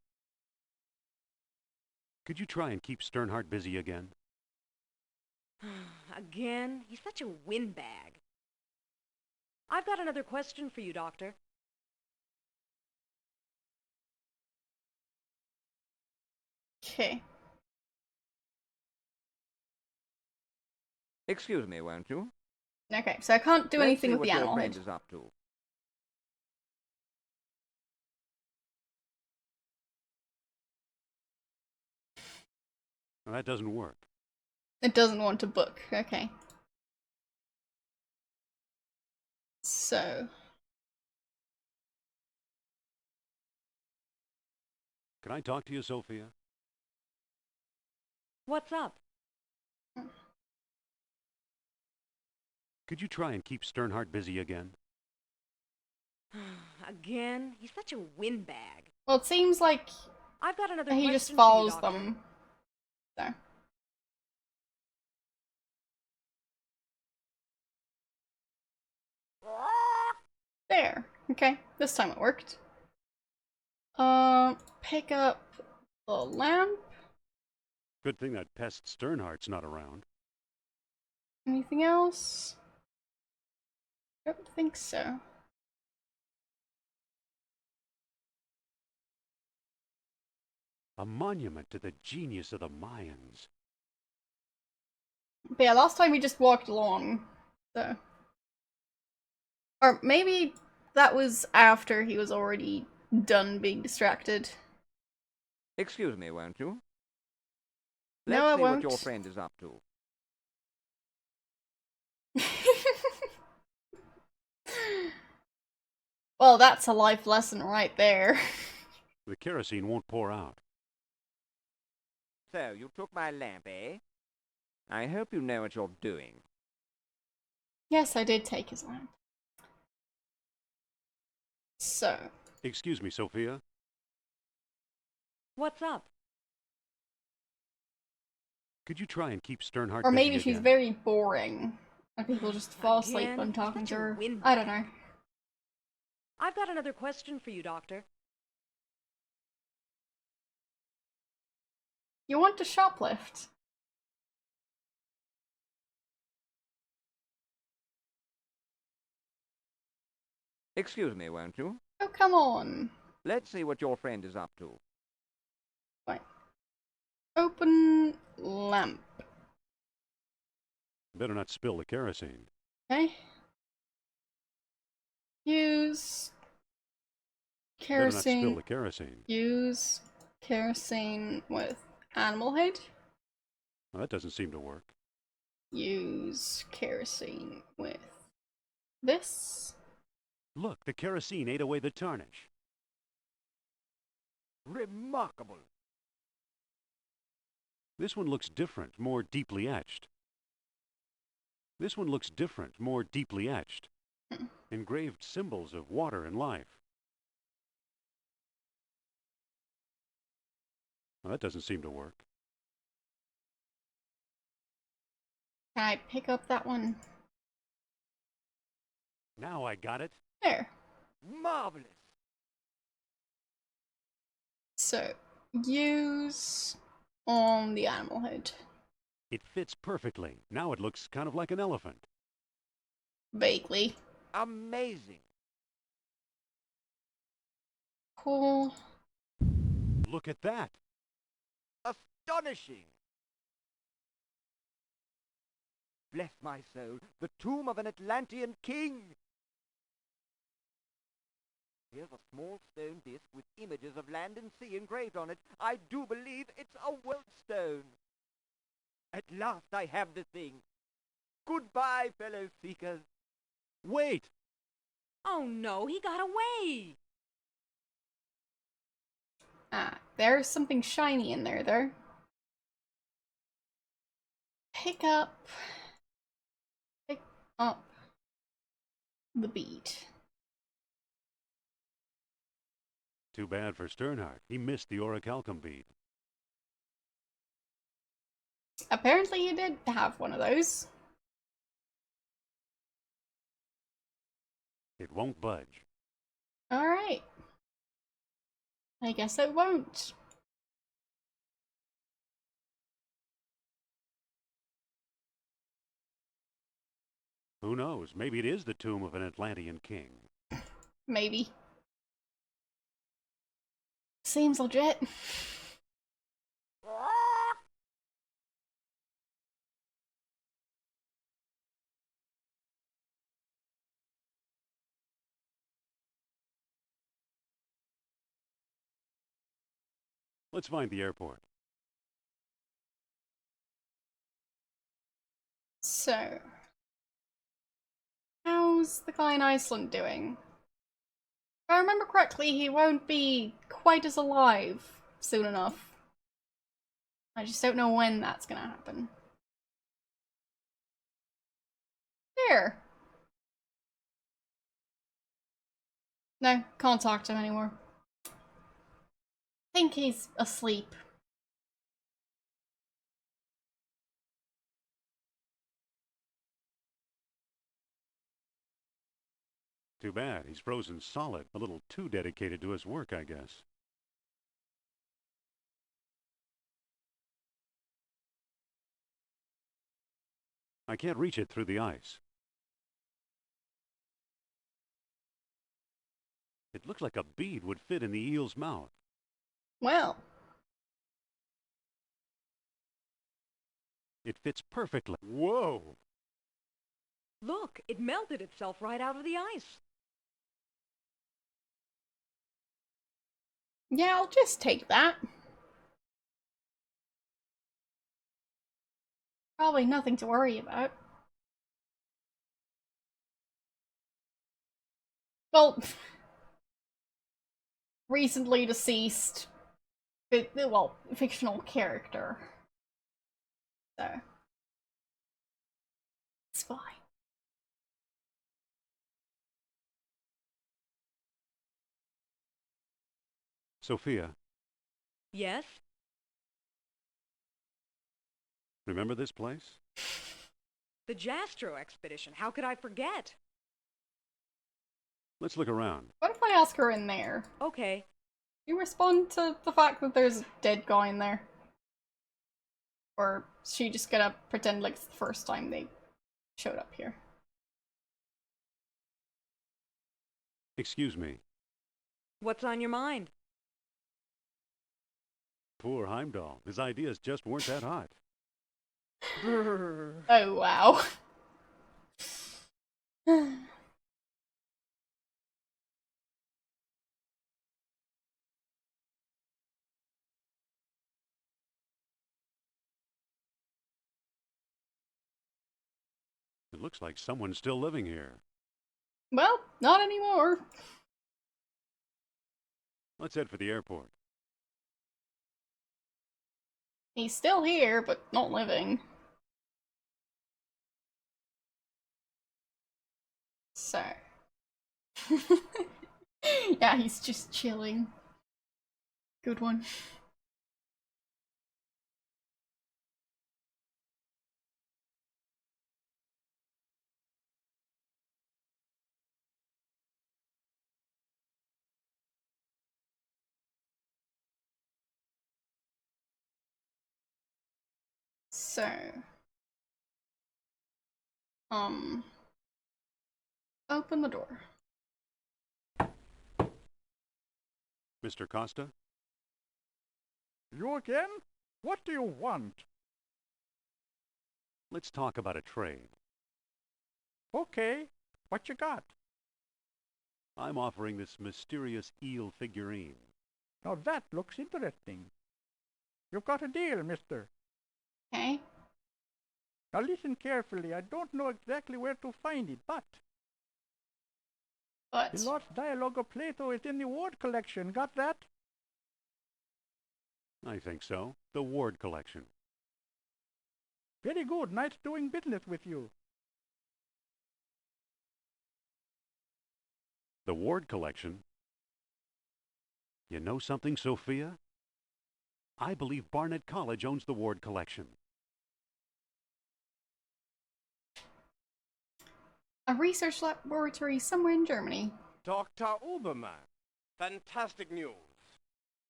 Could you try and keep Sternhardt busy again? Again? He's such a windbag. I've got another question for you, Doctor. Okay. Excuse me, won't you? Okay, so I can't do Let's anything see with what the your animal friend head. is up to. Well, that doesn't work. It doesn't want to book. Okay. So. Can I talk to you, Sophia? What's up? Could you try and keep Sternhardt busy again? Again? He's such a windbag. Well, it seems like I've got another he question just for you, follows Doctor. them. So. There. Okay, this time it worked. Pick up the lamp. Good thing that pest Sternhardt's not around. Anything else? Don't think so. A monument to the genius of the Mayans. But yeah, last time we just walked along, so. Or maybe that was after he was already done being distracted. Excuse me, won't you? No, Let's I see won't. what your friend is up to. Well, that's a life lesson right there. The kerosene won't pour out. So, you took my lamp, eh? I hope you know what you're doing. Yes, I did take his lamp. So. Excuse me, Sophia. What's up? Could you try and keep Sternhardt Or busy maybe she's again? very boring. And people just fall asleep Again? when talking Such to a her. windbag. I don't know. I've got another question for you, Doctor. You want to shoplift? Excuse me, won't you? Oh, come on. Let's see what your friend is up to. Right. Open lamp. Better not spill the kerosene. Okay. Use Better not spill kerosene. the kerosene. Use kerosene with animal head. Well, that doesn't seem to work. Use kerosene with this. Look, the kerosene ate away the tarnish. Remarkable. This one looks different, more deeply etched. This one looks different, more deeply etched. Engraved symbols of water and life. Well, that doesn't seem to work. Can I pick up that one? Now I got it. There. Marvelous. So, use on the animal head. It fits perfectly. Now it looks kind of like an elephant. Vaguely. Amazing. Cool. Look at that. Astonishing. Bless my soul, the tomb of an Atlantean king! Here's a small stone disc with images of land and sea engraved on it. I do believe it's a world stone. At last I have the thing. Goodbye, fellow seekers. Wait! Oh no, he got away! Ah, there's something shiny in there, though. Pick up the bead. Too bad for Sternhardt. He missed the orichalcum bead. Apparently you did have one of those. It won't budge. Alright. I guess it won't. Who knows? Maybe it is the tomb of an Atlantean king. Maybe. Seems legit. Let's find the airport. So, how's the guy in Iceland doing? If I remember correctly, he won't be quite as alive soon enough. I just don't know when that's gonna happen. There. No, can't talk to him anymore. Think he's asleep. Too bad. He's frozen solid. A little too dedicated to his work, I guess. I can't reach it through the ice. It looks like a bead would fit in the eel's mouth. Well, It fits perfectly. Whoa! Look, it melted itself right out of the ice. yeah, I'll just take that. Probably nothing to worry about. Well, recently deceased, well, fictional character. So, it's fine. Sophia, Yes? remember this place? The Jastro expedition. How could I forget? Let's look around. What if I ask her in there? Okay. You respond to the fact that there's a dead guy in there? Or is she just gonna pretend like it's the first time they showed up here? Excuse me. What's on your mind? Poor Heimdall. His ideas just weren't that hot. Oh, wow. It looks like someone's still living here. Well, not anymore. Let's head for the airport. He's still here, but not living. So. Yeah, he's just chilling. Good one. So. Open the door. Mr. Costa? You again? What do you want? Let's talk about a trade. Okay, what you got? I'm offering this mysterious eel figurine. Now that looks interesting. You've got a deal, mister. Okay. Now listen carefully. I don't know exactly where to find it, but the lost dialogue of Plato is in the Ward collection. Got that? I think so. The Ward collection. Very good. Nice doing business with you. The Ward collection? You know something, Sophia? I believe Barnet College owns the Ward collection. A research laboratory somewhere in Germany. Dr. Uberman. Fantastic news.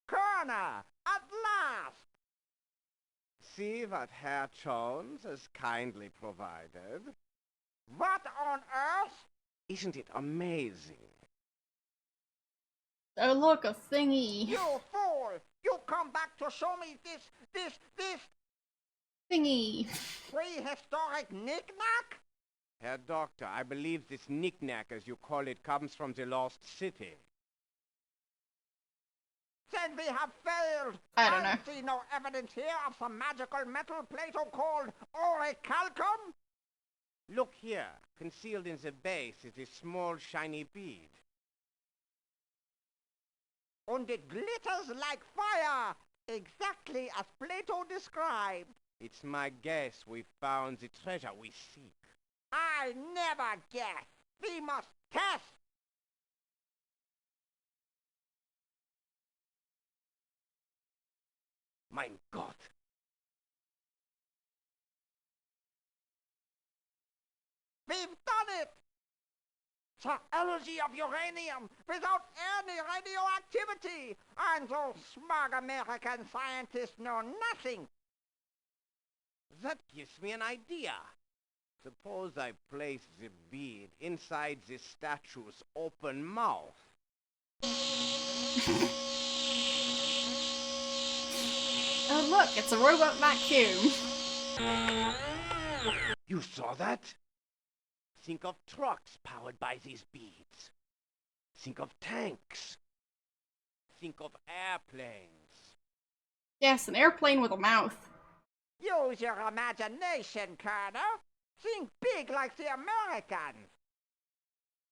Corner! At last! See what Herr Jones has kindly provided. What on earth? Isn't it amazing? Oh look, a thingy. You fool! You come back to show me this Thingy. prehistoric knick-knack? Herr Doctor, I believe this knick-knack, as you call it, comes from the lost city. Then we have failed. I don't know. See no evidence here of some magical metal Plato called orichalcum? Look here. Concealed in the base is a small shiny bead. And it glitters like fire, exactly as Plato described. It's my guess we found the treasure we seek. I never guess. We must test. Mein Gott! We've done it! The energy of uranium without any radioactivity! And those smug American scientists know nothing. That gives me an idea. Suppose I place the bead inside the statue's open mouth. Oh look, it's a robot vacuum. You saw that? Think of trucks powered by these beads. Think of tanks. Think of airplanes. Yes, an airplane with a mouth. Use your imagination, Colonel. Think big like the Americans.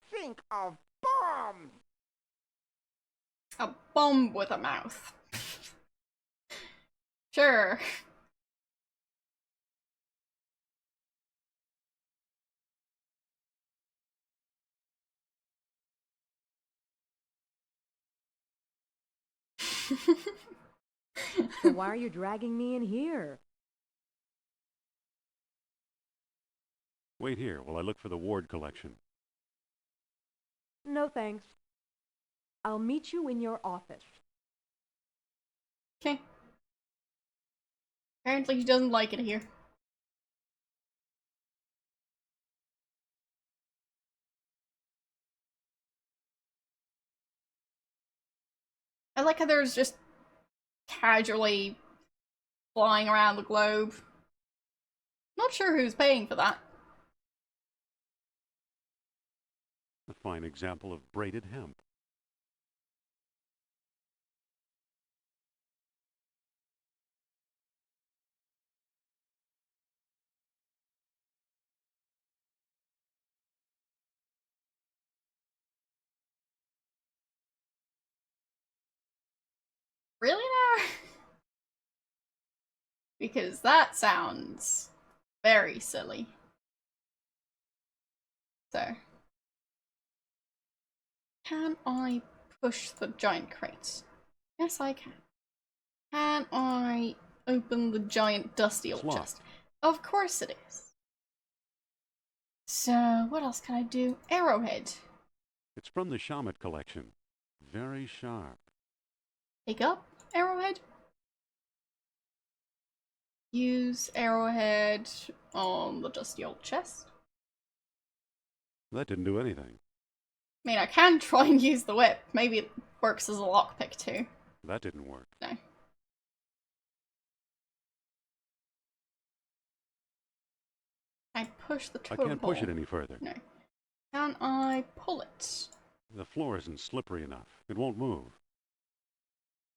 Think of bombs. A bomb with a mouth. Sure. So why are you dragging me in here? Wait here while I look for the Ward collection. No thanks. I'll meet you in your office. Okay. Apparently he doesn't like it here. I like how there's just casually flying around the globe. Not sure who's paying for that. A fine example of braided hemp. Really now? Because that sounds very silly. So, can I push the giant crate? Yes, I can. Can I open the giant dusty old Locked. chest? Of course it is. So, what else can I do? Arrowhead. It's from the Shamet collection. Very sharp. Pick up arrowhead. Use arrowhead on the dusty old chest. That didn't do anything. I mean, I can try and use the whip. Maybe it works as a lockpick too. That didn't work. No. I push the I totem can't push pole. it any further. No. Can I pull it? The floor isn't slippery enough. It won't move.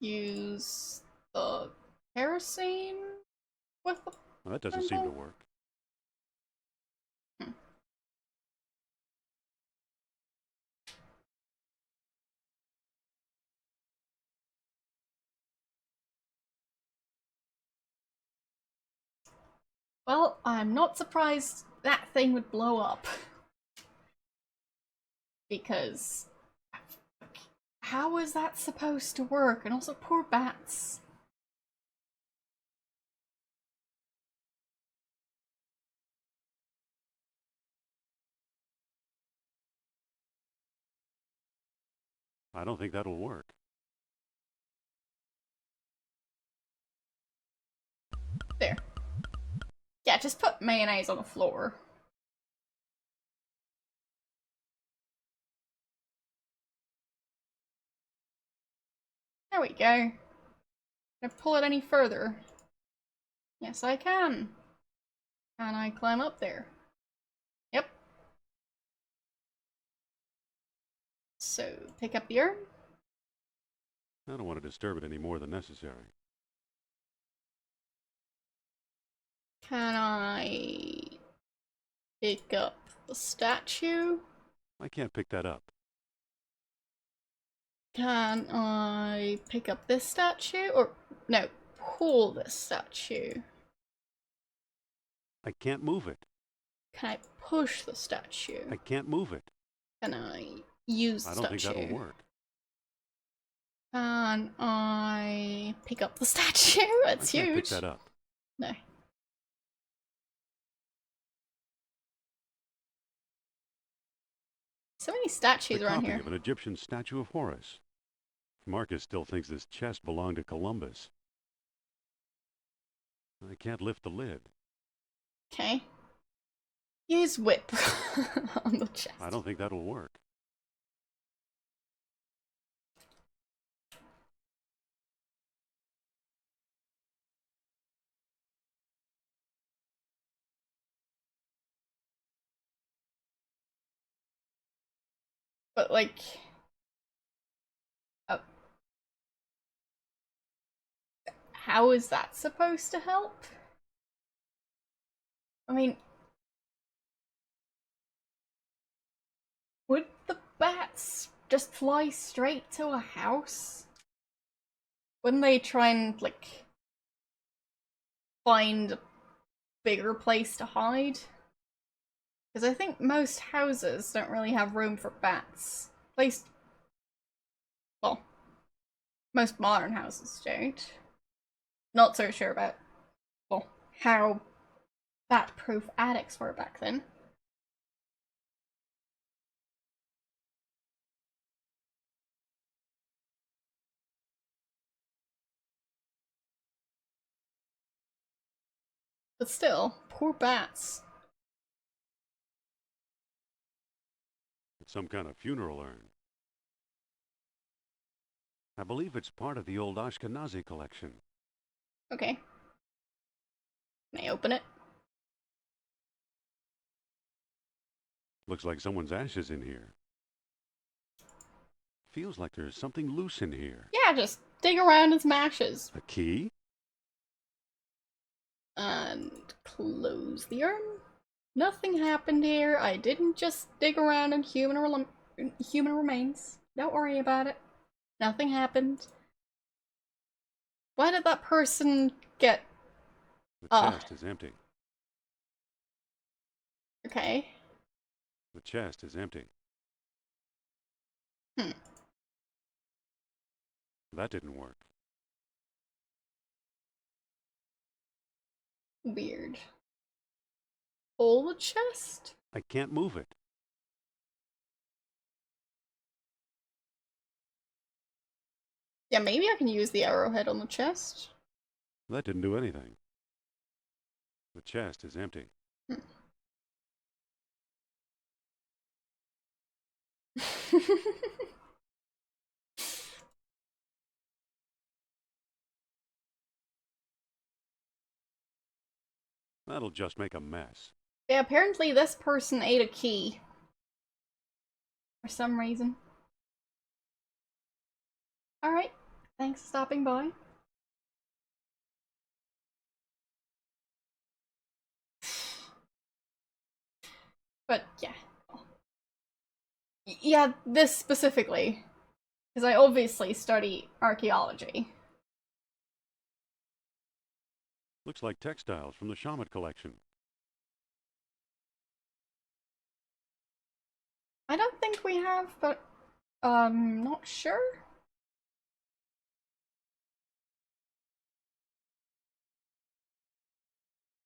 Use the kerosene with the Well, that doesn't seem to work. Well, I'm not surprised that thing would blow up. Because how is that supposed to work? And also, poor bats. I don't think that'll work. There. Yeah, just put mayonnaise on the floor. There we go. Can I pull it any further? Yes, I can. Can I climb up there? Yep. So, pick up the urn. I don't want to disturb it any more than necessary. Can I pick up the statue? I can't pick that up. Can I pick up this statue? Or, no, pull this statue. I can't move it. Can I push the statue? I can't move it. Can I use the I don't statue? think that'll work. Can I pick up the statue? It's I can't huge. pick that up. No. So many statues The around copy here. of an Egyptian statue of Horus. Marcus still thinks this chest belonged to Columbus. I can't lift the lid. Okay. Use whip on the chest. I don't think that'll work. But like, how is that supposed to help? I mean, would the bats just fly straight to a house? Wouldn't they try and, like, find a bigger place to hide? Because I think most houses don't really have room for bats. At least, well, most modern houses don't. Not so sure about, well, how bat-proof attics were back then. But still, poor bats. It's some kind of funeral urn. I believe it's part of the old Ashkenazi collection. Okay. Can I open it? Looks like someone's ashes in here. Feels like there's something loose in here. Yeah, just dig around in some ashes. A key? And close the urn. Nothing happened here. I didn't just dig around in human remains. Don't worry about it. Nothing happened. Why did that person get... The chest is empty. Okay. The chest is empty. That didn't work. Weird. Pull the chest? I can't move it. Yeah, maybe I can use the arrowhead on the chest. That didn't do anything. The chest is empty. That'll just make a mess. Yeah, apparently this person ate a key. For some reason. Alright, thanks for stopping by. But, yeah. Yeah, this specifically. Because I obviously study archaeology. Looks like textiles from the Shaman collection. I don't think we have, but, not sure?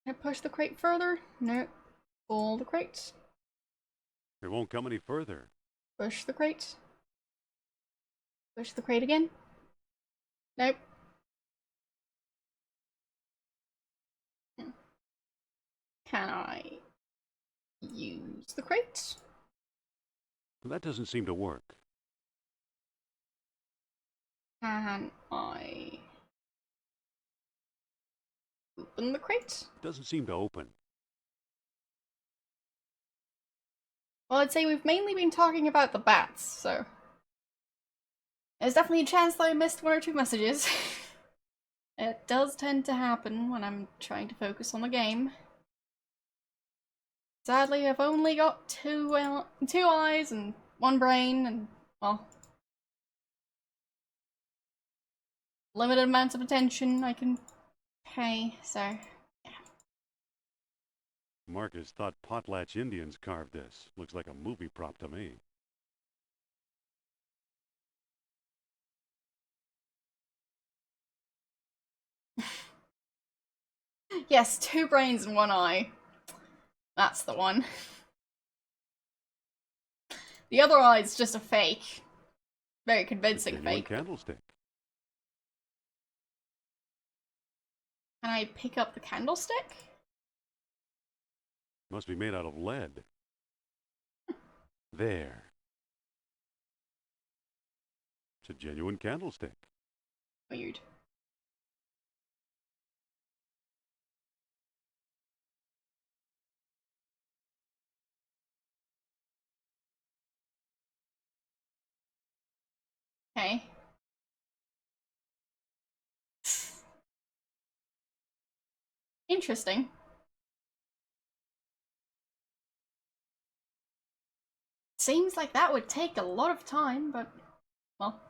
Can I push the crate further? No. Pull the crate. It won't come any further. Push the crate. Push the crate again. Nope. Can I use the crate? That doesn't seem to work. Can I open the crate? It doesn't seem to open. Well, I'd say we've mainly been talking about the bats, so there's definitely a chance that I missed one or two messages. It does tend to happen when I'm trying to focus on the game. Sadly, I've only got two eyes and one brain, and, well, limited amounts of attention I can pay, so, yeah. Marcus thought Potlatch Indians carved this. Looks like a movie prop to me. Yes, two brains and one eye. That's the one. The other eye's just a fake. Very convincing fake. Candlestick. Can I pick up the candlestick? Must be made out of lead. There. It's a genuine candlestick. Weird. Okay. Interesting. Seems like that would take a lot of time, but, well.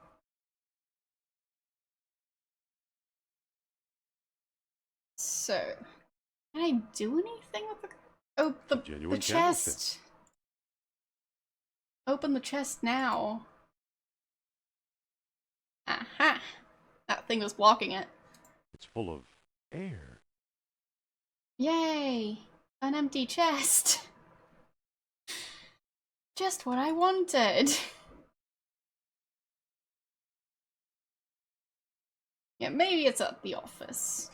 So, can I do anything with the... Oh, the chest. Open the chest now. Aha! That thing was blocking it. It's full of air. Yay! An empty chest. Just what I wanted. Yeah, maybe it's at the office.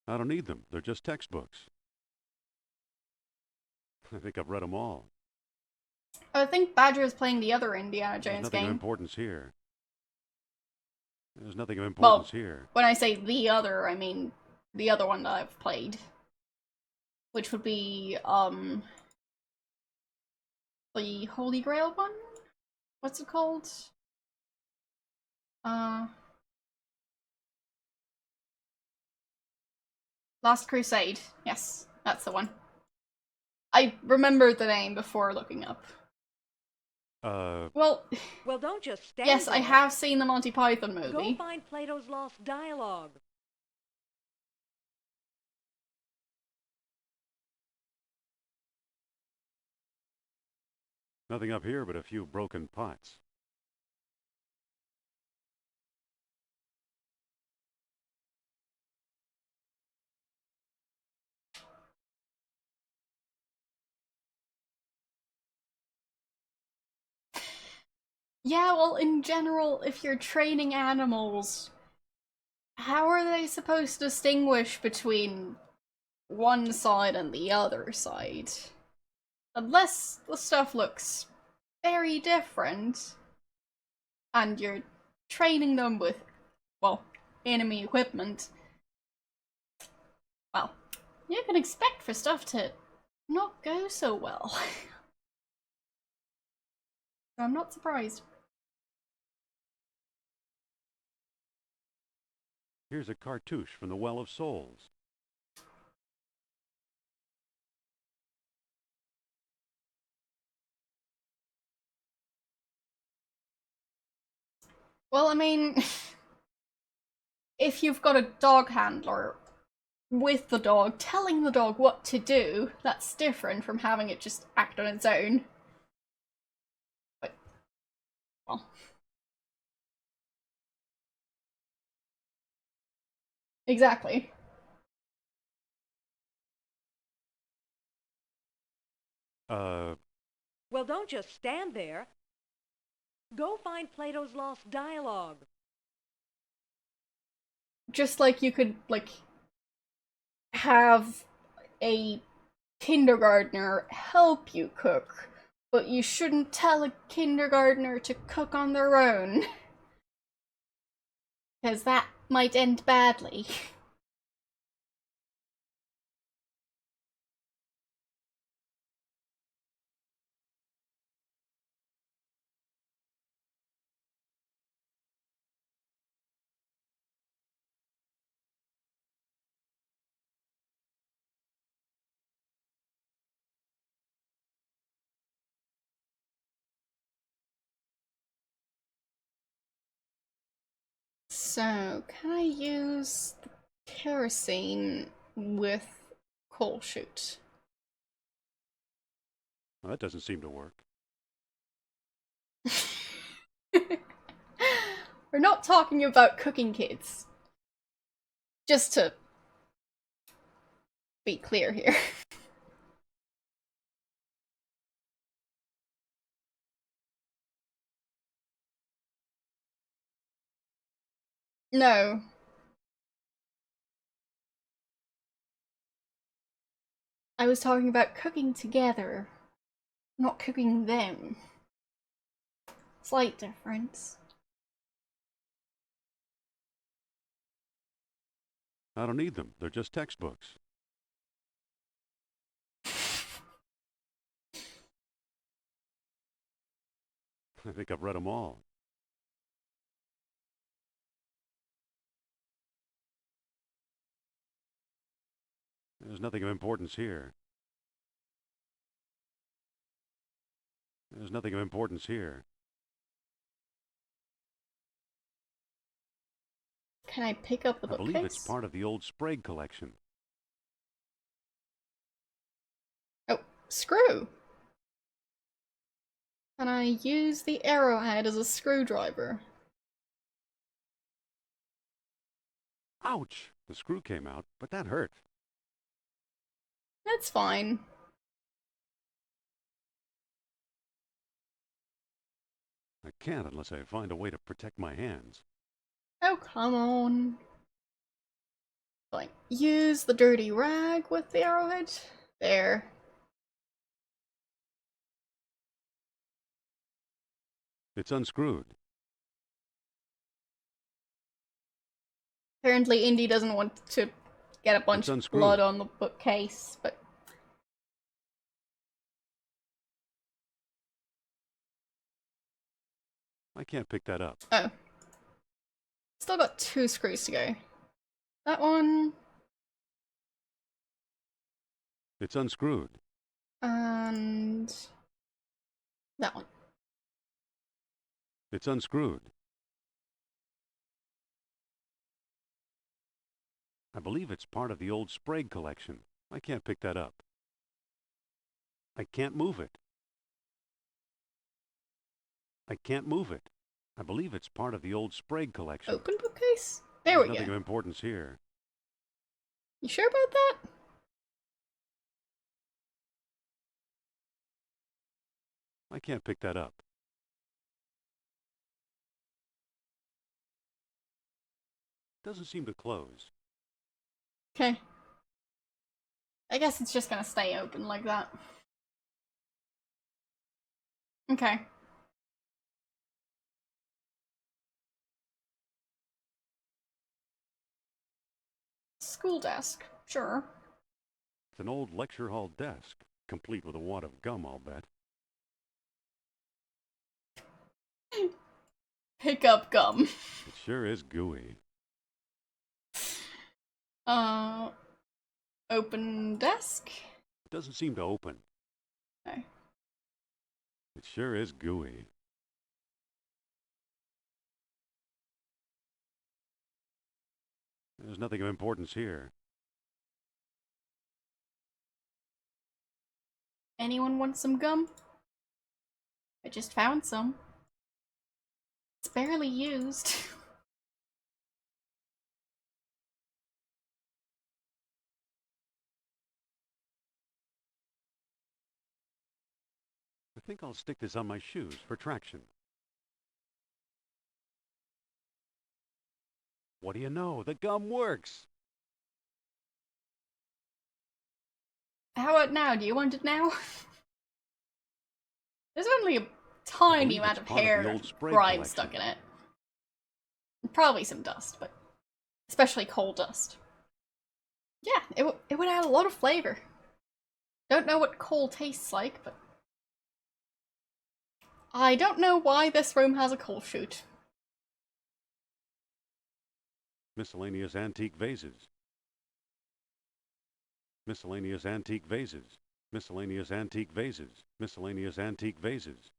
I don't need them. They're just textbooks. I think I've read them all. I think Badger is playing the other Indiana There's Jones nothing game. of importance here. There's nothing of importance here. When I say the other, I mean the other one that I've played. Which would be, the Holy Grail one? What's it called? Last Crusade. Yes, that's the one. I remembered the name before looking up. Well, don't just stand yes, there. I have seen the Monty Python movie. Go find Plato's Lost Dialogue. Nothing up here but a few broken pots. Yeah, well, in general, if you're training animals, how are they supposed to distinguish between one side and the other side? Unless the stuff looks very different, and you're training them with, well, enemy equipment, well, you can expect for stuff to not go so well. So I'm not surprised. Here's a cartouche from the Well of Souls. Well, I mean, if you've got a dog handler with the dog, telling the dog what to do, that's different from having it just act on its own. But, well. Exactly. Well, don't just stand there. Go find Plato's Lost Dialogue. Just like you could, like, have a kindergartner help you cook, but you shouldn't tell a kindergartner to cook on their own. Because that might end badly. So, can I use the kerosene with coal chute? Well, that doesn't seem to work. We're not talking about cooking, kids. Just to be clear here. No. I was talking about cooking together, not cooking them. Slight difference. I don't need them. They're just textbooks. I think I've read them all. There's nothing of importance here. There's nothing of importance here. Can I pick up the I bookcase? believe it's part of the old Sprague collection. Oh, screw! Can I use the arrowhead as a screwdriver? Ouch! The screw came out, but that hurt. That's fine. I can't unless I find a way to protect my hands. Oh, come on. Like, use the dirty rag with the arrowhead. There. It's unscrewed. Apparently Indy doesn't want to get a bunch of blood on the bookcase, but... I can't pick that up. Oh. Still got 2 screws to go. That one... It's unscrewed. And... that one. It's unscrewed. I believe it's part of the old Sprague collection. I can't pick that up. I can't move it. I can't move it. I believe it's part of the old Sprague collection. Open bookcase? There we go. Nothing of importance here. You sure about that? I can't pick that up. Doesn't seem to close. Okay. I guess it's just gonna stay open like that. Okay. school desk, sure. It's an old lecture hall desk, complete with a wad of gum, I'll bet. Pick up gum. It sure is gooey. Open desk? It doesn't seem to open. No. It sure is gooey. There's nothing of importance here. Anyone want some gum? I just found some. It's barely used. I think I'll stick this on my shoes for traction. What do you know? The gum works! How about now? Do you want it now? There's only a tiny amount of hair and grime stuck in it. Probably some dust, but especially coal dust. Yeah, it would add a lot of flavor. Don't know what coal tastes like, but I don't know why this room has a coal chute. Miscellaneous antique vases. Miscellaneous antique vases. Miscellaneous antique vases. Miscellaneous antique vases.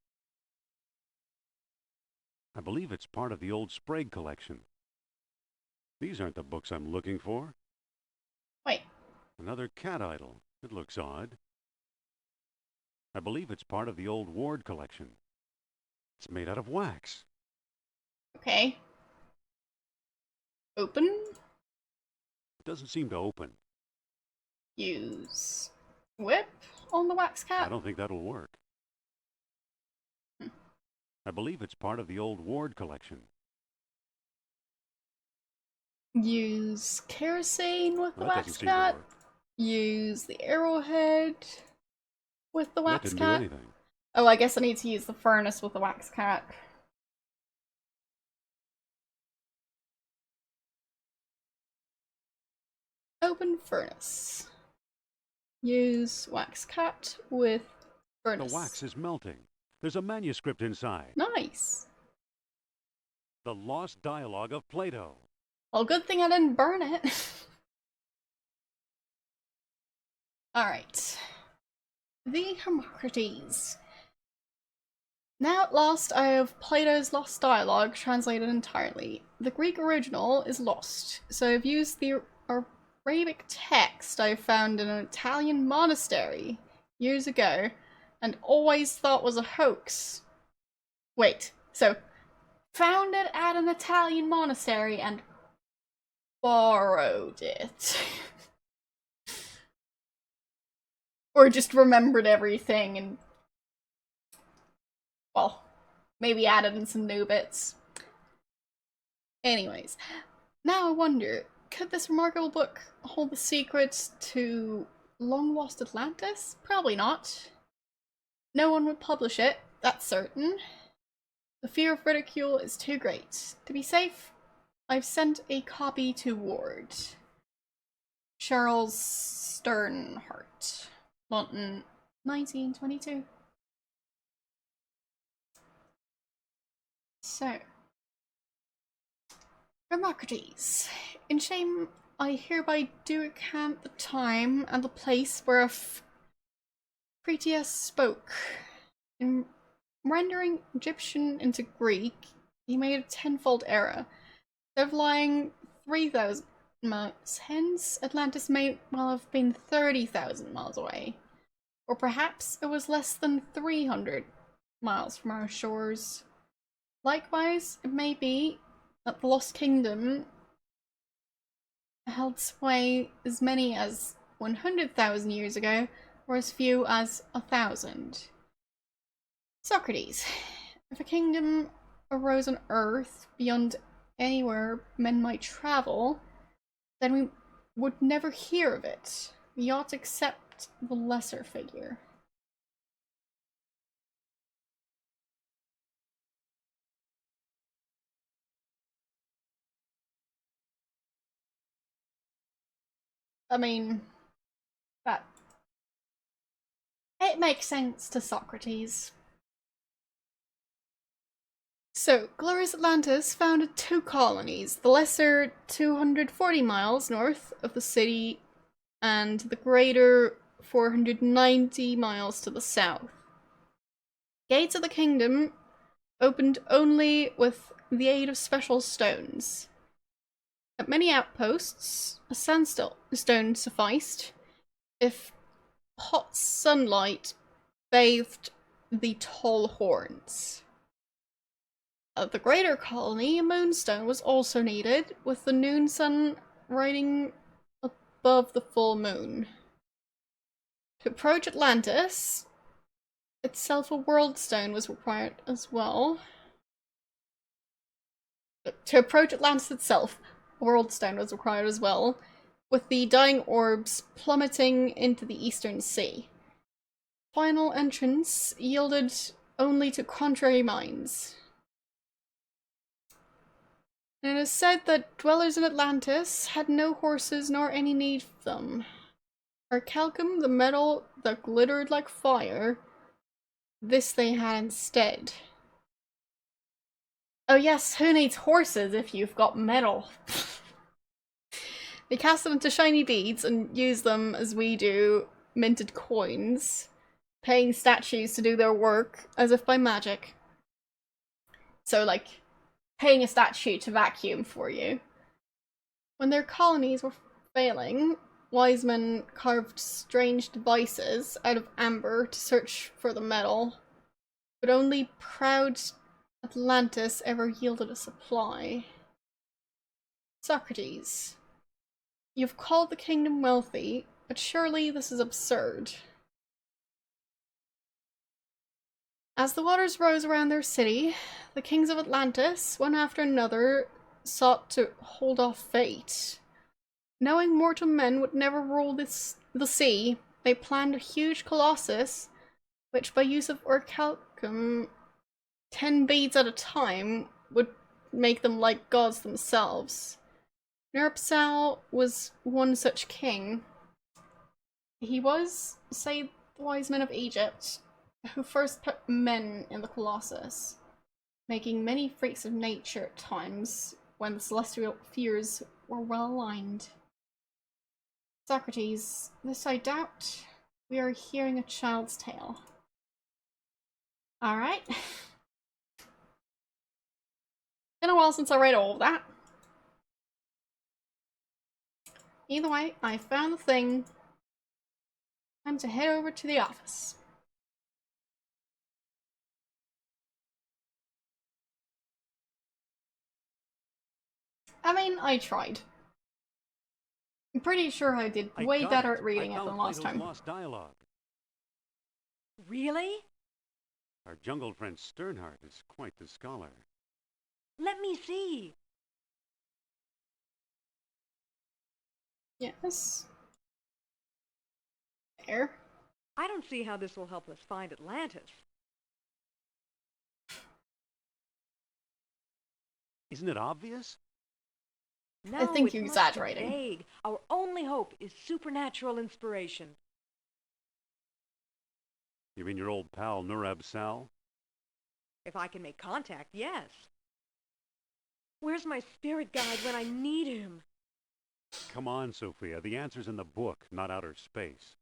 I believe it's part of the old Sprague collection. These aren't the books I'm looking for. Wait. Another cat idol. It looks odd. I believe it's part of the old Ward collection. It's made out of wax. Okay. Open? It doesn't seem to open. Use whip on the wax cat? I don't think that'll work. I believe it's part of the old Ward collection. Use kerosene with the Well, that wax doesn't seem to cat? work. Use the arrowhead with the That wax didn't do cat? anything. Oh, I guess I need to use the furnace with the wax cat. Open furnace. Use wax cat with furnace. The wax is melting. There's a manuscript inside. Nice. The Lost Dialogue of Plato. Well, good thing I didn't burn it. Alright. The Hermocrates. Now at last I have Plato's Lost Dialogue translated entirely. The Greek original is lost, so I've used the Arabic text I found in an Italian monastery years ago and always thought was a hoax. Wait, so found it at an Italian monastery and borrowed it. Or just remembered everything and, well, maybe added in some new bits. Anyways, now I wonder, could this remarkable book hold the secrets to long-lost Atlantis? Probably not. No one would publish it, that's certain. The fear of ridicule is too great. To be safe, I've sent a copy to Ward. Charles Sternhardt, London, 1922. So, Hermocrates. In shame, I hereby do recant the time and the place where Critias spoke. In rendering Egyptian into Greek, he made a tenfold error. Instead of lying 3,000 miles hence, Atlantis may well have been 30,000 miles away. Or perhaps it was less than 300 miles from our shores. Likewise, it may be that the Lost Kingdom held sway as many as 100,000 years ago, or as few as 1,000. Socrates, if a kingdom arose on Earth beyond anywhere men might travel, then we would never hear of it. We ought to accept the lesser figure. I mean, that it makes sense to Socrates. So, glorious Atlantis founded 2 colonies, the lesser 240 miles north of the city and the greater 490 miles to the south. Gates of the kingdom opened only with the aid of special stones. At many outposts, a sandstone sufficed if hot sunlight bathed the tall horns. At the greater colony, a moonstone was also needed, with the noon sun riding above the full moon. To approach Atlantis itself, a world stone was required as well. To approach Atlantis itself, a world stone was required as well, with the dying orbs plummeting into the eastern sea. Final entrance yielded only to contrary minds. It is said that dwellers in Atlantis had no horses nor any need of them. For calcum, the metal that glittered like fire, this they had instead. Oh yes, who needs horses if you've got metal? They cast them into shiny beads and use them as we do minted coins, paying statues to do their work as if by magic. So, like, paying a statue to vacuum for you. When their colonies were failing, wise men carved strange devices out of amber to search for the metal, but only proud Atlantis ever yielded a supply. Socrates, you've called the kingdom wealthy, but surely this is absurd. As the waters rose around their city, the kings of Atlantis, one after another, sought to hold off fate. Knowing mortal men would never rule the sea, they planned a huge colossus, which by use of orichalcum, 10 beads at a time, would make them like gods themselves. Nerpsal was one such king. He was, say, the wise men of Egypt, who first put men in the Colossus, making many freaks of nature at times when the celestial fears were well aligned. Socrates, this I doubt. We are hearing a child's tale. Alright. Been a while since I read all of that. Either way, I found the thing. Time to head over to the office. I mean, I tried. I'm pretty sure I did way better at reading it than last time. Lost dialogue. Really? Our jungle friend Sternhardt is quite the scholar. Let me see. Yes. There. I don't see how this will help us find Atlantis. Isn't it obvious? No, I think it's you're much exaggerating. too vague. Our only hope is supernatural inspiration. You mean your old pal Nurab Sal? If I can make contact, yes. Where's my spirit guide when I need him? Come on, Sophia. The answer's in the book, not outer space.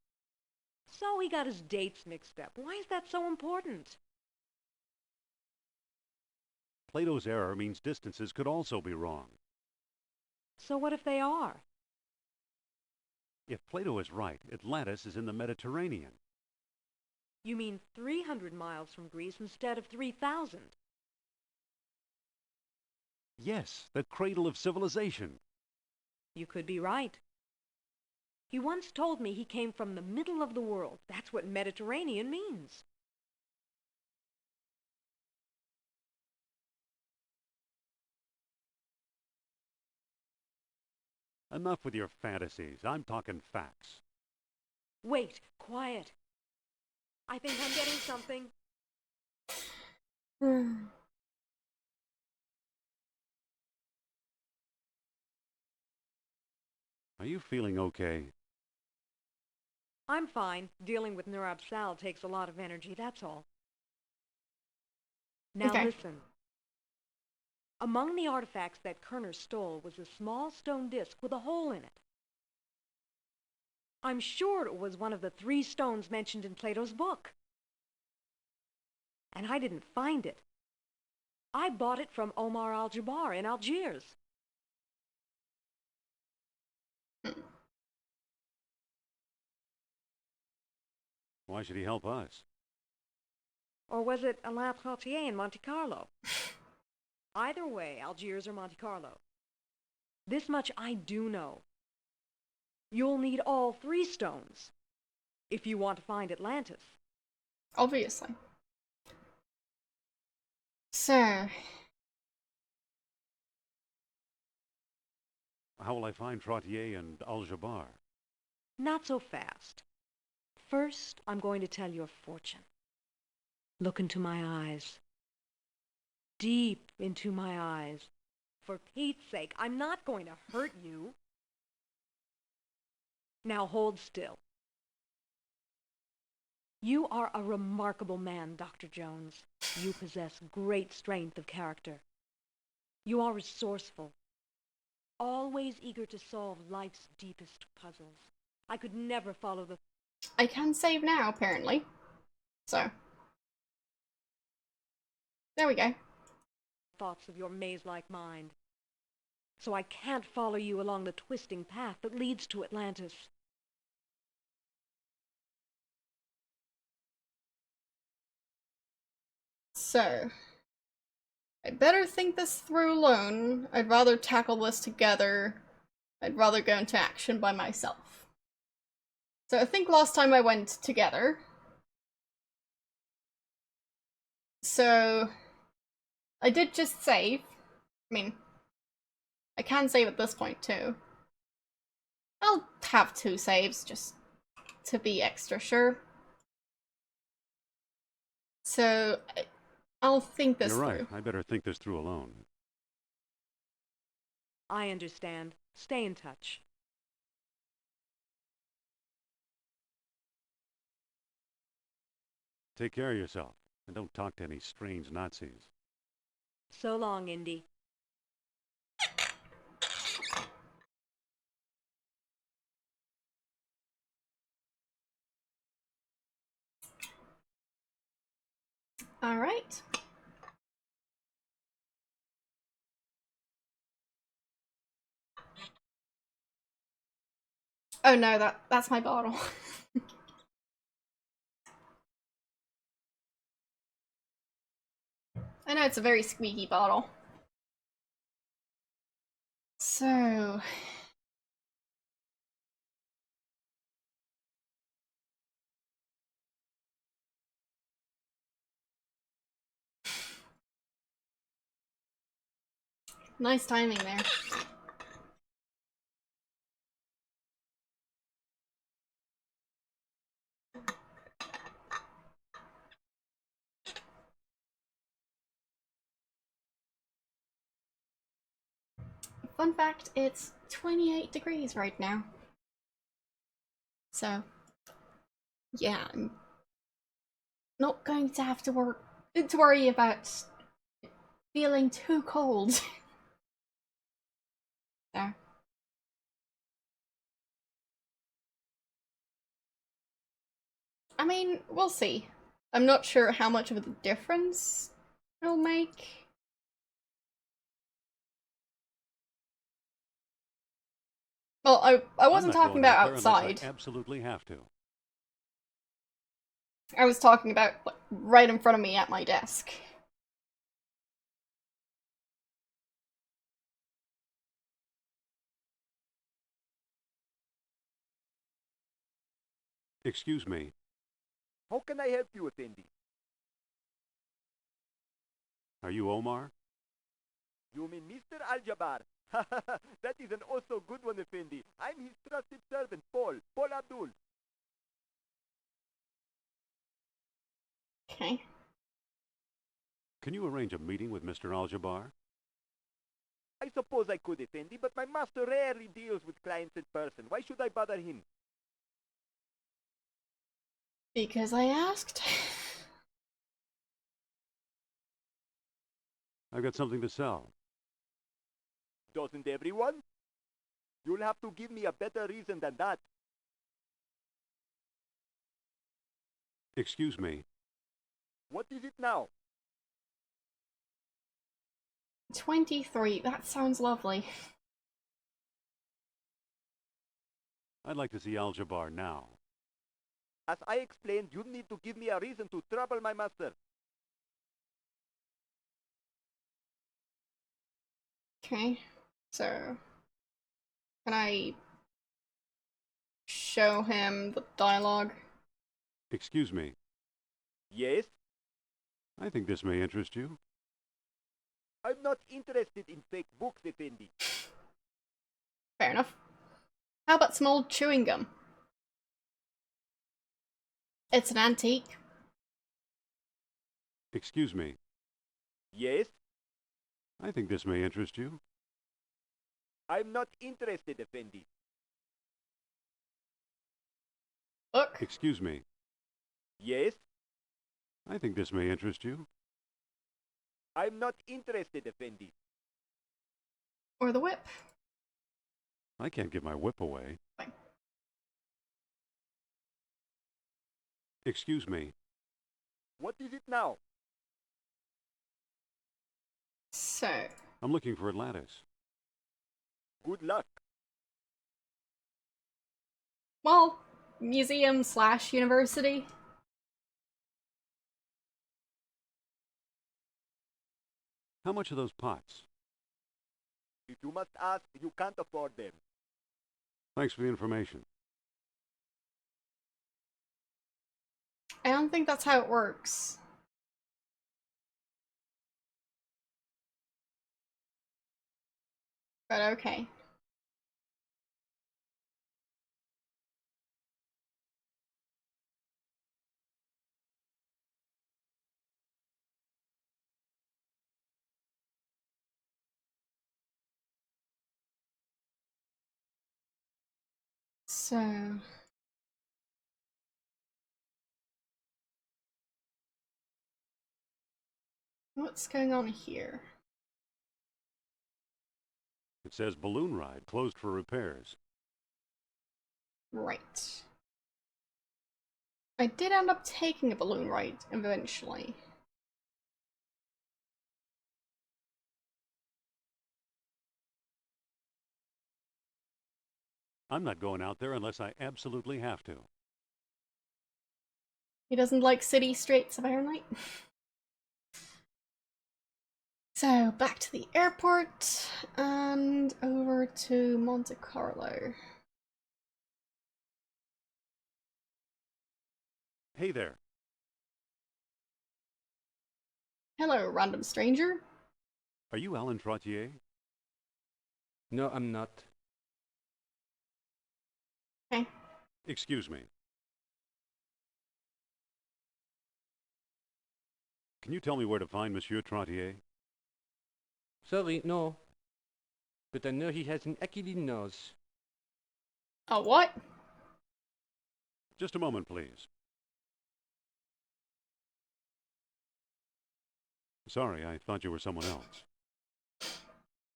So he got his dates mixed up. Why is that so important? Plato's error means distances could also be wrong. So what if they are? If Plato is right, Atlantis is in the Mediterranean. You mean 300 miles from Greece instead of 3,000? Yes, the cradle of civilization. You could be right. He once told me he came from the middle of the world. That's what Mediterranean means. Enough with your fantasies. I'm talking facts. Wait, quiet. I think I'm getting something. Are you feeling okay? I'm fine. Dealing with Nur Absal takes a lot of energy, that's all. Now Okay. listen. Among the artifacts that Kerner stole was a small stone disc with a hole in it. I'm sure it was one of the 3 stones mentioned in Plato's book. And I didn't find it. I bought it from Omar al-Jabbar in Algiers. Why should he help us? Or was it Alain Trottier in Monte Carlo? Either way, Algiers or Monte Carlo. This much I do know. You'll need all 3 stones if you want to find Atlantis. Obviously. So, How will I find Trottier and Al-Jabbar? Not so fast. First, I'm going to tell your fortune. Look into my eyes. Deep into my eyes. For Pete's sake, I'm not going to hurt you. Now hold still. You are a remarkable man, Dr. Jones. You possess great strength of character. You are resourceful, always eager to solve life's deepest puzzles. I could never follow the... I can save now, apparently. So. There we go. thoughts of your maze-like mind. So I can't follow you along the twisting path that leads to Atlantis. So, I'd better think this through alone. I'd rather tackle this together. I'd rather go into action by myself. So I think last time I went together. So, I did just save. I mean, I can save at this point too. I'll have 2 saves just to be extra sure. So, I'll think this You're right. through. I better think this through alone. I understand. Stay in touch. Take care of yourself, and don't talk to any strange Nazis. So long, Indy. All right. Oh no, that's my bottle. I know it's a very squeaky bottle. So... nice timing there. Fun fact, it's 28 degrees right now. So, yeah, I'm not going to have to worry about feeling too cold. There. I mean, we'll see. I'm not sure how much of a difference it'll make. Well, I wasn't I'm not talking going about out there unless outside. I absolutely have to. I was talking about like, right in front of me at my desk. Excuse me. How can I help you, Effendi? Are you Omar? You mean Mr. Al-Jabbar? That is an also good one, Effendi. I'm his trusted servant, Paul Abdul. Okay. Can you arrange a meeting with Mr. Al-Jabbar? I suppose I could, Effendi, but my master rarely deals with clients in person. Why should I bother him? Because I asked. I've got something to sell. Doesn't everyone? You'll have to give me a better reason than that. Excuse me. What is it now? 23. That sounds lovely. I'd like to see Al-Jabbar now. As I explained, you need to give me a reason to trouble my master. Okay, so can I show him the dialogue? Excuse me. Yes? I think this may interest you. I'm not interested in fake books, Effendi. Fair enough. How about some old chewing gum? It's an antique. Excuse me. Yes? I think this may interest you. I'm not interested, Effendi. Look. Excuse me. Yes? I think this may interest you. I'm not interested, Effendi. Or the whip. I can't give my whip away. Fine. Excuse me. What is it now? So, I'm looking for Atlantis. Good luck. well, museum / university. How much are those pots? If you must ask, you can't afford them. Thanks for the information. I don't think that's how it works. But okay. So, what's going on here? It says balloon ride closed for repairs. Right. I did end up taking a balloon ride eventually. I'm not going out there unless I absolutely have to. He doesn't like city streets, apparently. So, back to the airport and over to Monte Carlo. Hey there. Hello, random stranger. Are you Alan Trottier? No, I'm not. Okay. Excuse me. Can you tell me where to find Monsieur Trottier? Sorry, no. But I know he has an Achilles nose. A what? Just a moment, please. Sorry, I thought you were someone else.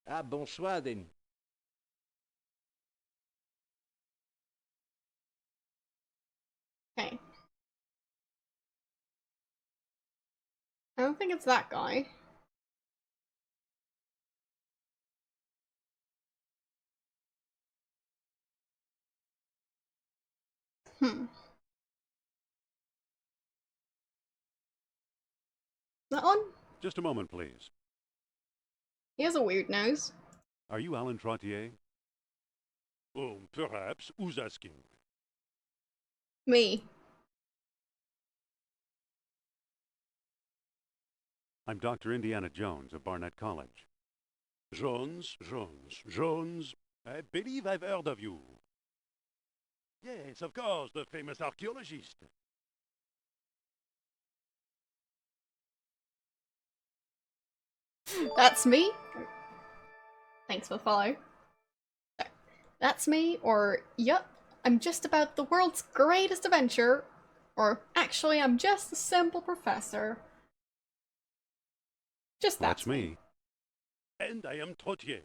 Ah, bonsoir then. Okay. I don't think it's that guy. That one? Just a moment, please. He has a weird nose. Are you Alan Trottier? Oh, perhaps. Who's asking? Me. I'm Dr. Indiana Jones of Barnett College. Jones. I believe I've heard of you. Yes, of course, the famous archaeologist. That's me? Thanks for the follow. So, that's me, or yup, I'm just about the world's greatest adventure, or actually I'm just a simple professor. Just that's me. And I am Trottier.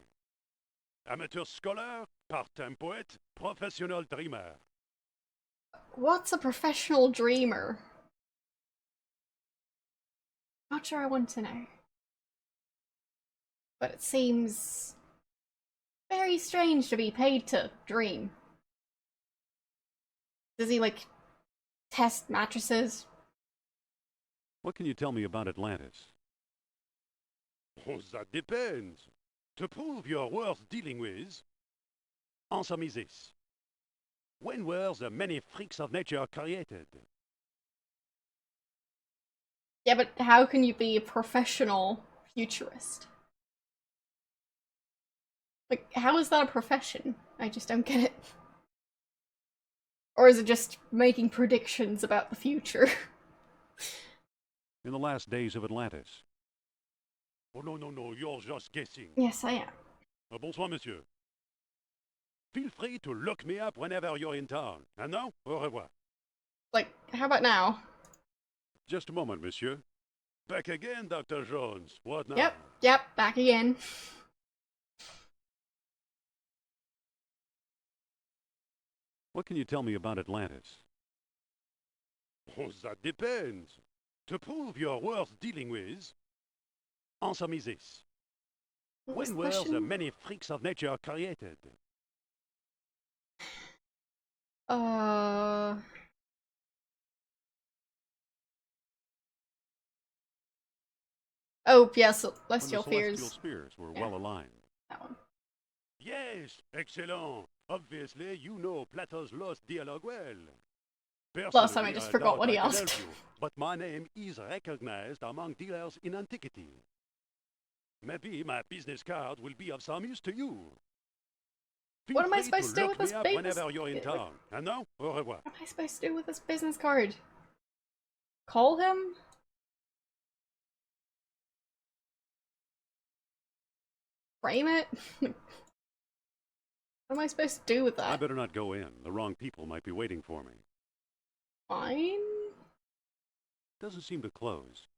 Amateur scholar, part-time poet, professional dreamer. What's a professional dreamer? Not sure I want to know. But it seems very strange to be paid to dream. Does he, like, test mattresses? What can you tell me about Atlantis? Oh, that depends. To prove you're worth dealing with, answer me this. When were the many freaks of nature created? Yeah, but how can you be a professional futurist? Like, how is that a profession? I just don't get it. Or is it just making predictions about the future? In the last days of Atlantis. Oh, no, you're just guessing. Yes, I am. Bonsoir, monsieur. Feel free to look me up whenever you're in town. And now, au revoir. Like, how about now? Just a moment, monsieur. Back again, Dr. Jones. What now? Yep, back again. What can you tell me about Atlantis? Oh, that depends. To prove you're worth dealing with, answer me this. When were the many freaks of nature created? Oh, yes, Celestial Fears. Celestial spheres were well aligned. That one. Yes, excellent. Obviously, you know Plato's Lost Dialogue well. Last time I just forgot what he asked. But my name is recognized among dealers in antiquity. Maybe my business card will be of some use to you. Feel what am I free supposed to do with this business? Whenever you're in town. And now, au revoir. What am I supposed to do with this business card? Call him? Frame it? What am I supposed to do with that? I better not go in. The wrong people might be waiting for me. Fine. Doesn't seem to close.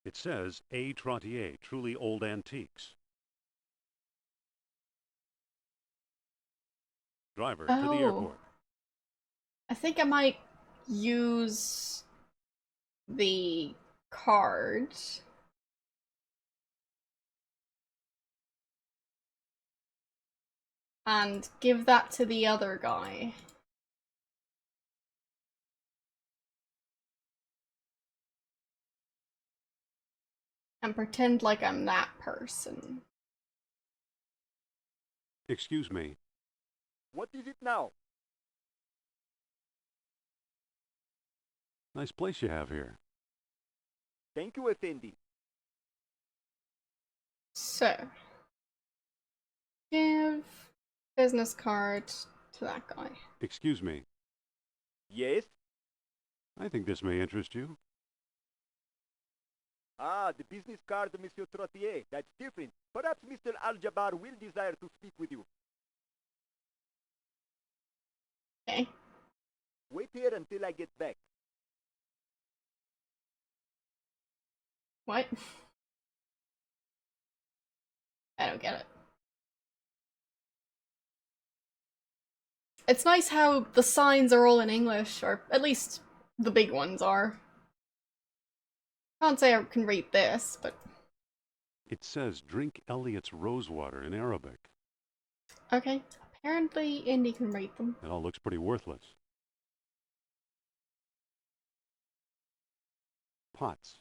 It says A. Trottier, truly old antiques. Driver to the airport. I think I might use the card. And give that to the other guy. And pretend like I'm that person. Excuse me. What is it now? Nice place you have here. Thank you, Effendi. So, give business card to that guy. Excuse me. Yes? I think this may interest you. Ah, the business card of Monsieur Trottier. That's different. Perhaps Mr. Al-Jabbar will desire to speak with you. Okay. Wait here until I get back. What? I don't get it. It's nice how the signs are all in English, or at least the big ones are. Can't say I can read this, but... It says drink Elliot's rosewater in Arabic. Okay. Apparently Indy can read them. It all looks pretty worthless. Pots.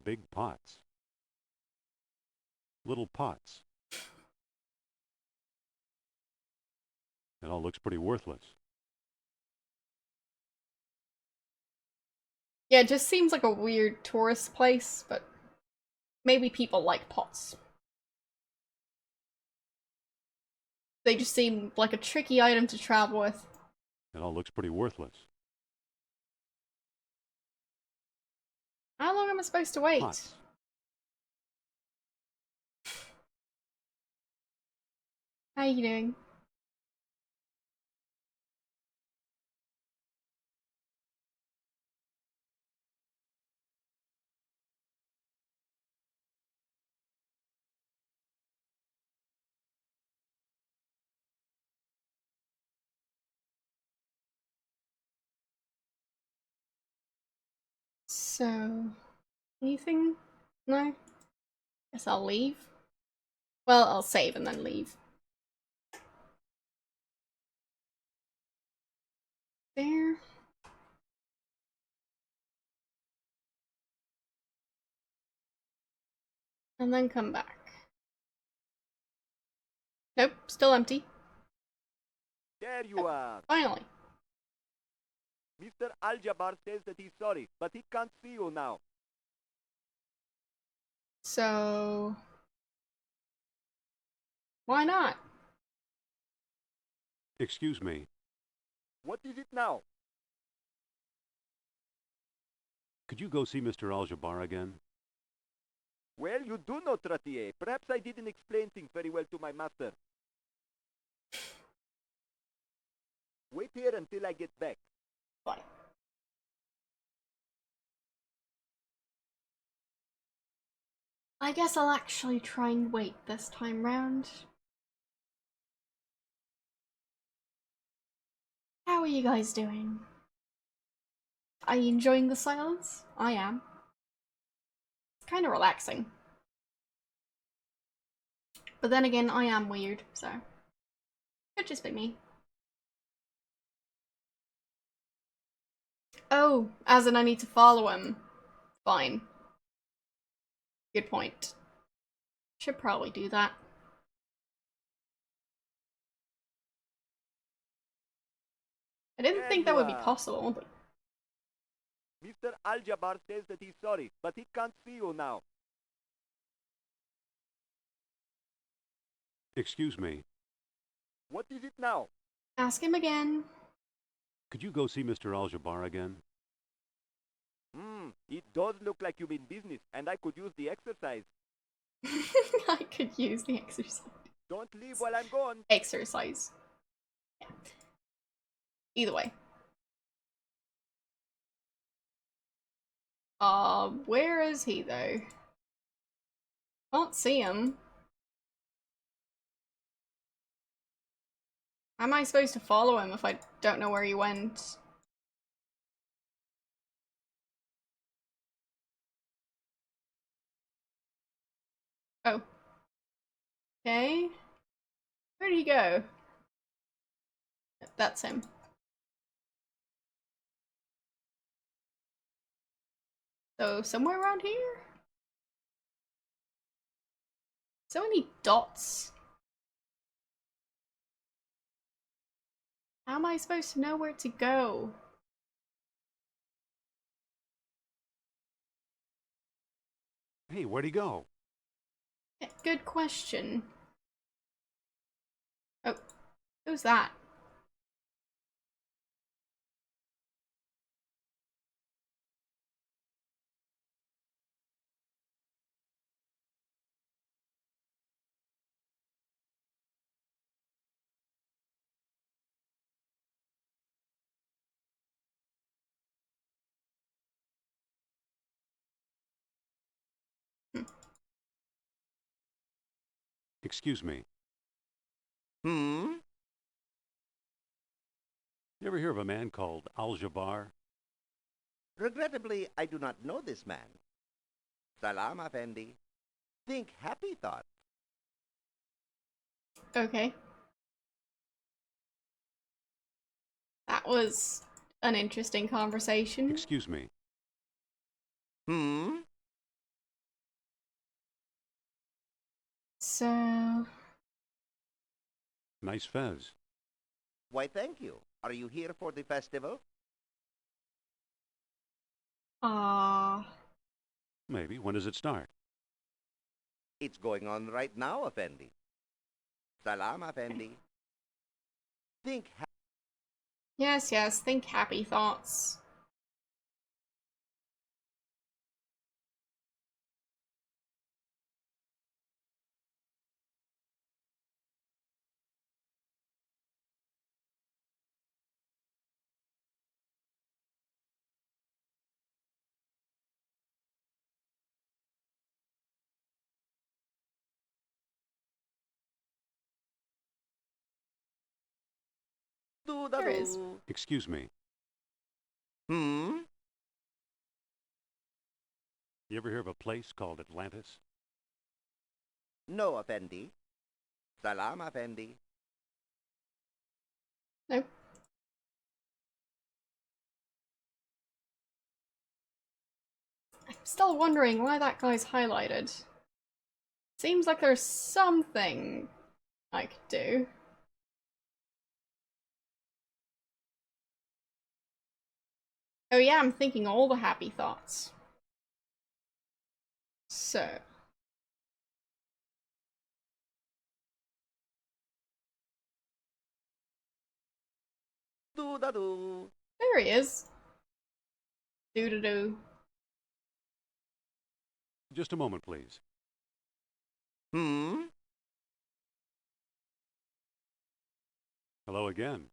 Big pots. Little pots. It all looks pretty worthless. Yeah, it just seems like a weird tourist place, but maybe people like pots. They just seem like a tricky item to travel with. It all looks pretty worthless. How long am I supposed to wait? Pots. How you doing? So, anything? No? Guess I'll leave. Well, I'll save and then leave. There. And then come back. Nope, still empty. There you are. Finally. Mr. Al-Jabbar says that he's sorry, but he can't see you now. So... why not? Excuse me. What is it now? Could you go see Mr. Al-Jabbar again? Well, you do know Tratier. Perhaps I didn't explain things very well to my master. Wait here until I get back. Fine. I guess I'll actually try and wait this time round. How are you guys doing? Are you enjoying the silence? I am. It's kind of relaxing. But then again, I am weird, so could just be me. Oh, as in I need to follow him. Fine. Good point. Should probably do that. I didn't think that would be possible, but... Mr. Al-Jabbar says that he's sorry, but he can't see you now. Excuse me. What is it now? Ask him again. Could you go see Mr. Al-Jabbar again? It does look like you're in business, and I could use the exercise. I could use the exercise. Don't leave while I'm gone. Exercise. Yeah. Either way. Where is he though? Can't see him. How am I supposed to follow him if I don't know where he went? Oh. Okay. Where did he go? That's him. So, somewhere around here? So many dots. How am I supposed to know where to go? Hey, where'd he go? Yeah, good question. Oh, who's that? Excuse me. Hmm? You ever hear of a man called Al-Jabbar? Regrettably, I do not know this man. Salam, Effendi. Think happy thoughts. Okay. That was an interesting conversation. Excuse me. Hmm? So... Nice fez. Why, thank you. Are you here for the festival? Maybe. When does it start? It's going on right now, Effendi. Salam, Effendi. Think yes, think happy thoughts. There is. Excuse me. Hmm? You ever hear of a place called Atlantis? No, Effendi. Salam, Effendi. No. I'm still wondering why that guy's highlighted. Seems like there's something I could do. Oh yeah, I'm thinking all the happy thoughts. So. Do-da-do. There he is. Doo-doo-doo. Just a moment, please. Hmm? Hello again.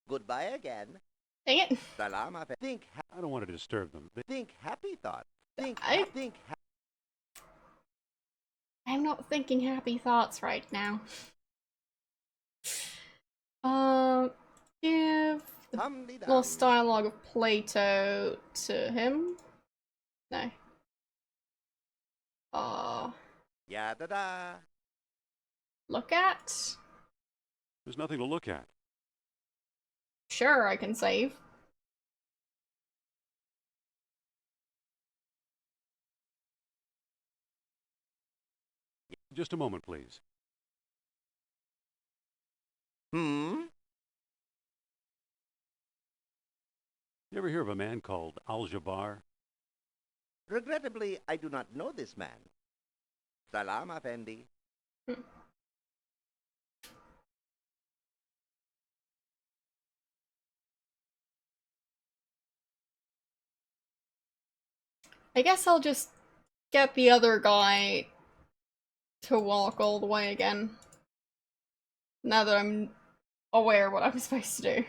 Goodbye again. Dang it. Salam, Effendi. I don't want to disturb them. Think happy thoughts. Think I'm not thinking happy thoughts right now. Give the Hum-de-dum. lost dialogue of Plato to him. No. Ya-da-da. Look at. There's nothing to look at. Sure, I can save. Just a moment, please. Hmm? You ever hear of a man called Al-Jabbar? Regrettably, I do not know this man. Salam, Effendi. I guess I'll just get the other guy to walk all the way again. Now that I'm aware what I'm supposed to do.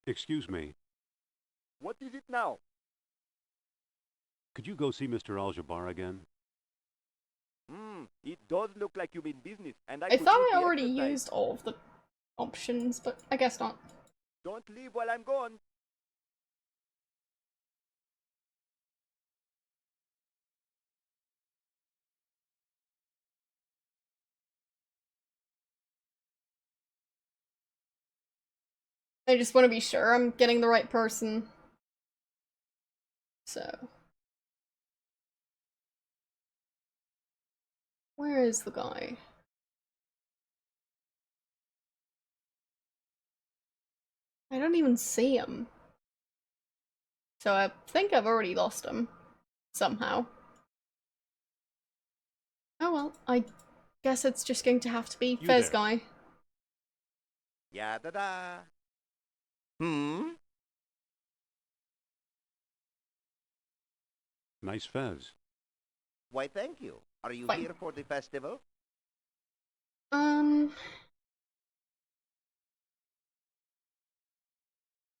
Excuse me. What is it now? Could you go see Mr. Al-Jabbar again? It does look like you mean business, and I I could thought use I the already exercise. used all of the options, but I guess not. Don't leave while I'm gone. I just want to be sure I'm getting the right person. So. Where is the guy? I don't even see him. So I think I've already lost him. Somehow. Oh well, I guess it's just going to have to be You Fez there. guy. Ya-da-da. Hmm? Nice fez. Why, thank you. Are you Fine. here for the festival?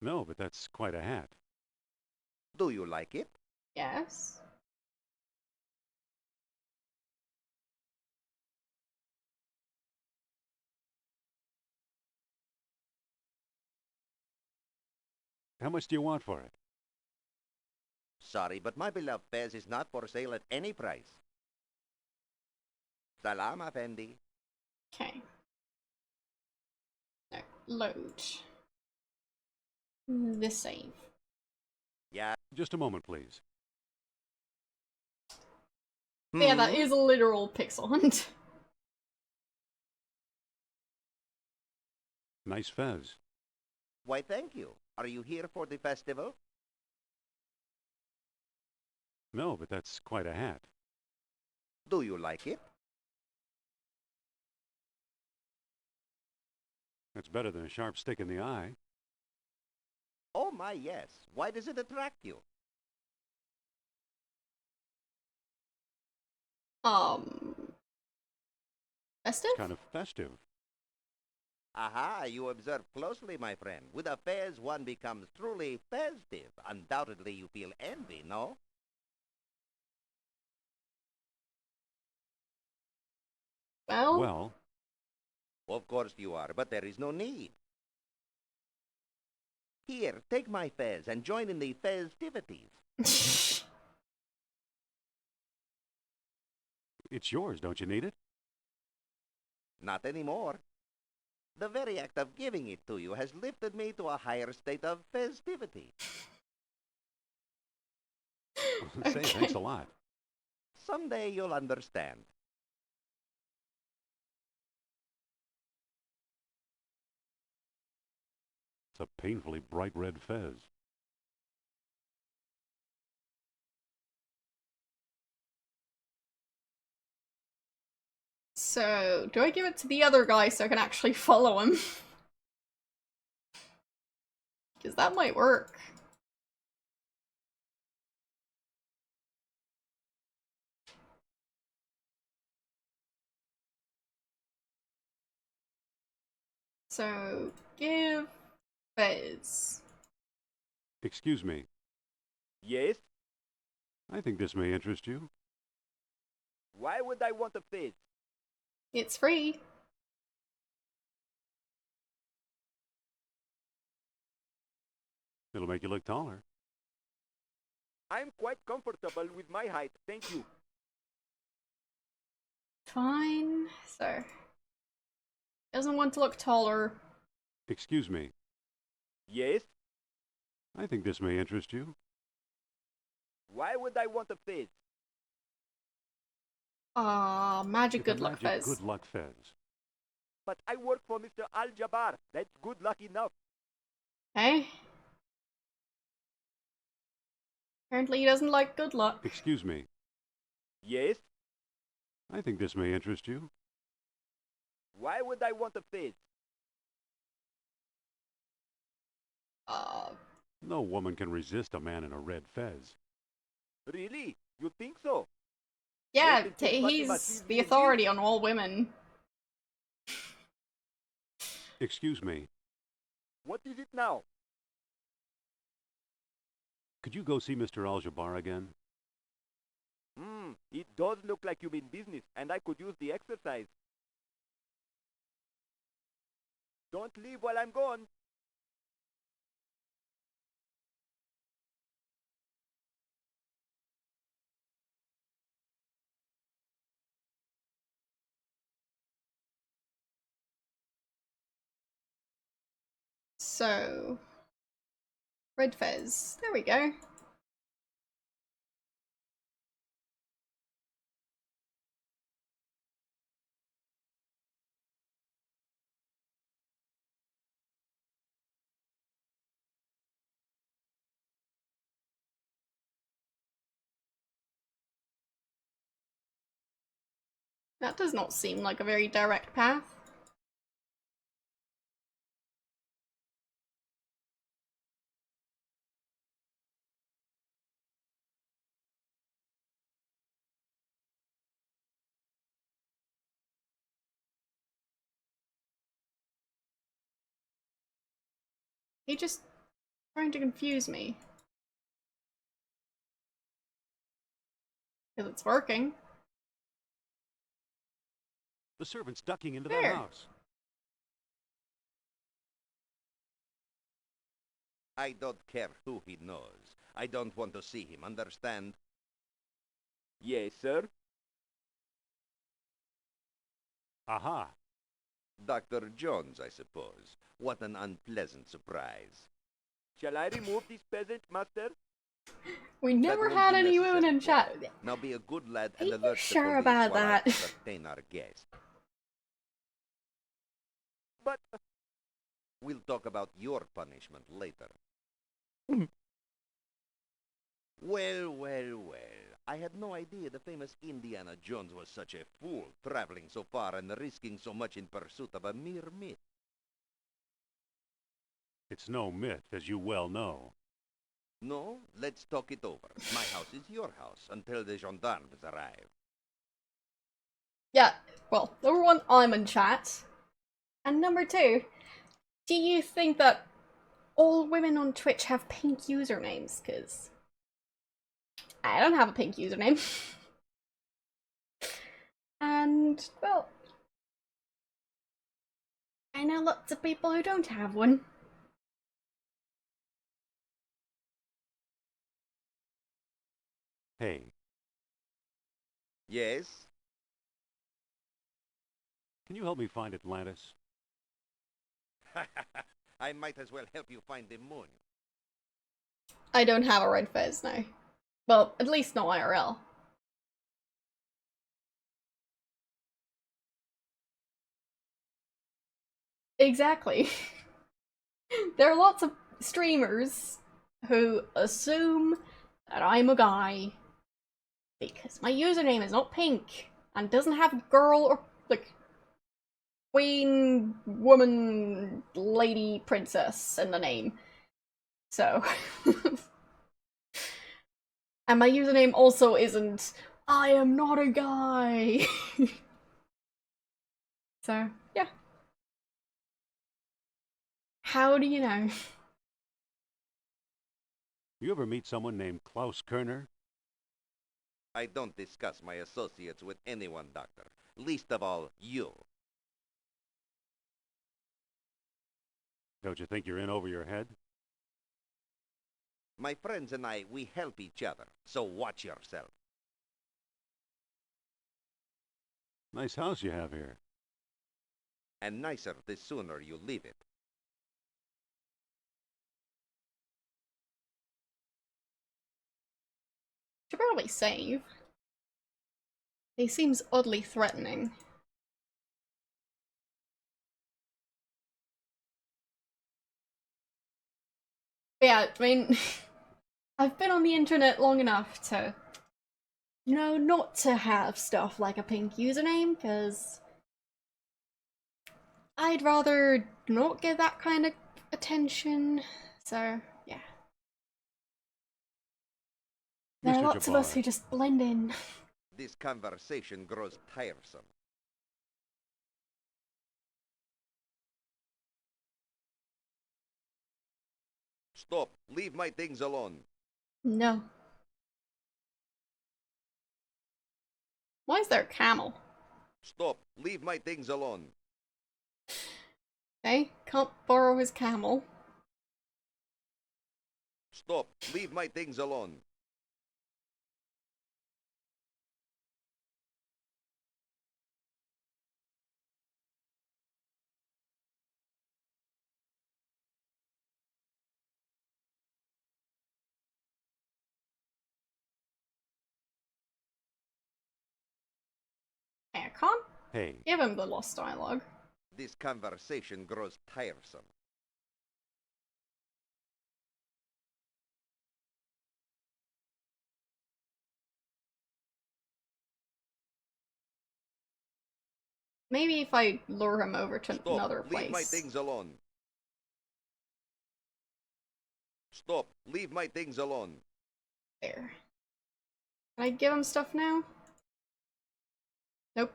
No, but that's quite a hat. Do you like it? Yes. How much do you want for it? Sorry, but my beloved Fez is not for sale at any price. Salam, Effendi. Okay. No, load. The save. Yeah. Just a moment, please. Yeah, that is a literal pixel hunt. Nice fez. Why, thank you. Are you here for the festival? No, but that's quite a hat. Do you like it? That's better than a sharp stick in the eye. Oh my, yes. Why does it attract you? Festive? It's kind of festive. Aha, you observe closely, my friend. With a Fez, one becomes truly festive. Undoubtedly, you feel envy, no? Well, Of course you are, but there is no need. Here, take my fez and join in the festivities. it's yours. Don't you need it? Not anymore. The very act of giving it to you has lifted me to a higher state of festivity. Say, thanks a lot. Someday you'll understand. It's a painfully bright red fez. So, do I give it to the other guy so I can actually follow him? Because that might work. So, give Fez. Excuse me. Yes? I think this may interest you. Why would I want a fez? It's free. It'll make you look taller. I'm quite comfortable with my height, thank you. Fine. So, doesn't want to look taller. Excuse me. Yes? I think this may interest you. Why would I want a fez? Magic It's a good luck magic Fez. good luck fez. But I work for Mr. Al-Jabbar. That's good luck enough. Hey? Apparently he doesn't like good luck. Excuse me. Yes? I think this may interest you. Why would I want a fez? No woman can resist a man in a red fez. Really? You think so? Yeah, Yes, it's he's Fatima the CVG. authority on all women. Excuse me. What is it now? Could you go see Mr. Al-Jabbar again? It does look like you mean business, and I could use the exercise. Don't leave while I'm gone. So, red Fez. There we go. That does not seem like a very direct path. He just trying to confuse me. Because it's working. The servant's ducking into There. that house. I don't care who he knows. I don't want to see him, understand? Yes, sir. Aha! Dr. Jones, I suppose. What an unpleasant surprise. Shall I remove this peasant, master? We never won't had be any women in necessary. chat. Now be a good lad Are and you alert sure the police about while that? I entertain our guest. But... We'll talk about your punishment later. Well, well, well. I had no idea the famous Indiana Jones was such a fool, traveling so far and risking so much in pursuit of a mere myth. It's no myth, as you well know. No, let's talk it over. My house is your house until the gendarmes arrive. Yeah, well, number one, I'm in chat. And number two, do you think that all women on Twitch have pink usernames? Because I don't have a pink username. And, well, I know lots of people who don't have one. Hey, Yes? can you help me find Atlantis? I might as well help you find the moon. I don't have a red fez now. Well, at least not IRL. Exactly. There are lots of streamers who assume that I'm a guy because my username is not pink and doesn't have girl or like queen, woman, lady, princess in the name. So and my username also isn't I am not a guy. So, yeah. How do you know? You ever meet someone named Klaus Kerner? I don't discuss my associates with anyone, Doctor. Least of all, you. Don't you think you're in over your head? My friends and I, we help each other, so watch yourself. Nice house you have here. And nicer the sooner you leave it. Should probably save. He seems oddly threatening. Yeah, I mean, I've been on the internet long enough to know not to have stuff like a pink username, because I'd rather not get that kind of attention. So, yeah. There are Mr. lots of us Jabbar. who just blend in. This conversation grows tiresome. Stop. Leave my things alone. No. Why is there a camel? Stop. Leave my things alone. Okay, can't borrow his camel. Stop. Leave my things alone. Hey, I can't Hey, give him the lost dialogue. This conversation grows tiresome. Maybe if I lure him over to Stop. another Leave my place. things alone. Stop. Leave my things alone. There. Can I give him stuff now? Nope.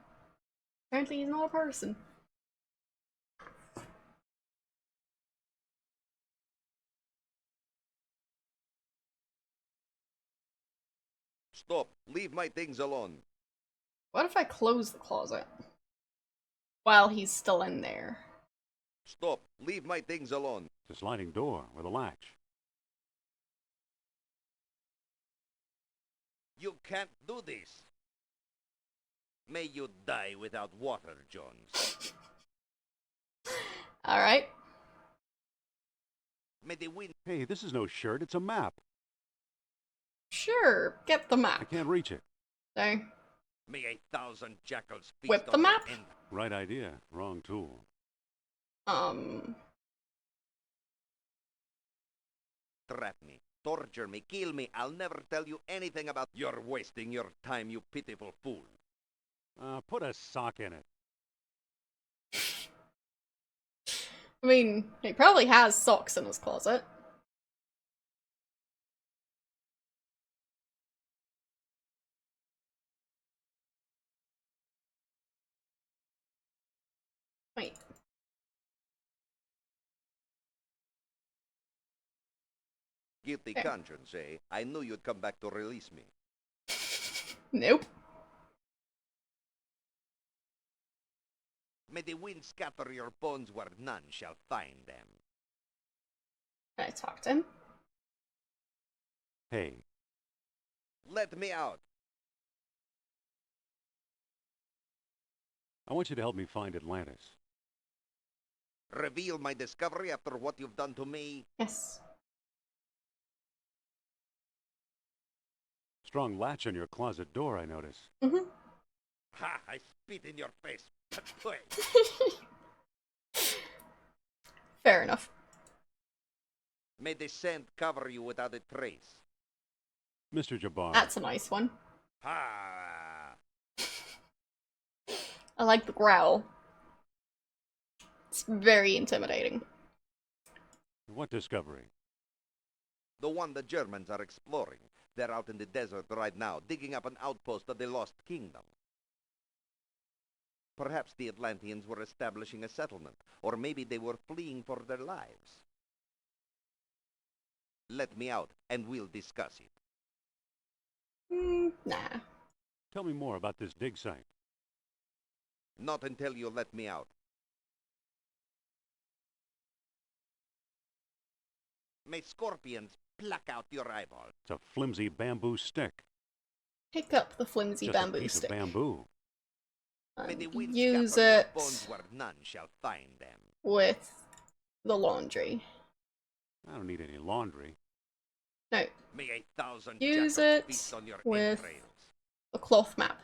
Apparently he's not a person. Stop. Leave my things alone. What if I close the closet? While he's still in there. Stop. Leave my things alone. it's a sliding door with a latch. You can't do this. May you die without water, Jones. Alright. May the wind... Hey, this is no shirt, it's a map. Sure, get the I map. can't reach it. So, May 1,000 jackals feast Whip the on map? your end. Right idea, wrong tool. Trap me. Torture me. Kill me. I'll never tell you anything about... You're wasting your time, you pitiful fool. Put a sock in it. I mean, he probably has socks in his closet. Wait. Guilty There. conscience, eh? I knew you'd come back to release me. Nope. May the wind scatter your bones where none shall find them. Can I talk to him? Hey, Let me out. I want you to help me find Atlantis. Reveal my discovery after what you've done to me. Yes. Strong latch on your closet door, I notice. Mm-hmm. Ha! I spit in your face. Fair enough. May the scent cover you without a trace. Mr. Jabbar, That's a nice one. Ha! I like the growl. It's very intimidating. what discovery? The one the Germans are exploring. They're out in the desert right now, digging up an outpost of the Lost Kingdom. Perhaps the Atlanteans were establishing a settlement, or maybe they were fleeing for their lives. Let me out, and we'll discuss it. Nah. Tell me more about this dig site. Not until you let me out. May scorpions pluck out your eyeballs. It's a flimsy bamboo stick. Pick up the flimsy Just a bamboo piece stick. of bamboo. May the And wind use scatter your it bones where none shall find them. with the laundry. I don't need any laundry. No, May 1,000 use jackals it feast on your with entrails. the cloth map.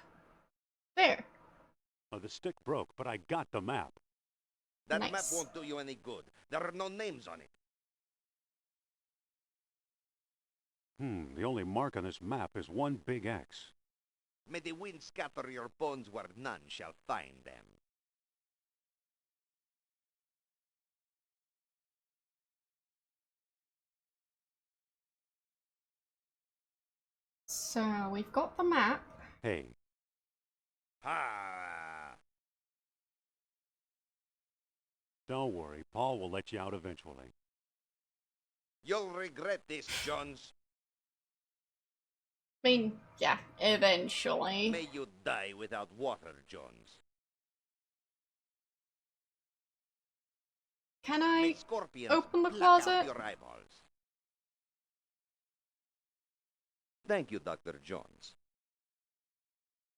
There. Oh, the stick broke, but I got the map. That map Nice. won't do you any good. There are no names on it. The only mark on this map is one big X. May the wind scatter your bones where none shall find them. So we've got the map. Hey, Ha! don't worry. Paul will let you out eventually. You'll regret this, Jones. I mean, yeah, eventually. May you die without water, Jones. Can May I scorpions open the pluck out closet? your eyeballs. Thank you, Dr. Jones.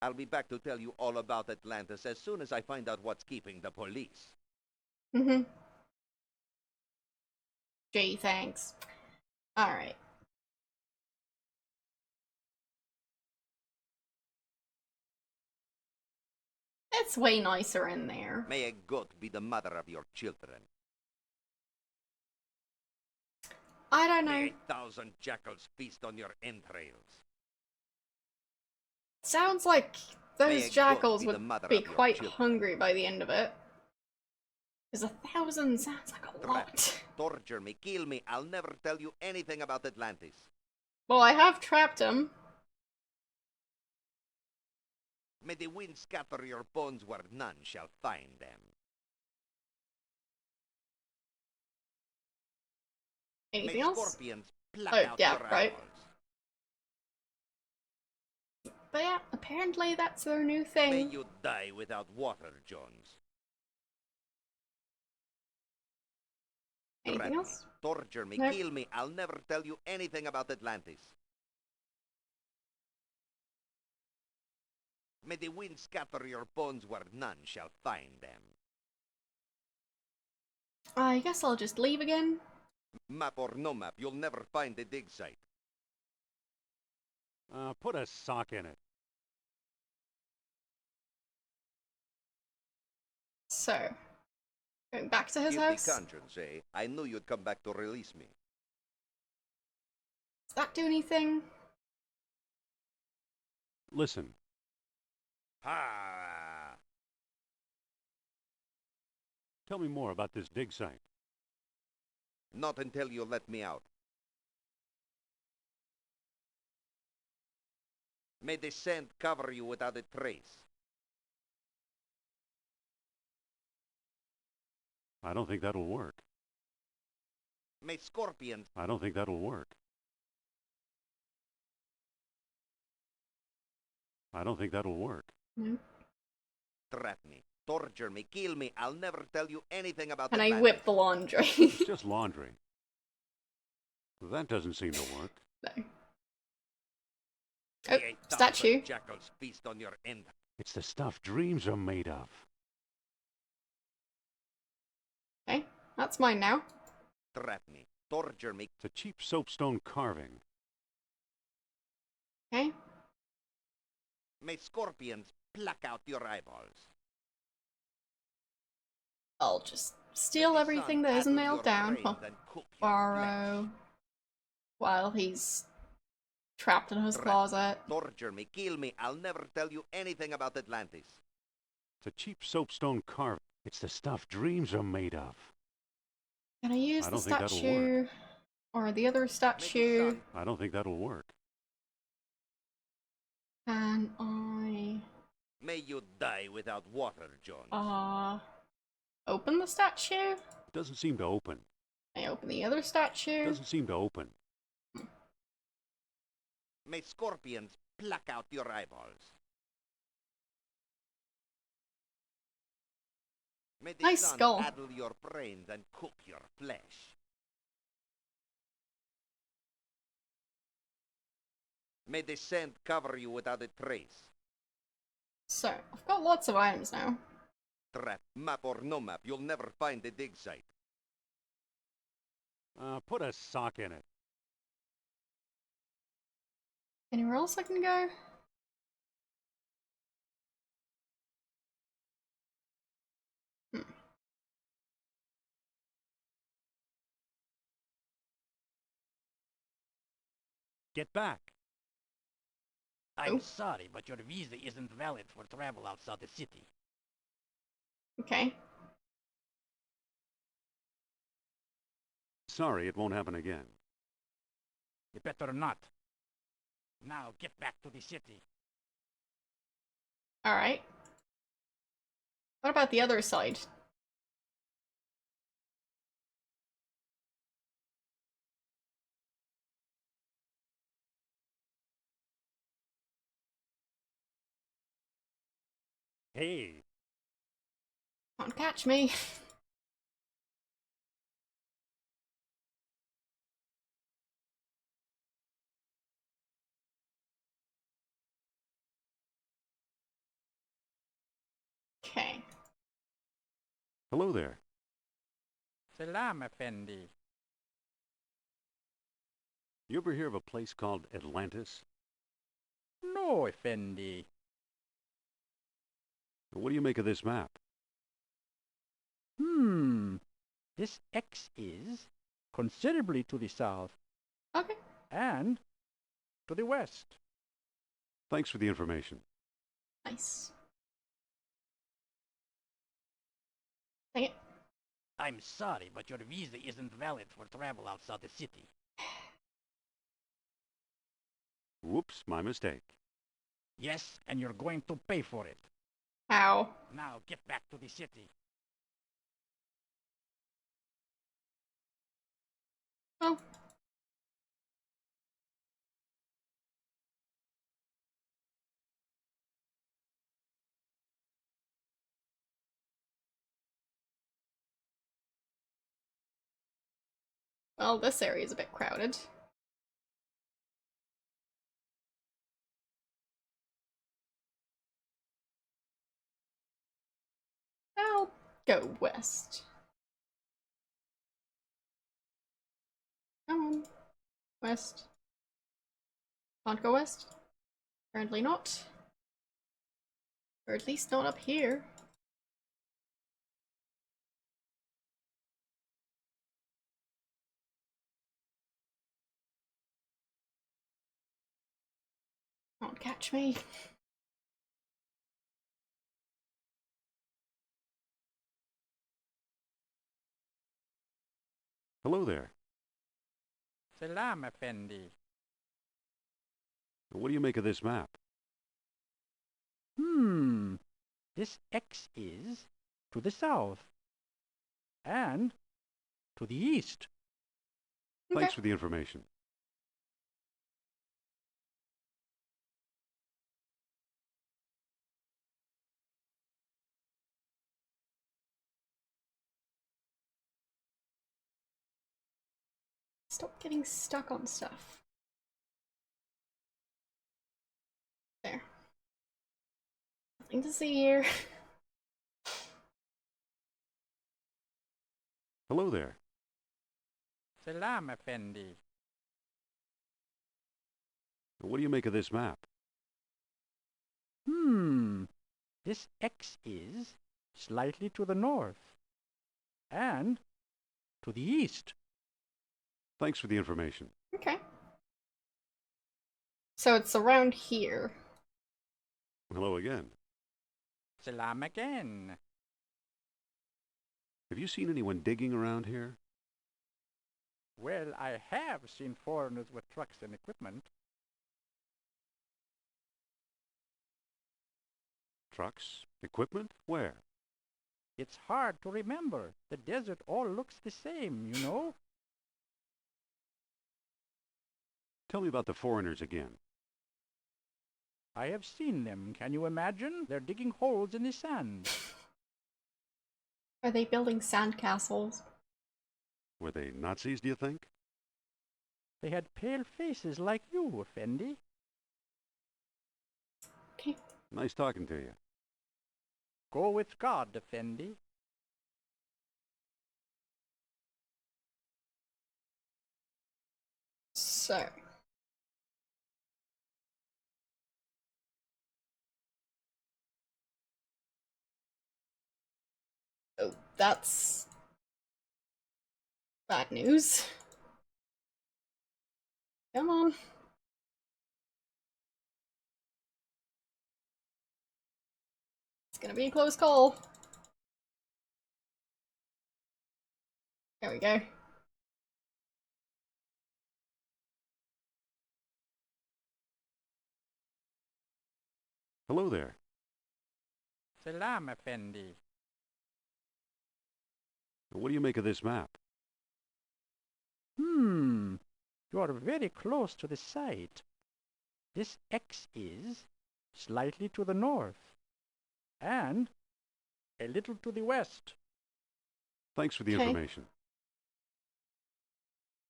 I'll be back to tell you all about Atlantis as soon as I find out what's keeping the police. Mm-hmm. Gee, thanks. Alright. It's way nicer in there. May a goat be the mother of your children. I don't know. May 1,000 jackals feast on your entrails. Sounds like May a those goat jackals be the would mother be of your quite children. hungry by the end of it. Because 1,000 sounds like a Trap me, lot. torture me, kill me. I'll never tell you anything about Atlantis. Well, I have trapped him. May the wind scatter your bones where none shall find them. Anything May else? scorpions pluck Oh, out yeah, your right. eyeballs. But yeah, apparently that's their new May thing. you die without water, Jones. Anything Threaten me, else? torture me, Nope. kill me. I'll never tell you anything about Atlantis. May the wind scatter your bones where none shall find them. I guess I'll just leave again. Map or no map, you'll never find the dig site. Put a sock in it. So, going back to his Guilty house. conscience, eh? I knew you'd come back to release me. Does that do anything? Listen, Ha! tell me more about this dig site. Not until you let me out. May the scent cover you without a trace. I don't think that'll work. May scorpions I don't think that'll work. I don't think that'll work. No. trap me, torture me, kill me. I'll never tell you anything about And I Atlantis. whip the laundry. It's just laundry. That doesn't seem to work. No. Oh, The 8,000 statue. jackals feast on your end. It's the stuff dreams are made of. Okay, that's mine now. Trap me, torture me. It's a cheap soapstone carving. Okay. May scorpions pluck out your eyeballs. I'll just steal May the everything sun that isn't addle nailed your down. brains Oh, and cook your borrow. flesh. While he's trapped in his Trap closet. Torture me, kill me. I'll never tell you anything about Atlantis. It's a cheap soapstone carving. It's the stuff dreams are made of. Can I use I the don't think that'll statue? Or the other statue? sun- I don't think that'll work. Can I... May you die without water, Jones. open the statue? It doesn't seem to open. Can I open the other statue? It doesn't seem to open. May scorpions pluck out your eyeballs. May the Nice sun skull. addle your brains and cook your flesh. May the sand cover you without a trace. So, I've got lots of items now. Trap, map or no map, you'll never find the dig site. Put a sock in it. Anywhere else I can go? Get back. I'm sorry, but your visa isn't valid for travel outside the city. Okay. Sorry, it won't happen again. You better not. Now get back to the city. Alright. What about the other side? Hey, Can't catch me. Okay. hello there. Salam, Effendi. You ever hear of a place called Atlantis? No, Effendi. What do you make of this map? This X is considerably to the south Okay. and to the west. Thanks for the information. Nice. Dang it. I'm sorry, but your visa isn't valid for travel outside the city. Whoops, my mistake. Yes, and you're going to pay for it. Ow. Now get back to the city. Oh. Well, this area is a bit crowded. I'll go west. Come on. West. Can't go west? Apparently not. Or at least not up here. Can't catch me. Hello there. Salam, Effendi. What do you make of this map? This X is to the south and to the east. Thanks for the information. Stop getting stuck on stuff. There. Nothing to see here. Hello there. Salam, Effendi. What do you make of this map? This X is slightly to the north and to the east. Thanks for the information. Okay. So it's around here. Hello again. Salam again. Have you seen anyone digging around here? Well, I have seen foreigners with trucks and equipment. Trucks? Equipment? Where? It's hard to remember. The desert all looks the same, you know? Tell me about the foreigners again. I have seen them. Can you imagine? They're digging holes in the sand. Are they building sandcastles? Were they Nazis, do you think? They had pale faces like you, Effendi. Okay. Nice talking to you. Go with God, Effendi. So. Oh, that's bad news. Come on. It's gonna be a close call. There we go. Hello there. Salam, Effendi. What do you make of this map? You are very close to the site. This X is slightly to the north and a little to the west. Thanks for the Okay. information.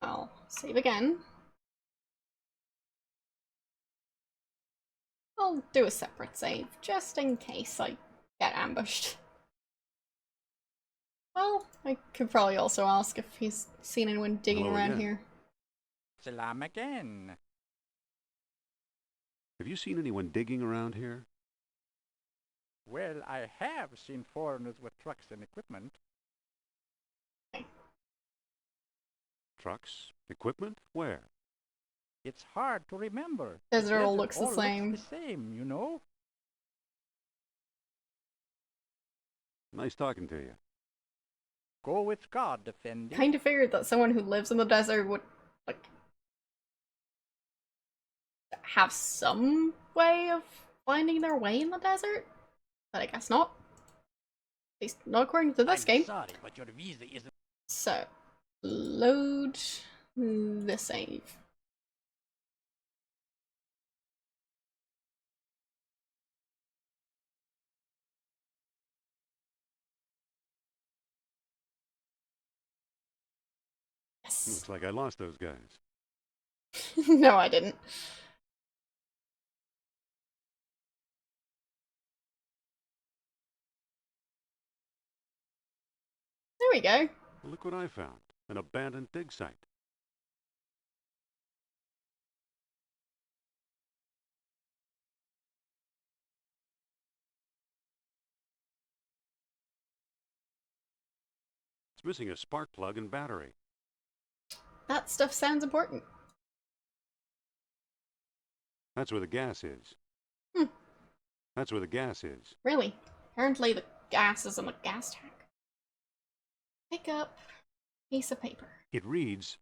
I'll save again. I'll do a separate save, just in case I get ambushed. Well, I could probably also ask if he's seen anyone digging Hello around again. here. Salam again. Have you seen anyone digging around here? Well, I have seen foreigners with trucks and equipment. Trucks? Equipment? Where? It's hard to remember. Desert all desert looks the same. Looks the same, you know? Nice talking to you. Go with God, Effendi. Kind of figured that someone who lives in the desert would, like, have some way of finding their way in the desert, but I guess not. At least not according to this game. Sorry, but your visa isn't. So, load the save. Yes. Looks like I lost those guys. No, I didn't. There we go. Look what I found. An abandoned dig site. It's missing a spark plug and battery. That stuff sounds important. That's where the gas is. That's where the gas is. Really? Apparently the gas is in the gas tank. Pick up piece of paper. It reads,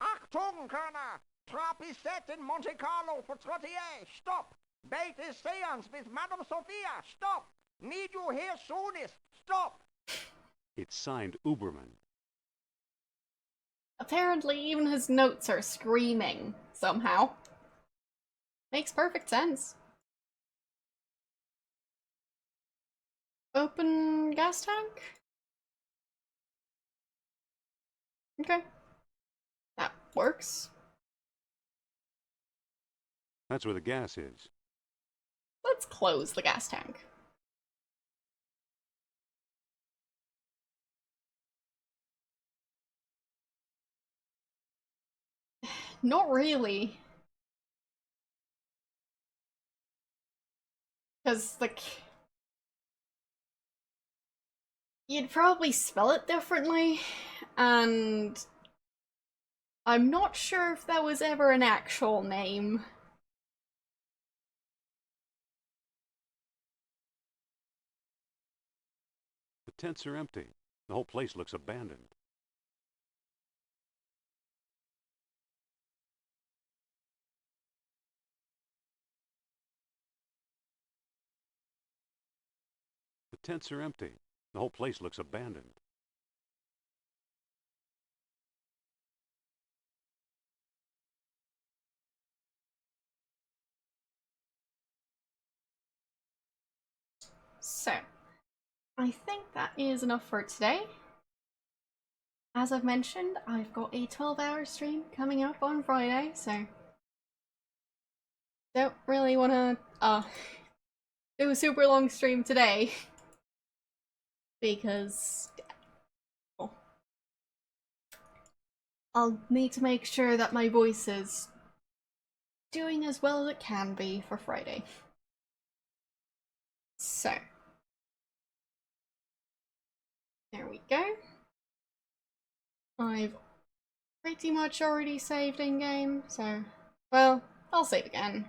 Achtung, Colonel! Trap is set in Monte Carlo for 38. Stop! Bait is seance with Madame Sophia. Stop! Need you here soonest. Stop! it's signed Uberman. Apparently even his notes are screaming somehow. Makes perfect sense. Open gas tank? Okay. That works. That's where the gas is. Let's close the gas tank. Not really. Because, like, you'd probably spell it differently, and I'm not sure if that was ever an actual name. The tents are empty. The whole place looks abandoned. The tents are empty. The whole place looks abandoned. So, I think that is enough for today. As I've mentioned, I've got a 12-hour stream coming up on Friday, so don't really want to do a super long stream today because well, I'll need to make sure that my voice is doing as well as it can be for Friday. So, there we go. I've pretty much already saved in-game, so, well, I'll save again.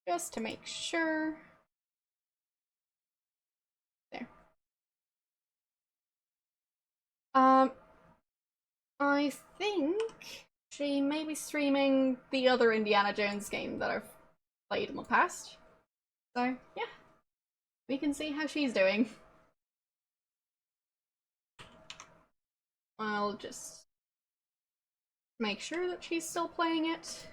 Just to make sure. There. I think she may be streaming the other Indiana Jones game that I've played in the past. So, yeah. We can see how she's doing. I'll just make sure that she's still playing it.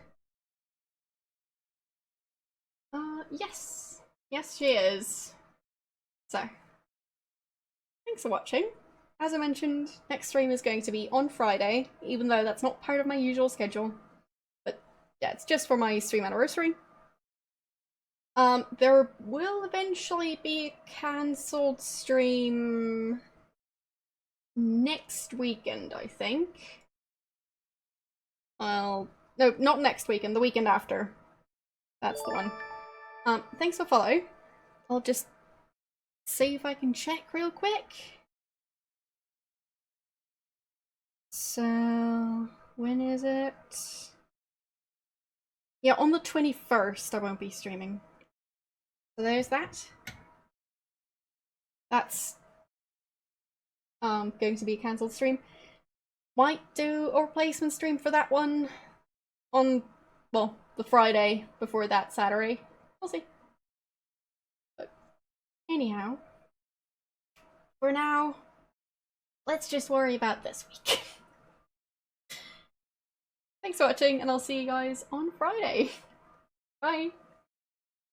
Yes. Yes, she is. So, thanks for watching. As I mentioned, next stream is going to be on Friday, even though that's not part of my usual schedule. But yeah, it's just for my stream anniversary. There will eventually be a cancelled stream next weekend, I think. No, not next weekend, the weekend after. That's the one. Thanks for follow. I'll just see if I can check real quick. So, when is it? Yeah, on the 21st I won't be streaming. So there's that. That's going to be a cancelled stream. Might do a replacement stream for that one on, well, the Friday before that Saturday. We'll see. But anyhow, for now, let's just worry about this week. Thanks for watching, and I'll see you guys on Friday. Bye!